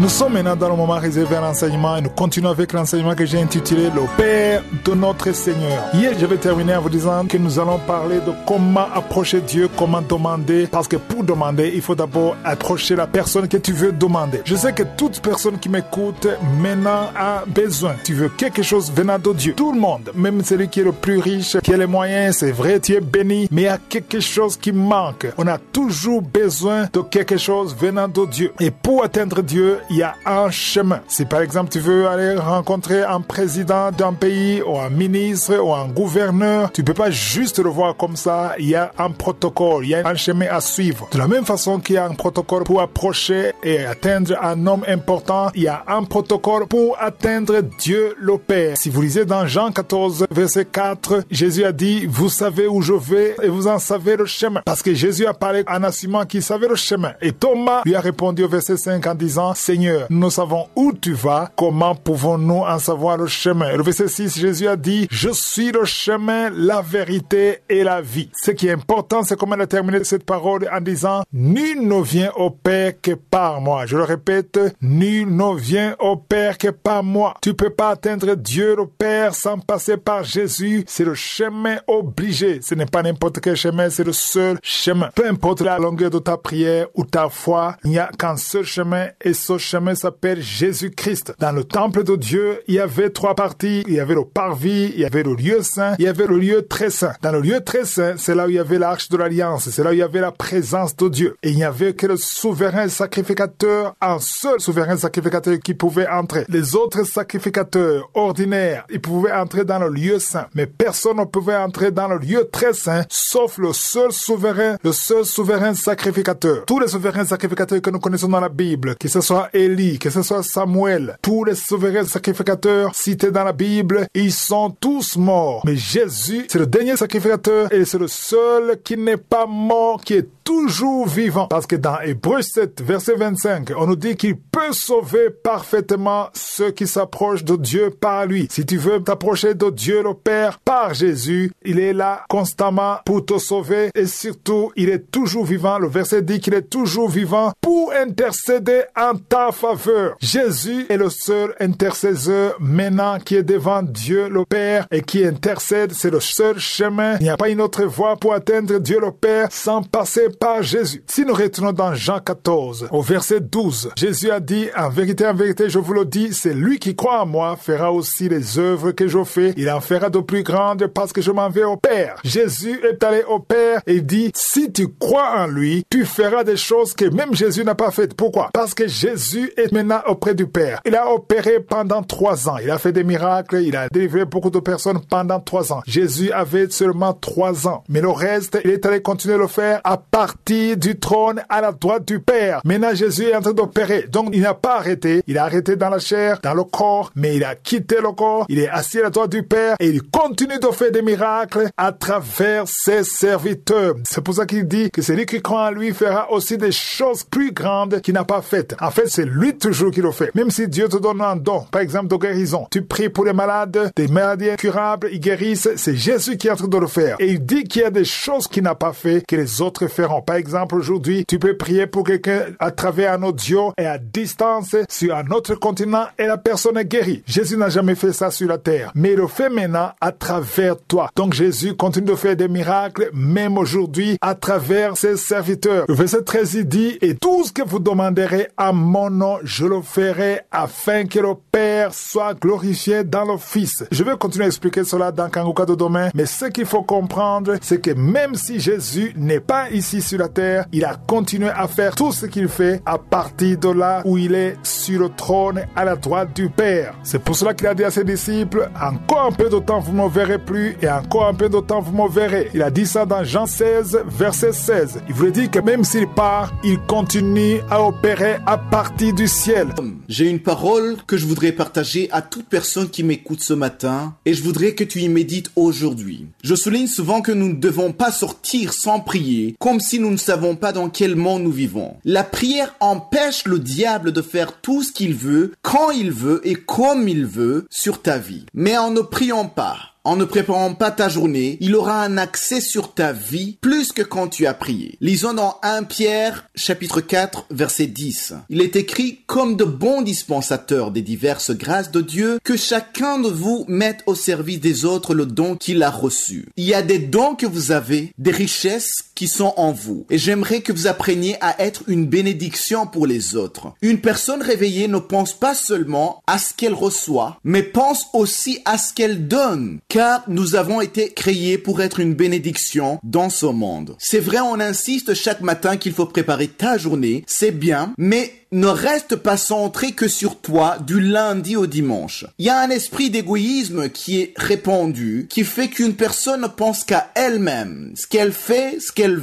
Nous sommes maintenant dans le moment réservé à l'enseignement et nous continuons avec l'enseignement que j'ai intitulé le Père de notre Seigneur. Hier, je vais terminer en vous disant que nous allons parler de comment approcher Dieu, comment demander, parce que pour demander, il faut d'abord approcher la personne que tu veux demander. Je sais que toute personne qui m'écoute maintenant a besoin. Tu veux quelque chose venant de Dieu. Tout le monde, même celui qui est le plus riche, qui a les moyens, c'est vrai, tu es béni, mais il y a quelque chose qui manque. On a toujours besoin de quelque chose venant de Dieu. Et pour atteindre Dieu, il y a un chemin. Si par exemple tu veux aller rencontrer un président d'un pays ou un ministre ou un gouverneur, tu peux pas juste le voir comme ça. Il y a un protocole, il y a un chemin à suivre. De la même façon qu'il y a un protocole pour approcher et atteindre un homme important, il y a un protocole pour atteindre Dieu le Père. Si vous lisez dans Jean 14, verset 4, Jésus a dit, vous savez où je vais et vous en savez le chemin. Parce que Jésus a parlé à un Simon qui savait le chemin. Et Thomas lui a répondu au verset 5 en disant, Seigneur, nous savons où tu vas, comment pouvons-nous en savoir le chemin? Le verset 6, Jésus a dit, je suis le chemin, la vérité et la vie. Ce qui est important, c'est comment il a terminé cette parole en disant, nul ne vient au Père que par moi. Je le répète, nul ne vient au Père que par moi. Tu peux pas atteindre Dieu le Père sans passer par Jésus. C'est le chemin obligé. Ce n'est pas n'importe quel chemin, c'est le seul chemin. Peu importe la longueur de ta prière ou ta foi, il n'y a qu'un seul chemin et ce chemin s'appelle Jésus-Christ. Dans le temple de Dieu, il y avait 3 parties. Il y avait le parvis, il y avait le lieu saint, il y avait le lieu très saint. Dans le lieu très saint, c'est là où il y avait l'arche de l'alliance, c'est là où il y avait la présence de Dieu. Et il n'y avait que le souverain sacrificateur, un seul souverain sacrificateur qui pouvait entrer. Les autres sacrificateurs ordinaires, ils pouvaient entrer dans le lieu saint. Mais personne ne pouvait entrer dans le lieu très saint, sauf le seul souverain sacrificateur. Tous les souverains sacrificateurs que nous connaissons dans la Bible, que ce soit Élie, que ce soit Samuel, tous les souverains sacrificateurs cités dans la Bible, ils sont tous morts. Mais Jésus, c'est le dernier sacrificateur et c'est le seul qui n'est pas mort, qui est toujours vivant. Parce que dans Hébreux 7, verset 25, on nous dit qu'il peut sauver parfaitement ceux qui s'approchent de Dieu par lui. Si tu veux t'approcher de Dieu le Père par Jésus, il est là constamment pour te sauver et surtout, il est toujours vivant. Le verset dit qu'il est toujours vivant pour intercéder en ta faveur. Jésus est le seul intercesseur maintenant qui est devant Dieu le Père et qui intercède. C'est le seul chemin. Il n'y a pas une autre voie pour atteindre Dieu le Père sans passer par Jésus. Si nous retournons dans Jean 14, au verset 12, Jésus a dit, en vérité, je vous le dis, c'est lui qui croit en moi fera aussi les œuvres que je fais. Il en fera de plus grandes parce que je m'en vais au Père. Jésus est allé au Père et dit, si tu crois en lui, tu feras des choses que même Jésus n'a pas faites. Pourquoi? Parce que Jésus est maintenant auprès du Père. Il a opéré pendant 3 ans. Il a fait des miracles. Il a délivré beaucoup de personnes pendant 3 ans. Jésus avait seulement 3 ans. Mais le reste, il est allé continuer de le faire à partir du trône à la droite du Père. Maintenant, Jésus est en train d'opérer. Donc, il n'a pas arrêté. Il a arrêté dans la chair, dans le corps, mais il a quitté le corps. Il est assis à la droite du Père et il continue de faire des miracles à travers ses serviteurs. C'est pour ça qu'il dit que celui qui croit en lui fera aussi des choses plus grandes qu'il n'a pas faites. En fait, c'est lui toujours qui le fait. Même si Dieu te donne un don, par exemple de guérison, tu pries pour les malades, des maladies incurables, ils guérissent, c'est Jésus qui est en train de le faire. Et il dit qu'il y a des choses qu'il n'a pas fait que les autres feront. Par exemple, aujourd'hui, tu peux prier pour quelqu'un à travers un audio et à distance sur un autre continent et la personne est guérie. Jésus n'a jamais fait ça sur la terre, mais il le fait maintenant à travers toi. Donc Jésus continue de faire des miracles, même aujourd'hui, à travers ses serviteurs. Le verset 13, il dit, et tout ce que vous demanderez à mon nom, je le ferai afin que le Père soit glorifié dans le Fils. Je vais continuer à expliquer cela dans Kanguka de demain, mais ce qu'il faut comprendre, c'est que même si Jésus n'est pas ici sur la terre, il a continué à faire tout ce qu'il fait à partir de là où il est sur le trône à la droite du Père. C'est pour cela qu'il a dit à ses disciples, encore un peu de temps vous ne me verrez plus et encore un peu de temps vous me verrez. Il a dit ça dans Jean 16, verset 16. Il voulait dire que même s'il part, il continue à opérer à partir du ciel. J'ai une parole que je voudrais partager à toute personne qui m'écoute ce matin et je voudrais que tu y médites aujourd'hui. Je souligne souvent que nous ne devons pas sortir sans prier, comme si nous ne savons pas dans quel monde nous vivons. La prière empêche le diable de faire tout ce qu'il veut, quand il veut et comme il veut sur ta vie. Mais en ne priant pas, En ne préparant pas ta journée, il aura un accès sur ta vie plus que quand tu as prié. Lisons dans 1 Pierre, chapitre 4, verset 10. Il est écrit « Comme de bons dispensateurs des diverses grâces de Dieu, que chacun de vous mette au service des autres le don qu'il a reçu. » Il y a des dons que vous avez, des richesses qui sont en vous. Et j'aimerais que vous appreniez à être une bénédiction pour les autres. Une personne réveillée ne pense pas seulement à ce qu'elle reçoit, mais pense aussi à ce qu'elle donne. Car nous avons été créés pour être une bénédiction dans ce monde. C'est vrai, on insiste chaque matin qu'il faut préparer ta journée, c'est bien, mais ne reste pas centré que sur toi du lundi au dimanche. Il y a un esprit d'égoïsme qui est répandu, qui fait qu'une personne ne pense qu'à elle-même, ce qu'elle fait, ce qu'elle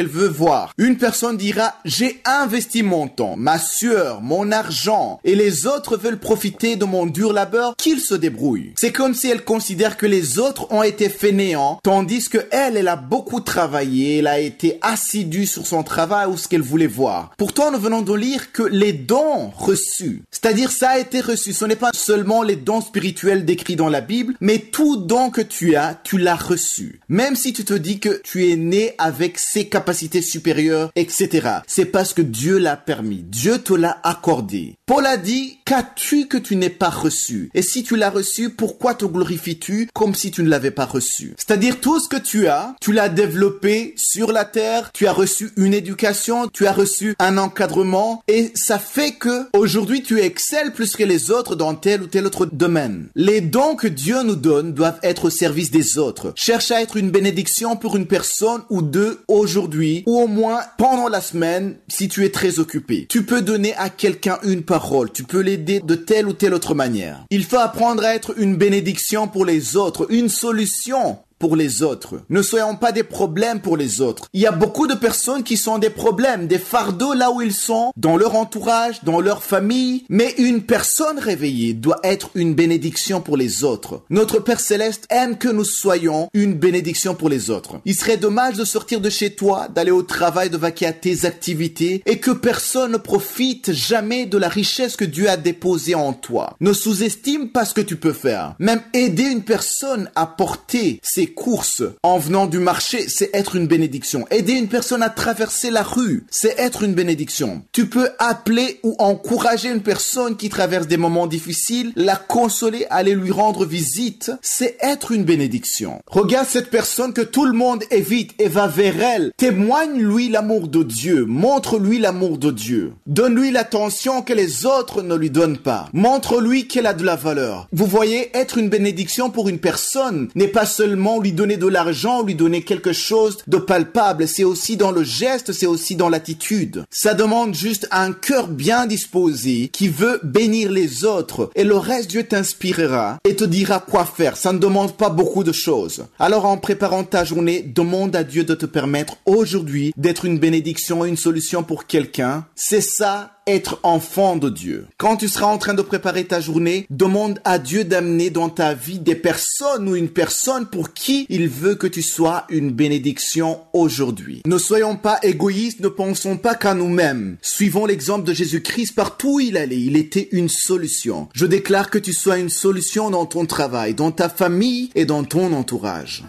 veut voir. Une personne dira « J'ai investi mon temps, ma sueur, mon argent, et les autres veulent profiter de mon dur labeur, qu'ils se débrouillent. » C'est comme si elle considère que les autres ont été fainéants, tandis que elle a beaucoup travaillé, elle a été assidue sur son travail ou ce qu'elle voulait voir. Pourtant, nous venons de lire que les dons reçus, c'est-à-dire ça a été reçu, ce n'est pas seulement les dons spirituels décrits dans la Bible, mais tout don que tu as, tu l'as reçu. Même si tu te dis que tu es né avec ses capacités supérieures, etc. C'est parce que Dieu l'a permis, Dieu te l'a accordé. Paul a dit, qu'as-tu que tu n'aies pas reçu? Et si tu l'as reçu, pourquoi te glorifies-tu comme si tu ne l'avais pas reçu? C'est-à-dire tout ce que tu as, tu l'as développé sur la terre, tu as reçu une éducation, tu as reçu un encadrement, et ça fait que aujourd'hui tu excelles plus que les autres dans tel ou tel autre domaine. Les dons que Dieu nous donne doivent être au service des autres. Cherche à être une bénédiction pour une personne ou deux aujourd'hui, ou au moins pendant la semaine si tu es très occupé. Tu peux donner à quelqu'un une parole, tu peux l'aider de telle ou telle autre manière. Il faut apprendre à être une bénédiction pour les autres, une solution pour les autres. Ne soyons pas des problèmes pour les autres. Il y a beaucoup de personnes qui sont des problèmes, des fardeaux là où ils sont, dans leur entourage, dans leur famille. Mais une personne réveillée doit être une bénédiction pour les autres. Notre Père Céleste aime que nous soyons une bénédiction pour les autres. Il serait dommage de sortir de chez toi, d'aller au travail, de vaquer à tes activités et que personne ne profite jamais de la richesse que Dieu a déposée en toi. Ne sous-estime pas ce que tu peux faire. Même aider une personne à porter ses courses en venant du marché, c'est être une bénédiction. Aider une personne à traverser la rue, c'est être une bénédiction. Tu peux appeler ou encourager une personne qui traverse des moments difficiles, la consoler, aller lui rendre visite, c'est être une bénédiction. Regarde cette personne que tout le monde évite et va vers elle. Témoigne-lui l'amour de Dieu, montre-lui l'amour de Dieu. Donne-lui l'attention que les autres ne lui donnent pas. Montre-lui qu'elle a de la valeur. Vous voyez, être une bénédiction pour une personne n'est pas seulement lui donner de l'argent, lui donner quelque chose de palpable. C'est aussi dans le geste, c'est aussi dans l'attitude. Ça demande juste un cœur bien disposé qui veut bénir les autres. Et le reste, Dieu t'inspirera et te dira quoi faire. Ça ne demande pas beaucoup de choses. Alors en préparant ta journée, demande à Dieu de te permettre aujourd'hui d'être une bénédiction, une solution pour quelqu'un. C'est ça, être enfant de Dieu. Quand tu seras en train de préparer ta journée, demande à Dieu d'amener dans ta vie des personnes ou une personne pour qui il veut que tu sois une bénédiction aujourd'hui. Ne soyons pas égoïstes, ne pensons pas qu'à nous-mêmes. Suivons l'exemple de Jésus-Christ, partout où il allait, il était une solution. Je déclare que tu sois une solution dans ton travail, dans ta famille et dans ton entourage.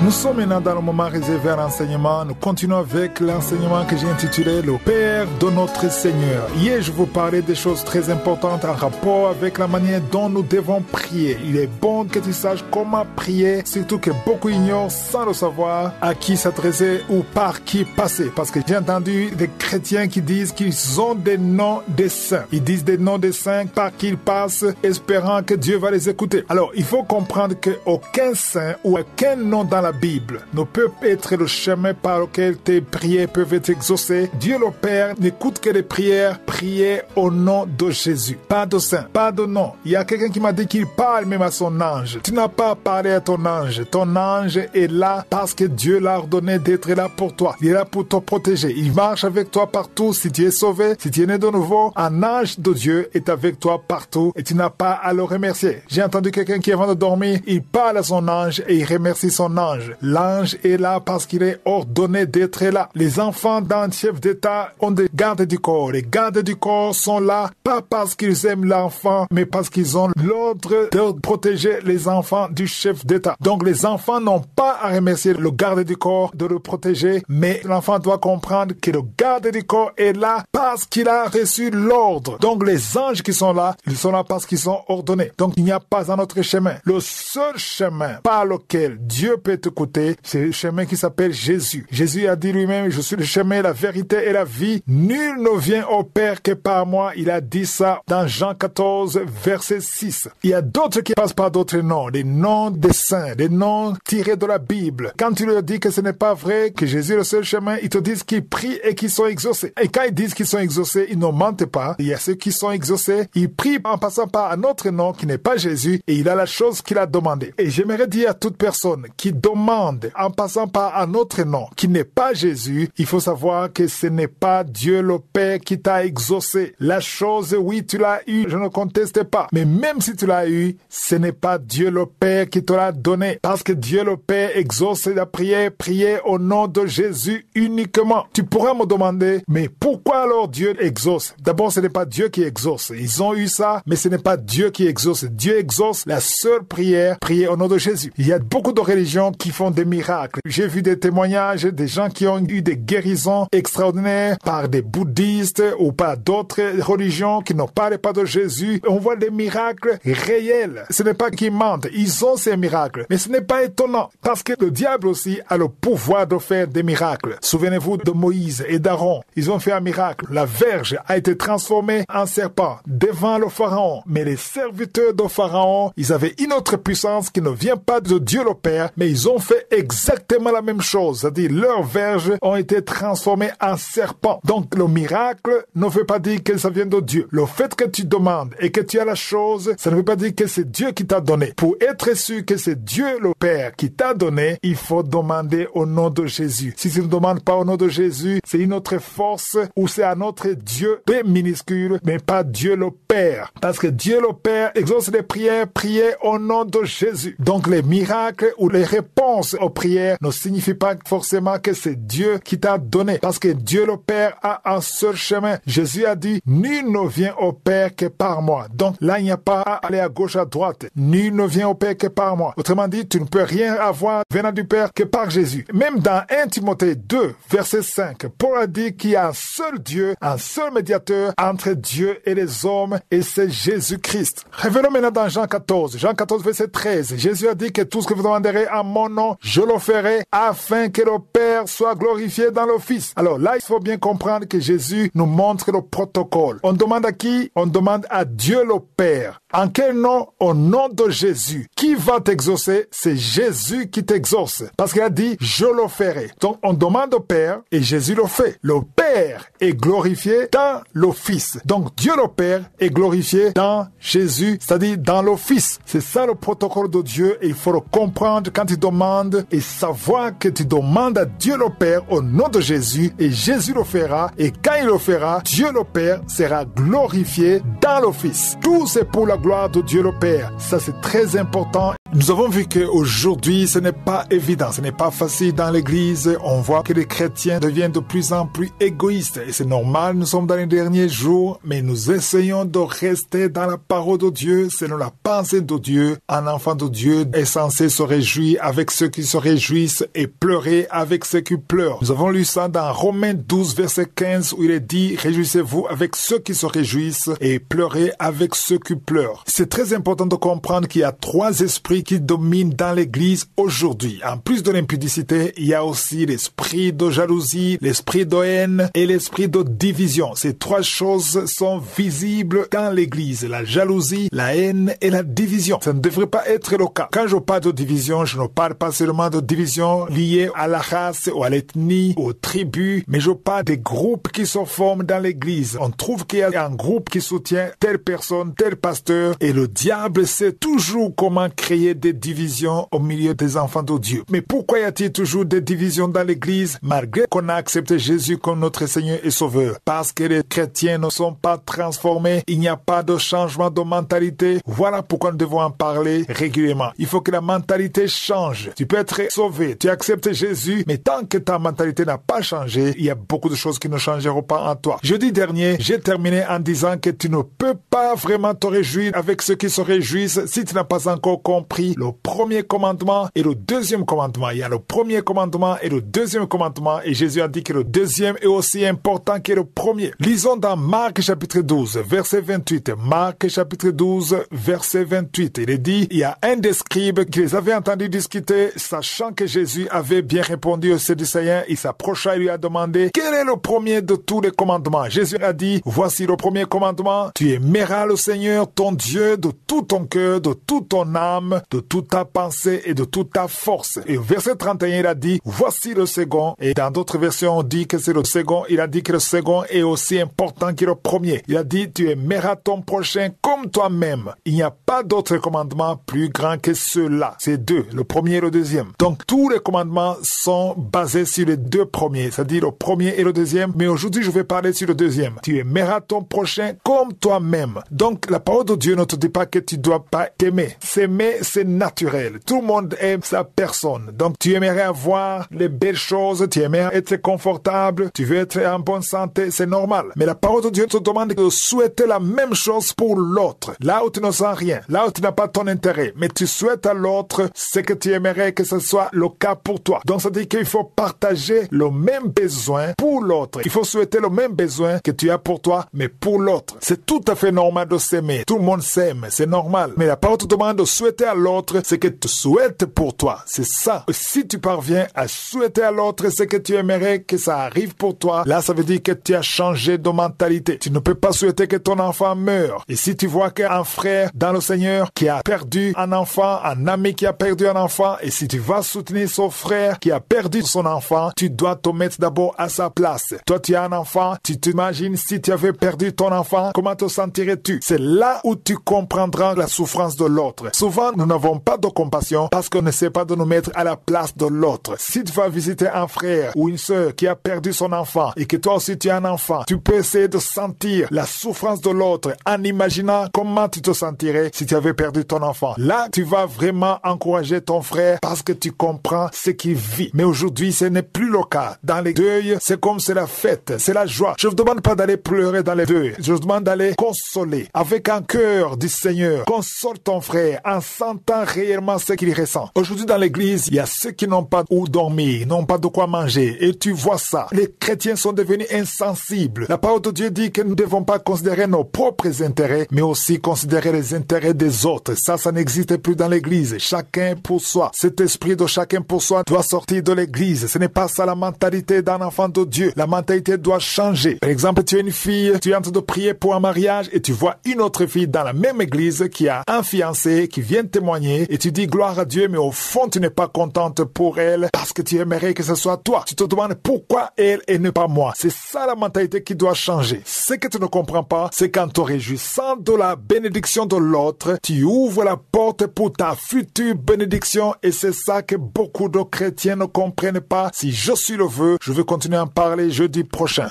Nous sommes maintenant dans le moment réservé à l'enseignement. Nous continuons avec l'enseignement que j'ai intitulé « Le Père de notre Seigneur ». Hier, je vous parlais des choses très importantes en rapport avec la manière dont nous devons prier. Il est bon que tu saches comment prier, surtout que beaucoup ignorent sans le savoir à qui s'adresser ou par qui passer. Parce que j'ai entendu des chrétiens qui disent qu'ils ont des noms de saints. Ils disent des noms de saints par qui ils passent, espérant que Dieu va les écouter. Alors, il faut comprendre qu'aucun saint ou aucun nom dans la la Bible ne peut être le chemin par lequel tes prières peuvent être exaucées. Dieu le Père n'écoute que les prières priées au nom de Jésus. Pas de saint, pas de nom. Il y a quelqu'un qui m'a dit qu'il parle même à son ange. Tu n'as pas parlé à ton ange. Ton ange est là parce que Dieu l'a ordonné d'être là pour toi. Il est là pour te protéger. Il marche avec toi partout. Si tu es sauvé, si tu es né de nouveau, un ange de Dieu est avec toi partout et tu n'as pas à le remercier. J'ai entendu quelqu'un qui avant de dormir, il parle à son ange et il remercie son ange. L'ange est là parce qu'il est ordonné d'être là. Les enfants d'un chef d'État ont des gardes du corps. Les gardes du corps sont là pas parce qu'ils aiment l'enfant, mais parce qu'ils ont l'ordre de protéger les enfants du chef d'État. Donc les enfants n'ont pas à remercier le garde du corps de le protéger, mais l'enfant doit comprendre que le garde du corps est là parce qu'il a reçu l'ordre. Donc les anges qui sont là, ils sont là parce qu'ils sont ordonnés. Donc il n'y a pas un autre chemin. Le seul chemin par lequel Dieu peut t'écouter, c'est le chemin qui s'appelle Jésus. Jésus a dit lui-même, je suis le chemin, la vérité et la vie. Nul ne vient au Père que par moi. Il a dit ça dans Jean 14, verset 6. Il y a d'autres qui passent par d'autres noms, des noms des saints, des noms tirés de la Bible. Quand tu leur dis que ce n'est pas vrai, que Jésus est le seul chemin, ils te disent qu'ils prient et qu'ils sont exaucés. Et quand ils disent qu'ils sont exaucés, ils ne mentent pas. Il y a ceux qui sont exaucés, ils prient en passant par un autre nom qui n'est pas Jésus et il a la chose qu'il a demandé. Et j'aimerais dire à toute personne qui demande en passant par un autre nom qui n'est pas Jésus, il faut savoir que ce n'est pas Dieu le Père qui t'a exaucé. La chose, oui, tu l'as eu, je ne conteste pas. Mais même si tu l'as eu, ce n'est pas Dieu le Père qui te l'a donné. Parce que Dieu le Père exauce la prière, prier au nom de Jésus uniquement. Tu pourras me demander, mais pourquoi alors Dieu exauce? D'abord, ce n'est pas Dieu qui exauce. Ils ont eu ça, mais ce n'est pas Dieu qui exauce. Dieu exauce la seule prière, prier au nom de Jésus. Il y a beaucoup de religions qui font des miracles. J'ai vu des témoignages des gens qui ont eu des guérisons extraordinaires par des bouddhistes ou par d'autres religions qui ne parlent pas de Jésus. On voit des miracles réels. Ce n'est pas qu'ils mentent. Ils ont ces miracles. Mais ce n'est pas étonnant parce que le diable aussi a le pouvoir de faire des miracles. Souvenez-vous de Moïse et d'Aaron. Ils ont fait un miracle. La verge a été transformée en serpent devant le pharaon. Mais les serviteurs de pharaon, ils avaient une autre puissance qui ne vient pas de Dieu le Père, mais ils ont fait exactement la même chose. C'est-à-dire, leurs verges ont été transformées en serpent. Donc, le miracle ne veut pas dire que ça vient de Dieu. Le fait que tu demandes et que tu as la chose, ça ne veut pas dire que c'est Dieu qui t'a donné. Pour être sûr que c'est Dieu le Père qui t'a donné, il faut demander au nom de Jésus. Si tu ne demandes pas au nom de Jésus, c'est une autre force ou c'est un autre Dieu, P minuscule, mais pas Dieu le Père. Parce que Dieu le Père exauce les prières priées au nom de Jésus. Donc les miracles ou les réponses aux prières ne signifient pas forcément que c'est Dieu qui t'a donné. Parce que Dieu le Père a un seul chemin. Jésus a dit, nul ne vient au Père que par moi. Donc là, il n'y a pas à aller à gauche, à droite. Nul ne vient au Père que par moi. Autrement dit, tu ne peux rien avoir venant du Père que par Jésus. Même dans 1 Timothée 2, verset 5, Paul a dit qu'il y a un seul Dieu, un seul médiateur entre Dieu et les hommes, et c'est Jésus-Christ. Revenons maintenant dans Jean 14. Jean 14, verset 13. Jésus a dit que tout ce que vous demanderez en mon nom, je le ferai afin que le Père soit glorifié dans le Fils. Alors là, il faut bien comprendre que Jésus nous montre le protocole. On demande à qui? On demande à Dieu le Père. En quel nom? Au nom de Jésus. Qui va t'exaucer? C'est Jésus qui t'exauce. Parce qu'il a dit, je le ferai. Donc, on demande au Père et Jésus le fait. Le Père est glorifié dans le Fils. Donc, Dieu le Père est glorifié dans Jésus, c'est-à-dire dans le Fils. C'est ça le protocole de Dieu et il faut le comprendre quand tu demandes et savoir que tu demandes à Dieu le Père au nom de Jésus et Jésus le fera et quand il le fera, Dieu le Père sera glorifié dans le Fils. Tout c'est pour la gloire de Dieu le Père. Ça c'est très important. Nous avons vu qu'aujourd'hui ce n'est pas évident, ce n'est pas facile dans l'église. On voit que les chrétiens deviennent de plus en plus égoïstes et c'est normal, nous sommes dans les derniers jours, mais nous essayons de rester dans la parole de Dieu, selon la pensée de Dieu. Un enfant de Dieu est censé se réjouir avec ceux qui se réjouissent et pleurer avec ceux qui pleurent. Nous avons lu ça dans Romains 12, verset 15, où il est dit, réjouissez-vous avec ceux qui se réjouissent et pleurez avec ceux qui pleurent. C'est très important de comprendre qu'il y a trois esprits l'esprit qui domine dans l'église aujourd'hui. En plus de l'impudicité, il y a aussi l'esprit de jalousie, l'esprit de haine et l'esprit de division. Ces trois choses sont visibles dans l'église. La jalousie, la haine et la division. Ça ne devrait pas être le cas. Quand je parle de division, je ne parle pas seulement de division liée à la race ou à l'ethnie, aux tribus, mais je parle des groupes qui se forment dans l'église. On trouve qu'il y a un groupe qui soutient telle personne, tel pasteur, et le diable sait toujours comment créer des divisions au milieu des enfants de Dieu. Mais pourquoi y a-t-il toujours des divisions dans l'église malgré qu'on a accepté Jésus comme notre Seigneur et Sauveur? Parce que les chrétiens ne sont pas transformés, il n'y a pas de changement de mentalité. Voilà pourquoi nous devons en parler régulièrement. Il faut que la mentalité change. Tu peux être sauvé, tu acceptes Jésus, mais tant que ta mentalité n'a pas changé, il y a beaucoup de choses qui ne changeront pas en toi. Jeudi dernier, j'ai terminé en disant que tu ne peux pas vraiment te réjouir avec ceux qui se réjouissent si tu n'as pas encore compris le premier commandement et le deuxième commandement. Il y a le premier commandement et le deuxième commandement, et Jésus a dit que le deuxième est aussi important que le premier. Lisons dans Marc chapitre 12, verset 28. Marc chapitre 12, verset 28. Il est dit, il y a un des scribes qui les avait entendus discuter, sachant que Jésus avait bien répondu aux Sadducéens, il s'approcha et lui a demandé, quel est le premier de tous les commandements? Jésus a dit, voici le premier commandement, tu aimeras le Seigneur ton Dieu de tout ton cœur, de toute ton âme, de toute ta pensée et de toute ta force. Et au verset 31, il a dit, voici le second. Et dans d'autres versions, on dit que c'est le second. Il a dit que le second est aussi important que le premier. Il a dit, tu aimeras ton prochain comme toi-même. Il n'y a pas d'autre commandement plus grand que ceux-là. C'est deux, le premier et le deuxième. Donc, tous les commandements sont basés sur les deux premiers, c'est-à-dire le premier et le deuxième. Mais aujourd'hui, je vais parler sur le deuxième. Tu aimeras ton prochain comme toi-même. Donc, la parole de Dieu ne te dit pas que tu dois pas t'aimer. S'aimer, c'est naturel. Tout le monde aime sa personne. Donc, tu aimerais avoir les belles choses, tu aimerais être confortable, tu veux être en bonne santé, c'est normal. Mais la parole de Dieu te demande de souhaiter la même chose pour l'autre. Là où tu ne sens rien, là où tu n'as pas ton intérêt, mais tu souhaites à l'autre ce que tu aimerais que ce soit le cas pour toi. Donc, ça dit qu'il faut partager le même besoin pour l'autre. Il faut souhaiter le même besoin que tu as pour toi, mais pour l'autre. C'est tout à fait normal de s'aimer. Tout le monde s'aime, c'est normal. Mais la parole te demande de souhaiter à l'autre ce que tu souhaites pour toi. C'est ça. Si tu parviens à souhaiter à l'autre ce que tu aimerais que ça arrive pour toi, là, ça veut dire que tu as changé de mentalité. Tu ne peux pas souhaiter que ton enfant meure. Et si tu vois qu'un frère dans le Seigneur qui a perdu un enfant, un ami qui a perdu un enfant, et si tu vas soutenir son frère qui a perdu son enfant, tu dois te mettre d'abord à sa place. Toi, tu as un enfant, tu t'imagines si tu avais perdu ton enfant, comment te sentirais-tu? C'est là où tu comprendras la souffrance de l'autre. Souvent, nous n'avons pas de compassion parce qu'on ne sait pas de nous mettre à la place de l'autre. Si tu vas visiter un frère ou une sœur qui a perdu son enfant et que toi aussi tu as un enfant, tu peux essayer de sentir la souffrance de l'autre en imaginant comment tu te sentirais si tu avais perdu ton enfant. Là, tu vas vraiment encourager ton frère parce que tu comprends ce qu'il vit. Mais aujourd'hui, ce n'est plus le cas. Dans les deuils, c'est comme c'est la fête, c'est la joie. Je ne vous demande pas d'aller pleurer dans les deuils. Je vous demande d'aller consoler avec un cœur du Seigneur. Console ton frère en sentant réellement ce qu'il ressent. Aujourd'hui, dans l'église, il y a ceux qui n'ont pas où dormir, n'ont pas de quoi manger. Et tu vois ça. Les chrétiens sont devenus insensibles. La parole de Dieu dit que nous ne devons pas considérer nos propres intérêts, mais aussi considérer les intérêts des autres. Ça n'existe plus dans l'église. Chacun pour soi. Cet esprit de chacun pour soi doit sortir de l'église. Ce n'est pas ça la mentalité d'un enfant de Dieu. La mentalité doit changer. Par exemple, tu es une fille, tu es en train de prier pour un mariage et tu vois une autre fille dans la même église qui a un fiancé qui vient témoigner et tu dis gloire à Dieu, mais au fond tu n'es pas contente pour elle parce que tu aimerais que ce soit toi. Tu te demandes pourquoi elle et ne pas moi. C'est ça la mentalité qui doit changer. Ce que tu ne comprends pas, c'est qu'en te réjouissant de la bénédiction de l'autre, tu ouvres la porte pour ta future bénédiction et c'est ça que beaucoup de chrétiens ne comprennent pas. Si je suis le vœu, je vais continuer à en parler jeudi prochain.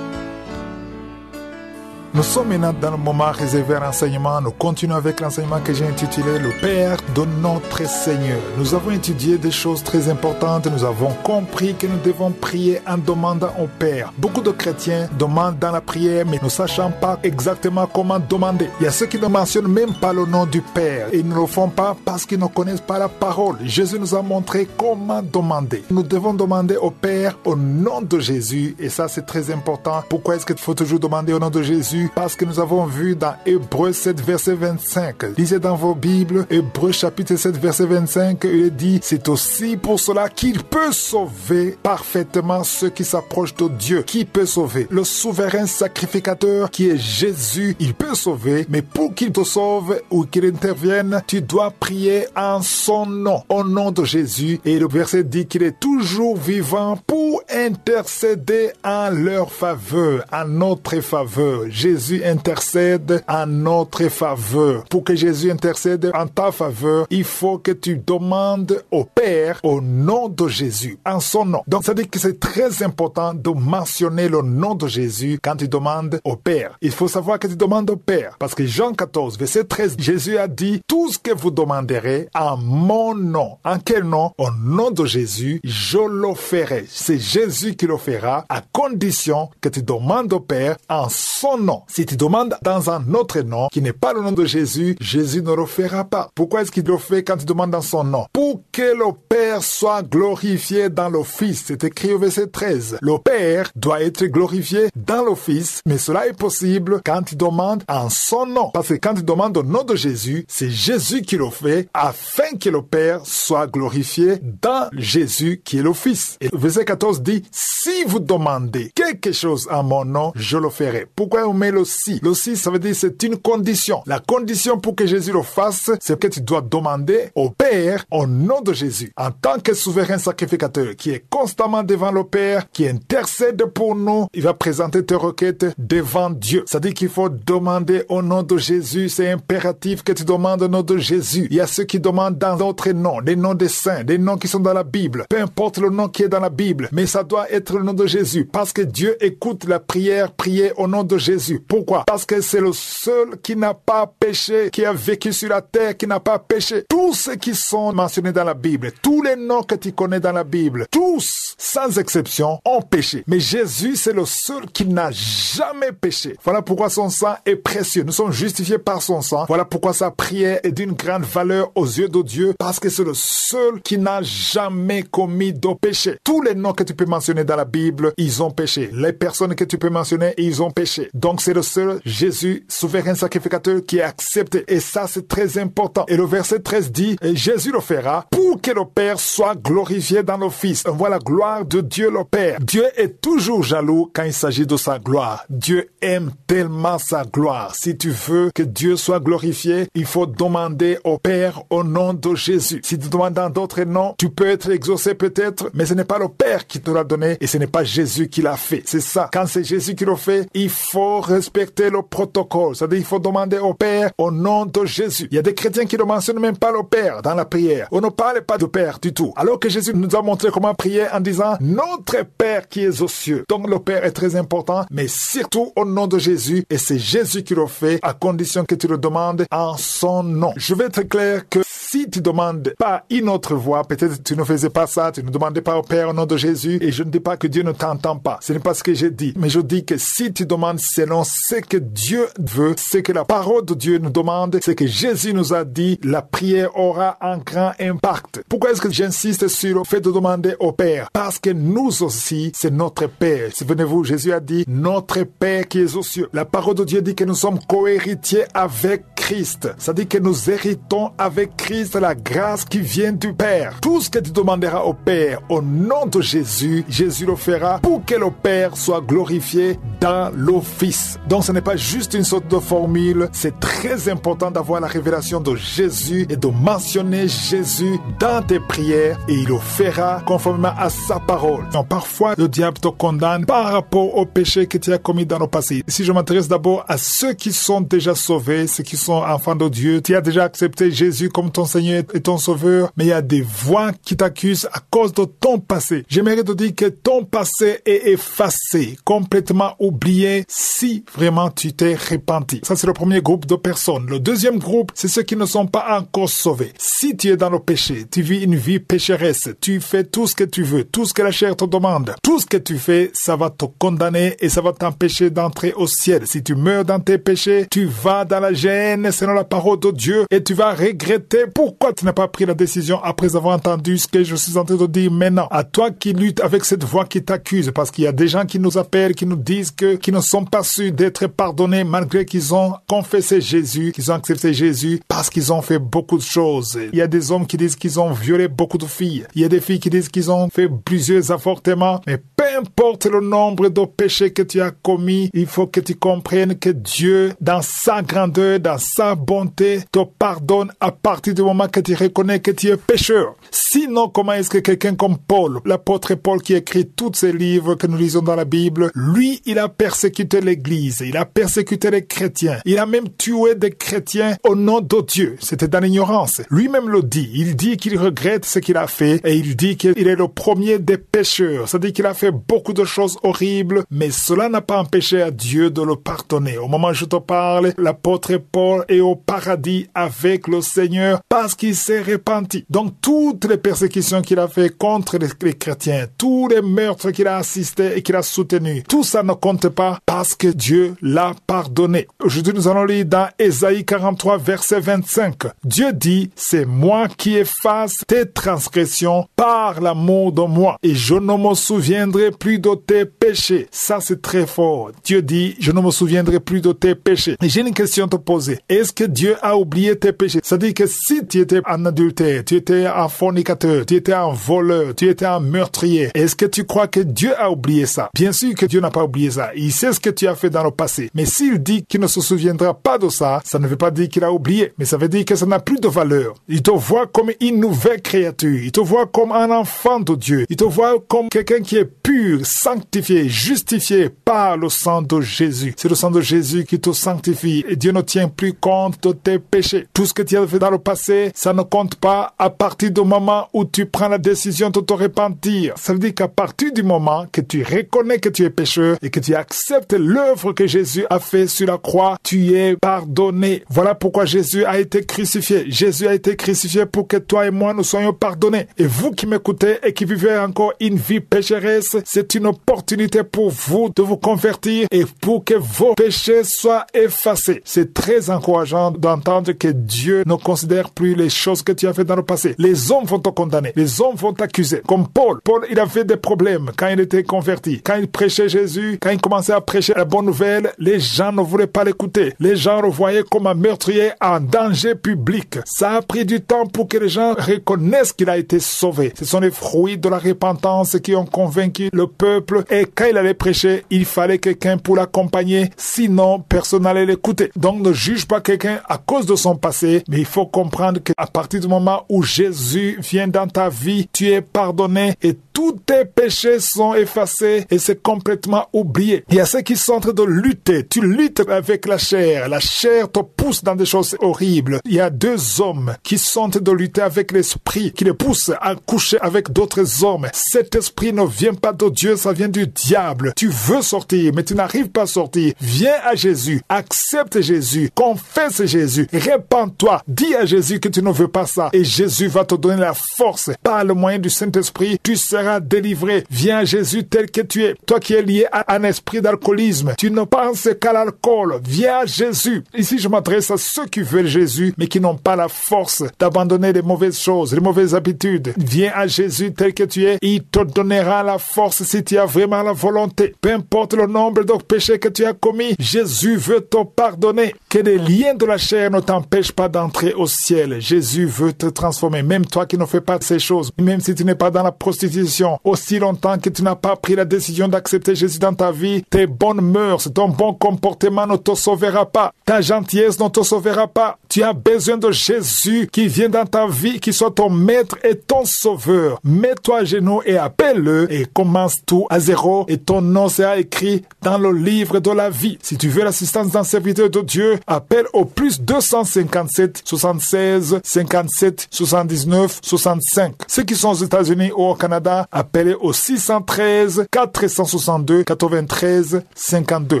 sommes maintenant dans le moment réservé à l'enseignement. Nous continuons avec l'enseignement que j'ai intitulé Le Père de notre Seigneur. Nous avons étudié des choses très importantes. Nous avons compris que nous devons prier en demandant au Père. Beaucoup de chrétiens demandent dans la prière, mais ne sachant pas exactement comment demander. Il y a ceux qui ne mentionnent même pas le nom du Père. Ils ne le font pas parce qu'ils ne connaissent pas la parole. Jésus nous a montré comment demander. Nous devons demander au Père au nom de Jésus. Et ça, c'est très important. Pourquoi est-ce qu'il faut toujours demander au nom de Jésus? Parce que nous avons vu dans Hébreux 7, verset 25. Lisez dans vos Bibles, Hébreux chapitre 7, verset 25, il dit, c'est aussi pour cela qu'il peut sauver parfaitement ceux qui s'approchent de Dieu. Qui peut sauver? Le souverain sacrificateur qui est Jésus, il peut sauver, mais pour qu'il te sauve ou qu'il intervienne, tu dois prier en son nom, au nom de Jésus. Et le verset dit qu'il est toujours vivant pour intercéder en leur faveur, en notre faveur. Jésus intercède en notre faveur. Pour que Jésus intercède en ta faveur, il faut que tu demandes au Père au nom de Jésus, en son nom. Donc, ça veut dire que c'est très important de mentionner le nom de Jésus quand tu demandes au Père. Il faut savoir que tu demandes au Père. Parce que Jean 14, verset 13, Jésus a dit, tout ce que vous demanderez en mon nom. En quel nom? Au nom de Jésus, je le ferai. C'est Jésus qui le fera à condition que tu demandes au Père en son nom. Si tu demandes dans un autre nom qui n'est pas le nom de Jésus, Jésus ne le fera pas. Pourquoi est-ce qu'il le fait quand tu demandes dans son nom? Pour que le Père soit glorifié dans le Fils. C'est écrit au verset 13. Le Père doit être glorifié dans le Fils, mais cela est possible quand tu demandes en son nom. Parce que quand tu demandes au nom de Jésus, c'est Jésus qui le fait afin que le Père soit glorifié dans Jésus qui est le Fils. Et le verset 14 dit, si vous demandez quelque chose en mon nom, je le ferai. Pourquoi on met le si? Le si, ça veut dire c'est une condition. La condition pour que Jésus le fasse, c'est que tu dois demander au Père au nom de Jésus. En tant que souverain sacrificateur qui est constamment devant le Père, qui intercède pour nous, il va présenter tes requêtes devant Dieu. Ça dit qu'il faut demander au nom de Jésus. C'est impératif que tu demandes au nom de Jésus. Il y a ceux qui demandent dans d'autres noms, des noms des saints, des noms qui sont dans la Bible. Peu importe le nom qui est dans la Bible, mais ça doit être le nom de Jésus. Parce que Dieu écoute la prière priée au nom de Jésus. Pourquoi? Parce que c'est le seul qui n'a pas péché, qui a vécu sur la terre, qui n'a pas péché. Tous ceux qui sont mentionnés dans la Bible, tous les noms que tu connais dans la Bible, tous, sans exception, ont péché. Mais Jésus, c'est le seul qui n'a jamais péché. Voilà pourquoi son sang est précieux. Nous sommes justifiés par son sang. Voilà pourquoi sa prière est d'une grande valeur aux yeux de Dieu, parce que c'est le seul qui n'a jamais commis de péché. Tous les noms que tu peux mentionner dans la Bible, ils ont péché. Les personnes que tu peux mentionner, ils ont péché. Donc c'est le seul Jésus, souverain sacrificateur, qui est accepté. Et ça, c'est très important. Et le verset 13 dit, Jésus le fera pour que le Père soit glorifié dans le Fils. On voit la gloire de Dieu le Père. Dieu est toujours jaloux quand il s'agit de sa gloire. Dieu aime tellement sa gloire. Si tu veux que Dieu soit glorifié, il faut demander au Père au nom de Jésus. Si tu demandes dans d'autres noms, tu peux être exaucé peut-être, mais ce n'est pas le Père qui te l'a donné et ce n'est pas Jésus qui l'a fait. C'est ça. Quand c'est Jésus qui le fait, il faut respecter le protocole. C'est-à-dire, il faut demander au Père au nom de Jésus. Il y a des chrétiens qui ne mentionnent même pas le Père dans la prière. On ne parle pas du Père du tout. Alors que Jésus nous a montré comment prier en disant notre Père qui est aux cieux. Donc le Père est très important, mais surtout au nom de Jésus. Et c'est Jésus qui le fait à condition que tu le demandes en son nom. Je vais être clair que si tu demandes pas une autre voie, peut-être tu ne faisais pas ça, tu ne demandais pas au Père au nom de Jésus, et je ne dis pas que Dieu ne t'entend pas. Ce n'est pas ce que j'ai dit. Mais je dis que si tu demandes selon ce que Dieu veut, ce que la parole de Dieu nous demande, ce que Jésus nous a dit, la prière aura un grand impact. Pourquoi est-ce que j'insiste sur le fait de demander au Père? Parce que nous aussi, c'est notre Père. Souvenez-vous, Jésus a dit, notre Père qui est aux cieux. La parole de Dieu dit que nous sommes co-héritiers avec Christ. Ça dit que nous héritons avec Christ la grâce qui vient du Père. Tout ce que tu demanderas au Père au nom de Jésus, Jésus le fera pour que le Père soit glorifié dans le Fils. Donc ce n'est pas juste une sorte de formule, c'est très important d'avoir la révélation de Jésus et de mentionner Jésus dans tes prières et il le fera conformément à sa parole. Donc parfois le diable te condamne par rapport au péché que tu as commis dans le passé. Si je m'intéresse d'abord à ceux qui sont déjà sauvés, ceux qui sont enfants de Dieu, tu as déjà accepté Jésus comme ton Seigneur Seigneur est ton sauveur, mais il y a des voix qui t'accusent à cause de ton passé. J'aimerais te dire que ton passé est effacé, complètement oublié si vraiment tu t'es repenti. Ça, c'est le premier groupe de personnes. Le deuxième groupe, c'est ceux qui ne sont pas encore sauvés. Si tu es dans le péché, tu vis une vie pécheresse, tu fais tout ce que tu veux, tout ce que la chair te demande, tout ce que tu fais, ça va te condamner et ça va t'empêcher d'entrer au ciel. Si tu meurs dans tes péchés, tu vas dans la gêne selon la parole de Dieu et tu vas regretter pourquoi tu n'as pas pris la décision après avoir entendu ce que je suis en train de dire maintenant. À toi qui luttes avec cette voix qui t'accuse, parce qu'il y a des gens qui nous appellent, qui nous disent qu'ils ne sont pas sûrs d'être pardonnés malgré qu'ils ont confessé Jésus, qu'ils ont accepté Jésus parce qu'ils ont fait beaucoup de choses. Il y a des hommes qui disent qu'ils ont violé beaucoup de filles. Il y a des filles qui disent qu'ils ont fait plusieurs avortements. Mais peu importe le nombre de péchés que tu as commis, il faut que tu comprennes que Dieu, dans sa grandeur, dans sa bonté, te pardonne à partir du moment que tu reconnais que tu es pécheur. Sinon, comment est-ce que quelqu'un comme Paul, l'apôtre Paul qui écrit tous ces livres que nous lisons dans la Bible, lui, il a persécuté l'Église, il a persécuté les chrétiens, il a même tué des chrétiens au nom de Dieu. C'était dans l'ignorance. Lui-même le dit. Il dit qu'il regrette ce qu'il a fait et il dit qu'il est le premier des pécheurs. C'est-à-dire qu'il a fait beaucoup de choses horribles, mais cela n'a pas empêché à Dieu de le pardonner. Au moment où je te parle, l'apôtre Paul est au paradis avec le Seigneur parce qu'il s'est repenti. Donc, toutes les persécutions qu'il a fait contre les chrétiens, tous les meurtres qu'il a assistés et qu'il a soutenus, tout ça ne compte pas parce que Dieu l'a pardonné. Aujourd'hui, nous allons lire dans Ésaïe 43, verset 25. Dieu dit, c'est moi qui efface tes transgressions par l'amour de moi et je ne me souviendrai plus de tes péchés. Ça, c'est très fort. Dieu dit, je ne me souviendrai plus de tes péchés. Et j'ai une question à te poser. Est-ce que Dieu a oublié tes péchés? C'est-à-dire que si tu étais un adultère, tu étais un fornicateur, tu étais un voleur, tu étais un meurtrier, est-ce que tu crois que Dieu a oublié ça? Bien sûr que Dieu n'a pas oublié ça. Il sait ce que tu as fait dans le passé. Mais s'il dit qu'il ne se souviendra pas de ça, ça ne veut pas dire qu'il a oublié. Mais ça veut dire que ça n'a plus de valeur. Il te voit comme une nouvelle créature. Il te voit comme un enfant de Dieu. Il te voit comme quelqu'un qui est pur, sanctifié, justifié par le sang de Jésus. C'est le sang de Jésus qui te sanctifie et Dieu ne tient plus compte de tes péchés. Tout ce que tu as fait dans le passé, ça ne compte pas à partir du moment où tu prends la décision de te repentir. Ça veut dire qu'à partir du moment que tu reconnais que tu es pécheur et que tu acceptes l'œuvre que Jésus a fait sur la croix, tu es pardonné. Voilà pourquoi Jésus a été crucifié. Jésus a été crucifié pour que toi et moi nous soyons pardonnés. Et vous qui m'écoutez et qui vivez encore une vie pécheresse, c'est une opportunité pour vous de vous convertir et pour que vos péchés soient effacés. C'est très encourageant d'entendre que Dieu ne considère plus les choses que tu as fait dans le passé. Les hommes vont te condamner. Les hommes vont t'accuser. Comme Paul. Paul, il avait des problèmes quand il était converti. Quand il prêchait Jésus, quand il commençait à prêcher la bonne nouvelle, les gens ne voulaient pas l'écouter. Les gens le voyaient comme un meurtrier en danger public. Ça a pris du temps pour que les gens reconnaissent qu'il a été sauvé. Ce sont les fruits de la repentance qui ont convaincu le peuple. Et quand il allait prêcher, il fallait quelqu'un pour l'accompagner. Sinon, personne n'allait l'écouter. Donc, ne juge pas quelqu'un à cause de son passé, mais il faut comprendre qu'à partir du moment où Jésus vient dans ta vie, tu es pardonné et tous tes péchés sont effacés et c'est complètement oublié. Il y a ceux qui sont en train de lutter. Tu luttes avec la chair. La chair te pousse dans des choses horribles. Il y a deux hommes qui sont en train de lutter avec l'esprit, qui les pousse à coucher avec d'autres hommes. Cet esprit ne vient pas de Dieu, ça vient du diable. Tu veux sortir, mais tu n'arrives pas à sortir. Viens à Jésus. Accepte Jésus. Confesse Jésus. Répands-toi. Dis à Jésus que tu ne veux pas ça. Et Jésus va te donner la force. Par le moyen du Saint-Esprit, tu seras délivré. Viens à Jésus tel que tu es. Toi qui es lié à un esprit d'alcoolisme, tu ne penses qu'à l'alcool. Viens à Jésus. Ici, je m'adresse à ceux qui veulent Jésus, mais qui n'ont pas la force d'abandonner les mauvaises choses, les mauvaises habitudes. Viens à Jésus tel que tu es. Il te donnera la force si tu as vraiment la volonté. Peu importe le nombre de péchés que tu as commis, Jésus veut te pardonner. Que les liens de la chair ne t'empêchent pas d'entrer au ciel. Jésus veut te transformer. Même toi qui ne fais pas ces choses, même si tu n'es pas dans la prostitution, aussi longtemps que tu n'as pas pris la décision d'accepter Jésus dans ta vie, tes bonnes mœurs, ton bon comportement ne te sauvera pas. Ta gentillesse ne te sauvera pas. Tu as besoin de Jésus qui vient dans ta vie, qui soit ton maître et ton sauveur. Mets-toi à genoux et appelle-le et commence tout à zéro et ton nom sera écrit dans le livre de la vie. Si tu veux l'assistance d'un serviteur de Dieu, appelle au plus 257 76 12 57 79 65. Ceux qui sont aux États-Unis ou au Canada, appelez au 613 462 93 52.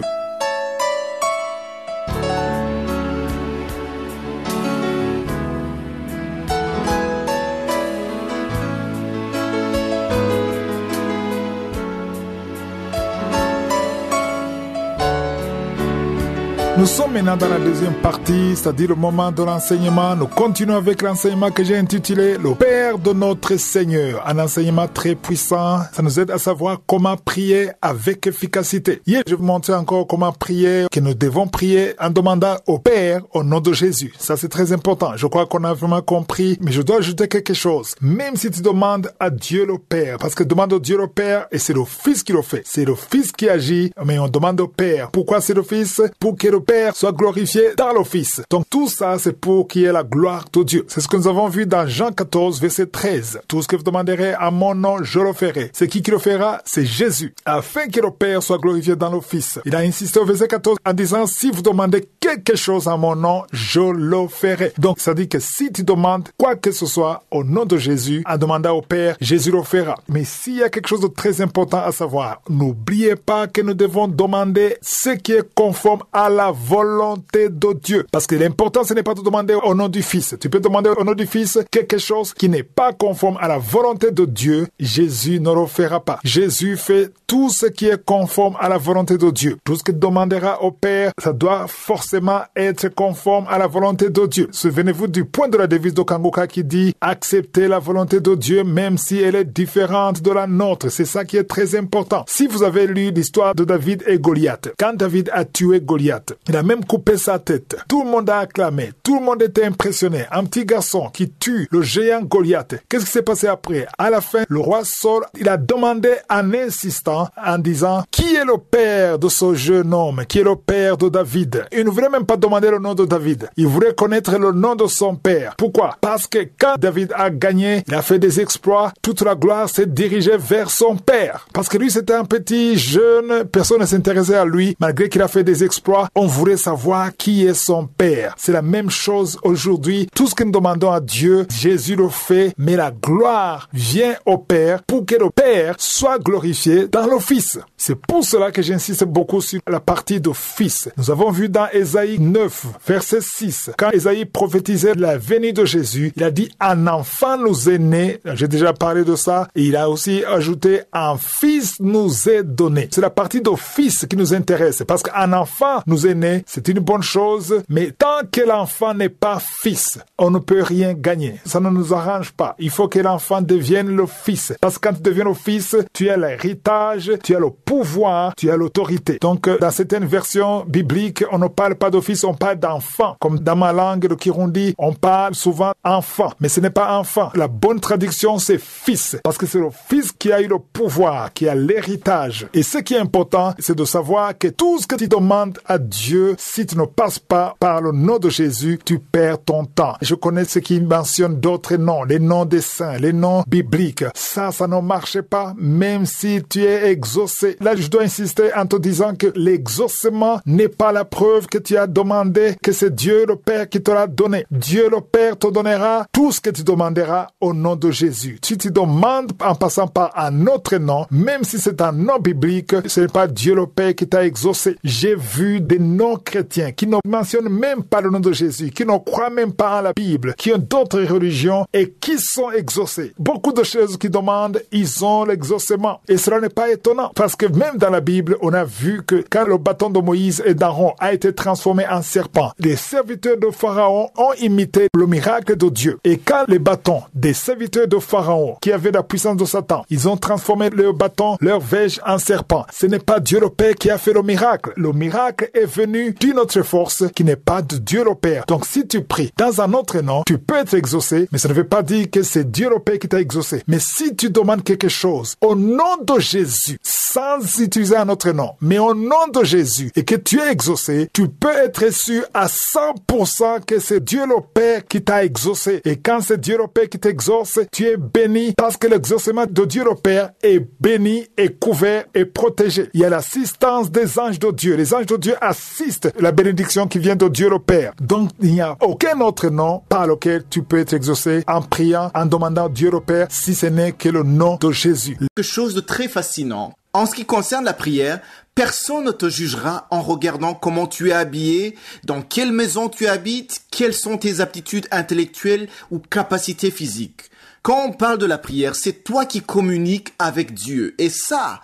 Nous sommes maintenant dans la deuxième partie, c'est-à-dire le moment de l'enseignement. Nous continuons avec l'enseignement que j'ai intitulé « Le Père de notre Seigneur ». Un enseignement très puissant. Ça nous aide à savoir comment prier avec efficacité. Hier, je vous montrais encore comment prier, que nous devons prier en demandant au Père au nom de Jésus. Ça, c'est très important. Je crois qu'on a vraiment compris, mais je dois ajouter quelque chose. Même si tu demandes à Dieu le Père, parce que demande au Dieu le Père, et c'est le Fils qui le fait. C'est le Fils qui agit, mais on demande au Père. Pourquoi c'est le Fils? Pour que le Père soit glorifié dans le Fils. Donc tout ça, c'est pour qu'il y ait la gloire de Dieu. C'est ce que nous avons vu dans Jean 14, verset 13. Tout ce que vous demanderez à mon nom, je le ferai. C'est qui le fera? C'est Jésus. Afin que le Père soit glorifié dans le Fils. Il a insisté au verset 14 en disant, si vous demandez quelque chose à mon nom, je le ferai. Donc ça dit que si tu demandes quoi que ce soit au nom de Jésus, en demandant au Père, Jésus le fera. Mais s'il y a quelque chose de très important à savoir, n'oubliez pas que nous devons demander ce qui est conforme à la volonté de Dieu. Parce que l'important, ce n'est pas de demander au nom du Fils. Tu peux demander au nom du Fils quelque chose qui n'est pas conforme à la volonté de Dieu. Jésus ne le fera pas. Jésus fait tout ce qui est conforme à la volonté de Dieu. Tout ce que demandera au Père, ça doit forcément être conforme à la volonté de Dieu. Souvenez-vous du point de la devise de Kanguka qui dit « Acceptez la volonté de Dieu même si elle est différente de la nôtre ». C'est ça qui est très important. Si vous avez lu l'histoire de David et Goliath, quand David a tué Goliath, il a même coupé sa tête. Tout le monde a acclamé. Tout le monde était impressionné. Un petit garçon qui tue le géant Goliath. Qu'est-ce qui s'est passé après? À la fin, le roi Saul, il a demandé en insistant, en disant, qui est le père de ce jeune homme? Qui est le père de David? Il ne voulait même pas demander le nom de David. Il voulait connaître le nom de son père. Pourquoi? Parce que quand David a gagné, il a fait des exploits, toute la gloire s'est dirigée vers son père. Parce que lui, c'était un petit jeune, personne ne s'intéressait à lui. Malgré qu'il a fait des exploits, on voulait savoir qui est son Père. C'est la même chose aujourd'hui. Tout ce que nous demandons à Dieu, Jésus le fait, mais la gloire vient au Père pour que le Père soit glorifié dans le Fils. C'est pour cela que j'insiste beaucoup sur la partie de Fils. Nous avons vu dans Ésaïe 9, verset 6, quand Ésaïe prophétisait la venue de Jésus, il a dit « Un enfant nous est né ». J'ai déjà parlé de ça. Et il a aussi ajouté « Un fils nous est donné ». C'est la partie de Fils qui nous intéresse. Parce qu'un enfant nous est né, c'est une bonne chose, mais tant que l'enfant n'est pas fils, on ne peut rien gagner. Ça ne nous arrange pas. Il faut que l'enfant devienne le fils. Parce que quand tu deviens le fils, tu as l'héritage, tu as le pouvoir, tu as l'autorité. Donc, dans certaines versions bibliques, on ne parle pas de fils, on parle d'enfant. Comme dans ma langue, le Kirundi, on parle souvent enfant. Mais ce n'est pas enfant. La bonne traduction, c'est fils. Parce que c'est le fils qui a eu le pouvoir, qui a l'héritage. Et ce qui est important, c'est de savoir que tout ce que tu demandes à Dieu, si tu ne passes pas par le nom de Jésus, tu perds ton temps. Je connais ceux qui mentionnent d'autres noms, les noms des saints, les noms bibliques. Ça ne marche pas, même si tu es exaucé. Là, je dois insister en te disant que l'exaucement n'est pas la preuve que tu as demandé, que c'est Dieu le Père qui te l'a donné. Dieu le Père te donnera tout ce que tu demanderas au nom de Jésus. Si tu demandes en passant par un autre nom, même si c'est un nom biblique, ce n'est pas Dieu le Père qui t'a exaucé. J'ai vu des non-chrétiens qui ne mentionnent même pas le nom de Jésus, qui ne croient même pas en la Bible, qui ont d'autres religions et qui sont exaucés. Beaucoup de choses qu'ils demandent, ils ont l'exaucement. Et cela n'est pas étonnant, parce que même dans la Bible, on a vu que quand le bâton de Moïse et d'Aaron a été transformé en serpent, les serviteurs de Pharaon ont imité le miracle de Dieu. Et quand les bâtons des serviteurs de Pharaon, qui avaient la puissance de Satan, ils ont transformé leur bâton, leur verge en serpent, ce n'est pas Dieu le Père qui a fait le miracle. Le miracle est venu d'une autre force qui n'est pas de Dieu le Père. Donc si tu pries dans un autre nom, tu peux être exaucé, mais ça ne veut pas dire que c'est Dieu le Père qui t'a exaucé. Mais si tu demandes quelque chose au nom de Jésus, sans utiliser un autre nom, mais au nom de Jésus, et que tu es exaucé, tu peux être sûr à 100% que c'est Dieu le Père qui t'a exaucé. Et quand c'est Dieu le Père qui t'exauce, tu es béni parce que l'exaucement de Dieu le Père est béni, est couvert et protégé. Il y a l'assistance des anges de Dieu. Les anges de Dieu assistent existe la bénédiction qui vient de Dieu le Père. Donc, il n'y a aucun autre nom par lequel tu peux être exaucé en priant, en demandant Dieu le Père, si ce n'est que le nom de Jésus. Quelque chose de très fascinant. En ce qui concerne la prière, personne ne te jugera en regardant comment tu es habillé, dans quelle maison tu habites, quelles sont tes aptitudes intellectuelles ou capacités physiques. Quand on parle de la prière, c'est toi qui communiques avec Dieu. Et ça,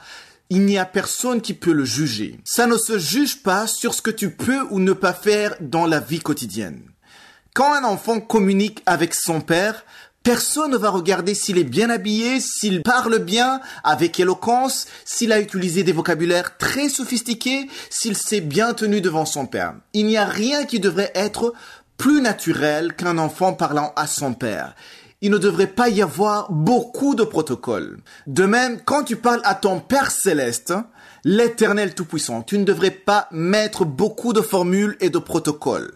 il n'y a personne qui peut le juger. Ça ne se juge pas sur ce que tu peux ou ne pas faire dans la vie quotidienne. Quand un enfant communique avec son père, personne ne va regarder s'il est bien habillé, s'il parle bien, avec éloquence, s'il a utilisé des vocabulaires très sophistiqués, s'il s'est bien tenu devant son père. Il n'y a rien qui devrait être plus naturel qu'un enfant parlant à son père. Il ne devrait pas y avoir beaucoup de protocoles. De même, quand tu parles à ton Père Céleste, l'Éternel Tout-Puissant, tu ne devrais pas mettre beaucoup de formules et de protocoles.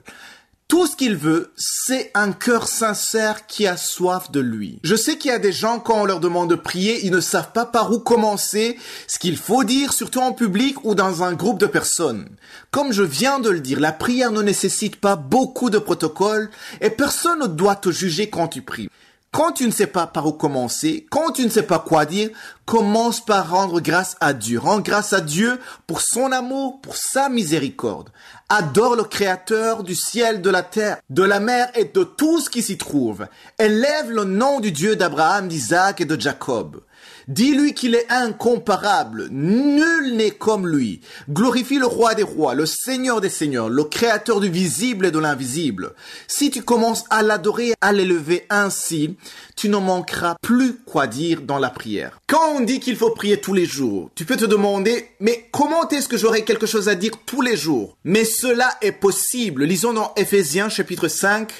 Tout ce qu'il veut, c'est un cœur sincère qui a soif de lui. Je sais qu'il y a des gens, quand on leur demande de prier, ils ne savent pas par où commencer, ce qu'il faut dire, surtout en public ou dans un groupe de personnes. Comme je viens de le dire, la prière ne nécessite pas beaucoup de protocoles et personne ne doit te juger quand tu pries. Quand tu ne sais pas par où commencer, quand tu ne sais pas quoi dire, commence par rendre grâce à Dieu. Rends grâce à Dieu pour son amour, pour sa miséricorde. Adore le Créateur du ciel, de la terre, de la mer et de tout ce qui s'y trouve. Élève le nom du Dieu d'Abraham, d'Isaac et de Jacob. Dis-lui qu'il est incomparable, nul n'est comme lui. Glorifie le roi des rois, le seigneur des seigneurs, le créateur du visible et de l'invisible. Si tu commences à l'adorer, à l'élever ainsi, tu ne manqueras plus quoi dire dans la prière. Quand on dit qu'il faut prier tous les jours, tu peux te demander, mais comment est-ce que j'aurai quelque chose à dire tous les jours? Mais cela est possible. Lisons dans Éphésiens chapitre 5,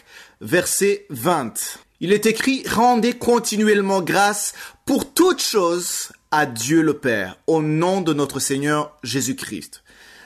verset 20. Il est écrit, rendez continuellement grâce pour toutes choses à Dieu le Père, au nom de notre Seigneur Jésus-Christ.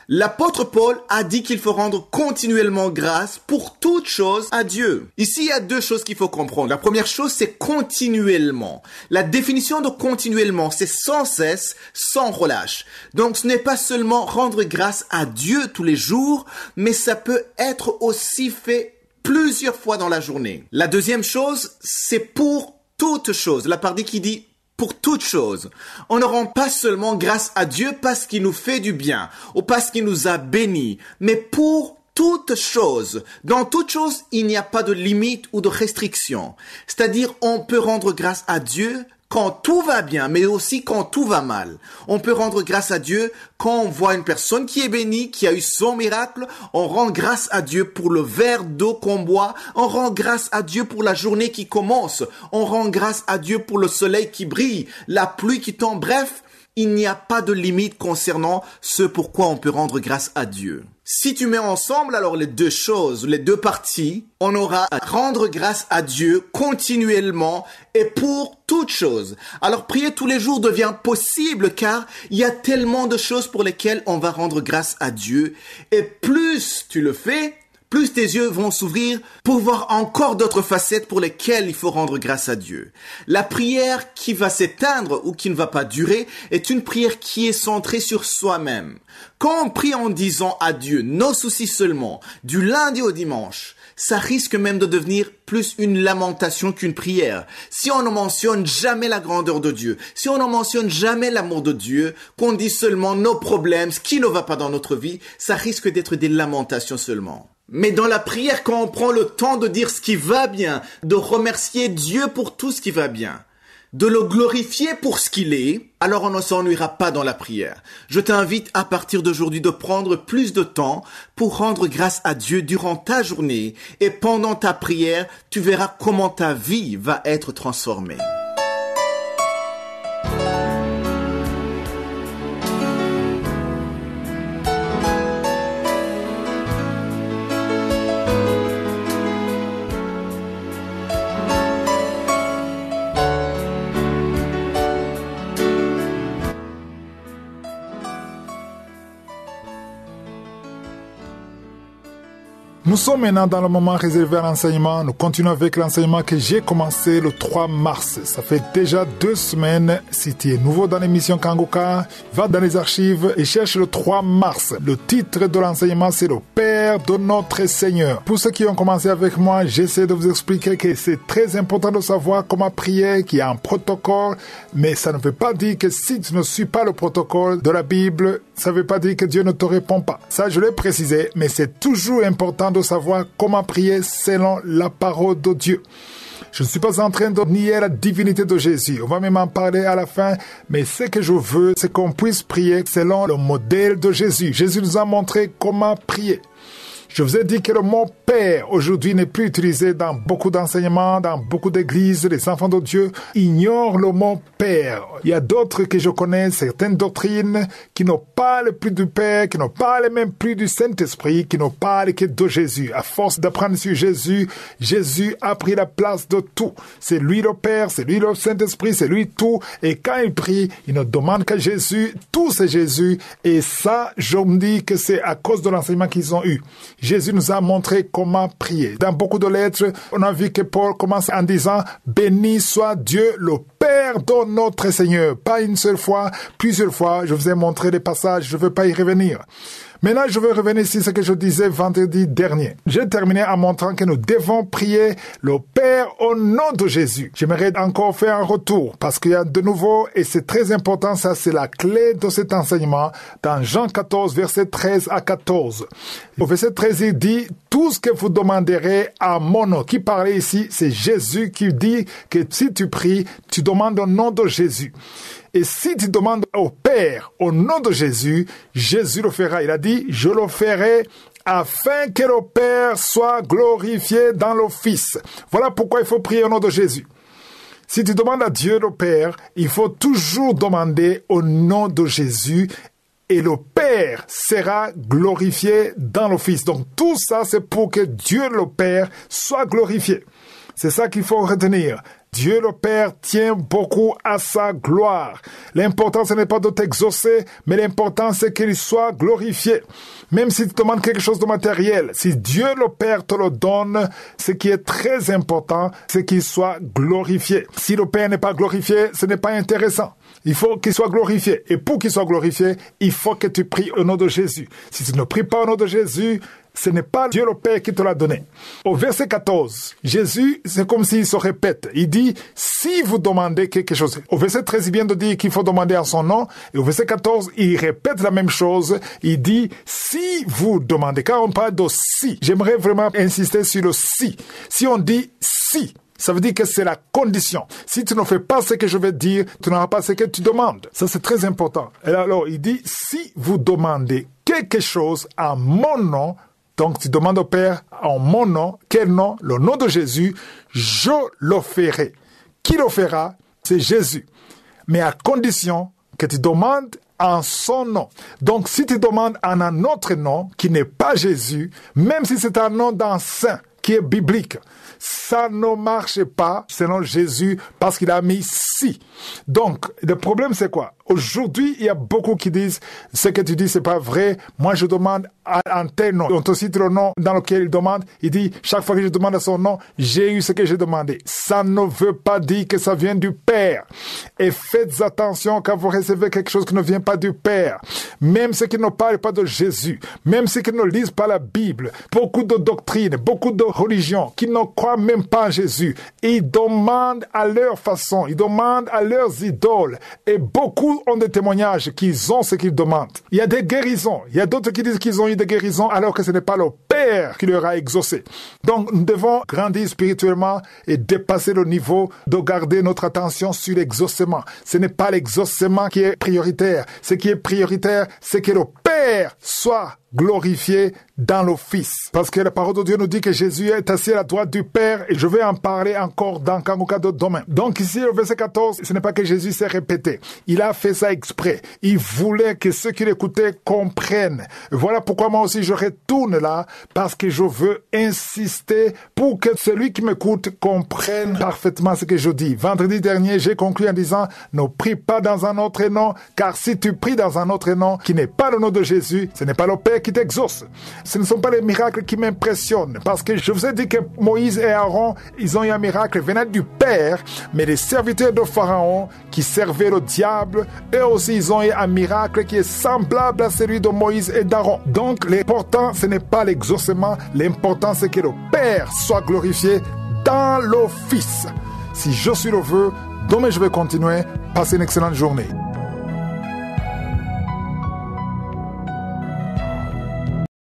L'apôtre Paul a dit qu'il faut rendre continuellement grâce pour toutes choses à Dieu. Ici, il y a deux choses qu'il faut comprendre. La première chose, c'est continuellement. La définition de continuellement, c'est sans cesse, sans relâche. Donc, ce n'est pas seulement rendre grâce à Dieu tous les jours, mais ça peut être aussi fait plusieurs fois dans la journée. La deuxième chose, c'est pour toutes choses. La partie qui dit pour toutes choses. On ne rend pas seulement grâce à Dieu parce qu'il nous fait du bien ou parce qu'il nous a bénis, mais pour toutes choses. Dans toutes choses, il n'y a pas de limite ou de restriction. C'est-à-dire, on peut rendre grâce à Dieu quand tout va bien, mais aussi quand tout va mal. On peut rendre grâce à Dieu quand on voit une personne qui est bénie, qui a eu son miracle. On rend grâce à Dieu pour le verre d'eau qu'on boit. On rend grâce à Dieu pour la journée qui commence. On rend grâce à Dieu pour le soleil qui brille, la pluie qui tombe. Bref, il n'y a pas de limite concernant ce pourquoi on peut rendre grâce à Dieu. Si tu mets ensemble alors les deux choses, les deux parties, on aura à rendre grâce à Dieu continuellement et pour toutes choses. Alors prier tous les jours devient possible car il y a tellement de choses pour lesquelles on va rendre grâce à Dieu. Et plus tu le fais, plus tes yeux vont s'ouvrir pour voir encore d'autres facettes pour lesquelles il faut rendre grâce à Dieu. La prière qui va s'éteindre ou qui ne va pas durer est une prière qui est centrée sur soi-même. Quand on prie en disant à Dieu nos soucis seulement, du lundi au dimanche, ça risque même de devenir plus une lamentation qu'une prière. Si on ne mentionne jamais la grandeur de Dieu, si on ne mentionne jamais l'amour de Dieu, qu'on dit seulement nos problèmes, ce qui ne va pas dans notre vie, ça risque d'être des lamentations seulement. Mais dans la prière, quand on prend le temps de dire ce qui va bien, de remercier Dieu pour tout ce qui va bien, de le glorifier pour ce qu'il est, alors on ne s'ennuiera pas dans la prière. Je t'invite à partir d'aujourd'hui de prendre plus de temps pour rendre grâce à Dieu durant ta journée et pendant ta prière, tu verras comment ta vie va être transformée. Nous sommes maintenant dans le moment réservé à l'enseignement. Nous continuons avec l'enseignement que j'ai commencé le 3 mars. Ça fait déjà 2 semaines. Si tu es nouveau dans l'émission Kanguka, va dans les archives et cherche le 3 mars. Le titre de l'enseignement, c'est le Père de notre Seigneur. Pour ceux qui ont commencé avec moi, j'essaie de vous expliquer que c'est très important de savoir comment prier, qu'il y a un protocole, mais ça ne veut pas dire que si tu ne suis pas le protocole de la Bible, ça ne veut pas dire que Dieu ne te répond pas. Ça, je l'ai précisé, mais c'est toujours important de savoir comment prier selon la parole de Dieu. Je ne suis pas en train de nier la divinité de Jésus. On va même en parler à la fin. Mais ce que je veux, c'est qu'on puisse prier selon le modèle de Jésus. Jésus nous a montré comment prier. Je vous ai dit que le mot « Père » aujourd'hui n'est plus utilisé dans beaucoup d'enseignements, dans beaucoup d'églises. Les enfants de Dieu ignorent le mot « Père ». Il y a d'autres que je connais, certaines doctrines, qui ne parlent plus du Père, qui ne parlent même plus du Saint-Esprit, qui ne parlent que de Jésus. À force d'apprendre sur Jésus, Jésus a pris la place de tout. C'est lui le Père, c'est lui le Saint-Esprit, c'est lui tout. Et quand il prie, il ne demande qu'à Jésus. Tout c'est Jésus. Et ça, je me dis que c'est à cause de l'enseignement qu'ils ont eu. Jésus nous a montré comment prier. Dans beaucoup de lettres, on a vu que Paul commence en disant « Béni soit Dieu, le Père de notre Seigneur ». Pas une seule fois, plusieurs fois. Je vous ai montré des passages, je ne veux pas y revenir. Maintenant, je veux revenir sur ce que je disais vendredi dernier. J'ai terminé en montrant que nous devons prier le Père au nom de Jésus. J'aimerais encore faire un retour parce qu'il y a de nouveau, et c'est très important, ça c'est la clé de cet enseignement, dans Jean 14, verset 13 à 14. Au verset 13, il dit « Tout ce que vous demanderez à mon nom ». Qui parlait ici, c'est Jésus qui dit que si tu pries, tu demandes au nom de Jésus. Et si tu demandes au Père, au nom de Jésus, Jésus le fera. Il a dit, je le ferai afin que le Père soit glorifié dans le Fils. Voilà pourquoi il faut prier au nom de Jésus. Si tu demandes à Dieu le Père, il faut toujours demander au nom de Jésus et le Père sera glorifié dans le Fils. Donc tout ça, c'est pour que Dieu le Père soit glorifié. C'est ça qu'il faut retenir. Dieu le Père tient beaucoup à sa gloire. L'important, ce n'est pas de t'exaucer, mais l'important, c'est qu'il soit glorifié. Même si tu demandes quelque chose de matériel, si Dieu le Père te le donne, ce qui est très important, c'est qu'il soit glorifié. Si le Père n'est pas glorifié, ce n'est pas intéressant. Il faut qu'il soit glorifié. Et pour qu'il soit glorifié, il faut que tu pries au nom de Jésus. Si tu ne pries pas au nom de Jésus, ce n'est pas Dieu le Père qui te l'a donné. Au verset 14, Jésus, c'est comme s'il se répète. Il dit, si vous demandez quelque chose. Au verset 13, il vient de dire qu'il faut demander en son nom. Et au verset 14, il répète la même chose. Il dit, si vous demandez. Quand on parle de si, j'aimerais vraiment insister sur le si. Si on dit si, ça veut dire que c'est la condition. Si tu ne fais pas ce que je vais dire, tu n'auras pas ce que tu demandes. Ça, c'est très important. Et alors, il dit, si vous demandez quelque chose en mon nom, donc tu demandes au Père en mon nom, quel nom? Le nom de Jésus, je le ferai. Qui le fera? C'est Jésus. Mais à condition que tu demandes en son nom. Donc si tu demandes en un autre nom qui n'est pas Jésus, même si c'est un nom d'un saint qui est biblique, ça ne marche pas selon Jésus parce qu'il a mis si. Donc, le problème c'est quoi? Aujourd'hui, il y a beaucoup qui disent ce que tu dis, c'est pas vrai. Moi, je demande à un tel nom. On te cite le nom dans lequel il demande. Il dit, chaque fois que je demande à son nom, j'ai eu ce que j'ai demandé. Ça ne veut pas dire que ça vient du Père. Et faites attention quand vous recevez quelque chose qui ne vient pas du Père. Même ceux qui ne parlent pas de Jésus, même ceux qui ne lisent pas la Bible, beaucoup de doctrines, beaucoup de religions qui ne croient même pas en Jésus. Ils demandent à leur façon, ils demandent à leurs idoles. Et beaucoup ont des témoignages qu'ils ont ce qu'ils demandent. Il y a des guérisons. Il y a d'autres qui disent qu'ils ont eu des guérisons alors que ce n'est pas le Père qui leur a exaucé. Donc, nous devons grandir spirituellement et dépasser le niveau de garder notre attention sur l'exaucement. Ce n'est pas l'exaucement qui est prioritaire. Ce qui est prioritaire, c'est que le Père soit glorifié dans le Fils. Parce que la parole de Dieu nous dit que Jésus est assis à la droite du Père et je vais en parler encore dans Kanguka de demain. Donc ici, au verset 14, ce n'est pas que Jésus s'est répété. Il a fait ça exprès. Il voulait que ceux qui l'écoutaient comprennent. Voilà pourquoi moi aussi je retourne là, parce que je veux insister pour que celui qui m'écoute comprenne parfaitement ce que je dis. Vendredi dernier, j'ai conclu en disant, ne prie pas dans un autre nom, car si tu pries dans un autre nom qui n'est pas le nom de Jésus, ce n'est pas le Père Dieu qui t'exauce. Ce ne sont pas les miracles qui m'impressionnent, parce que je vous ai dit que Moïse et Aaron, ils ont eu un miracle venant du Père, mais les serviteurs de Pharaon qui servaient le diable, eux aussi ils ont eu un miracle qui est semblable à celui de Moïse et d'Aaron. Donc l'important, ce n'est pas l'exaucement, l'important c'est que le Père soit glorifié dans le Fils. Si je suis le vœu, demain je vais continuer. Passez une excellente journée.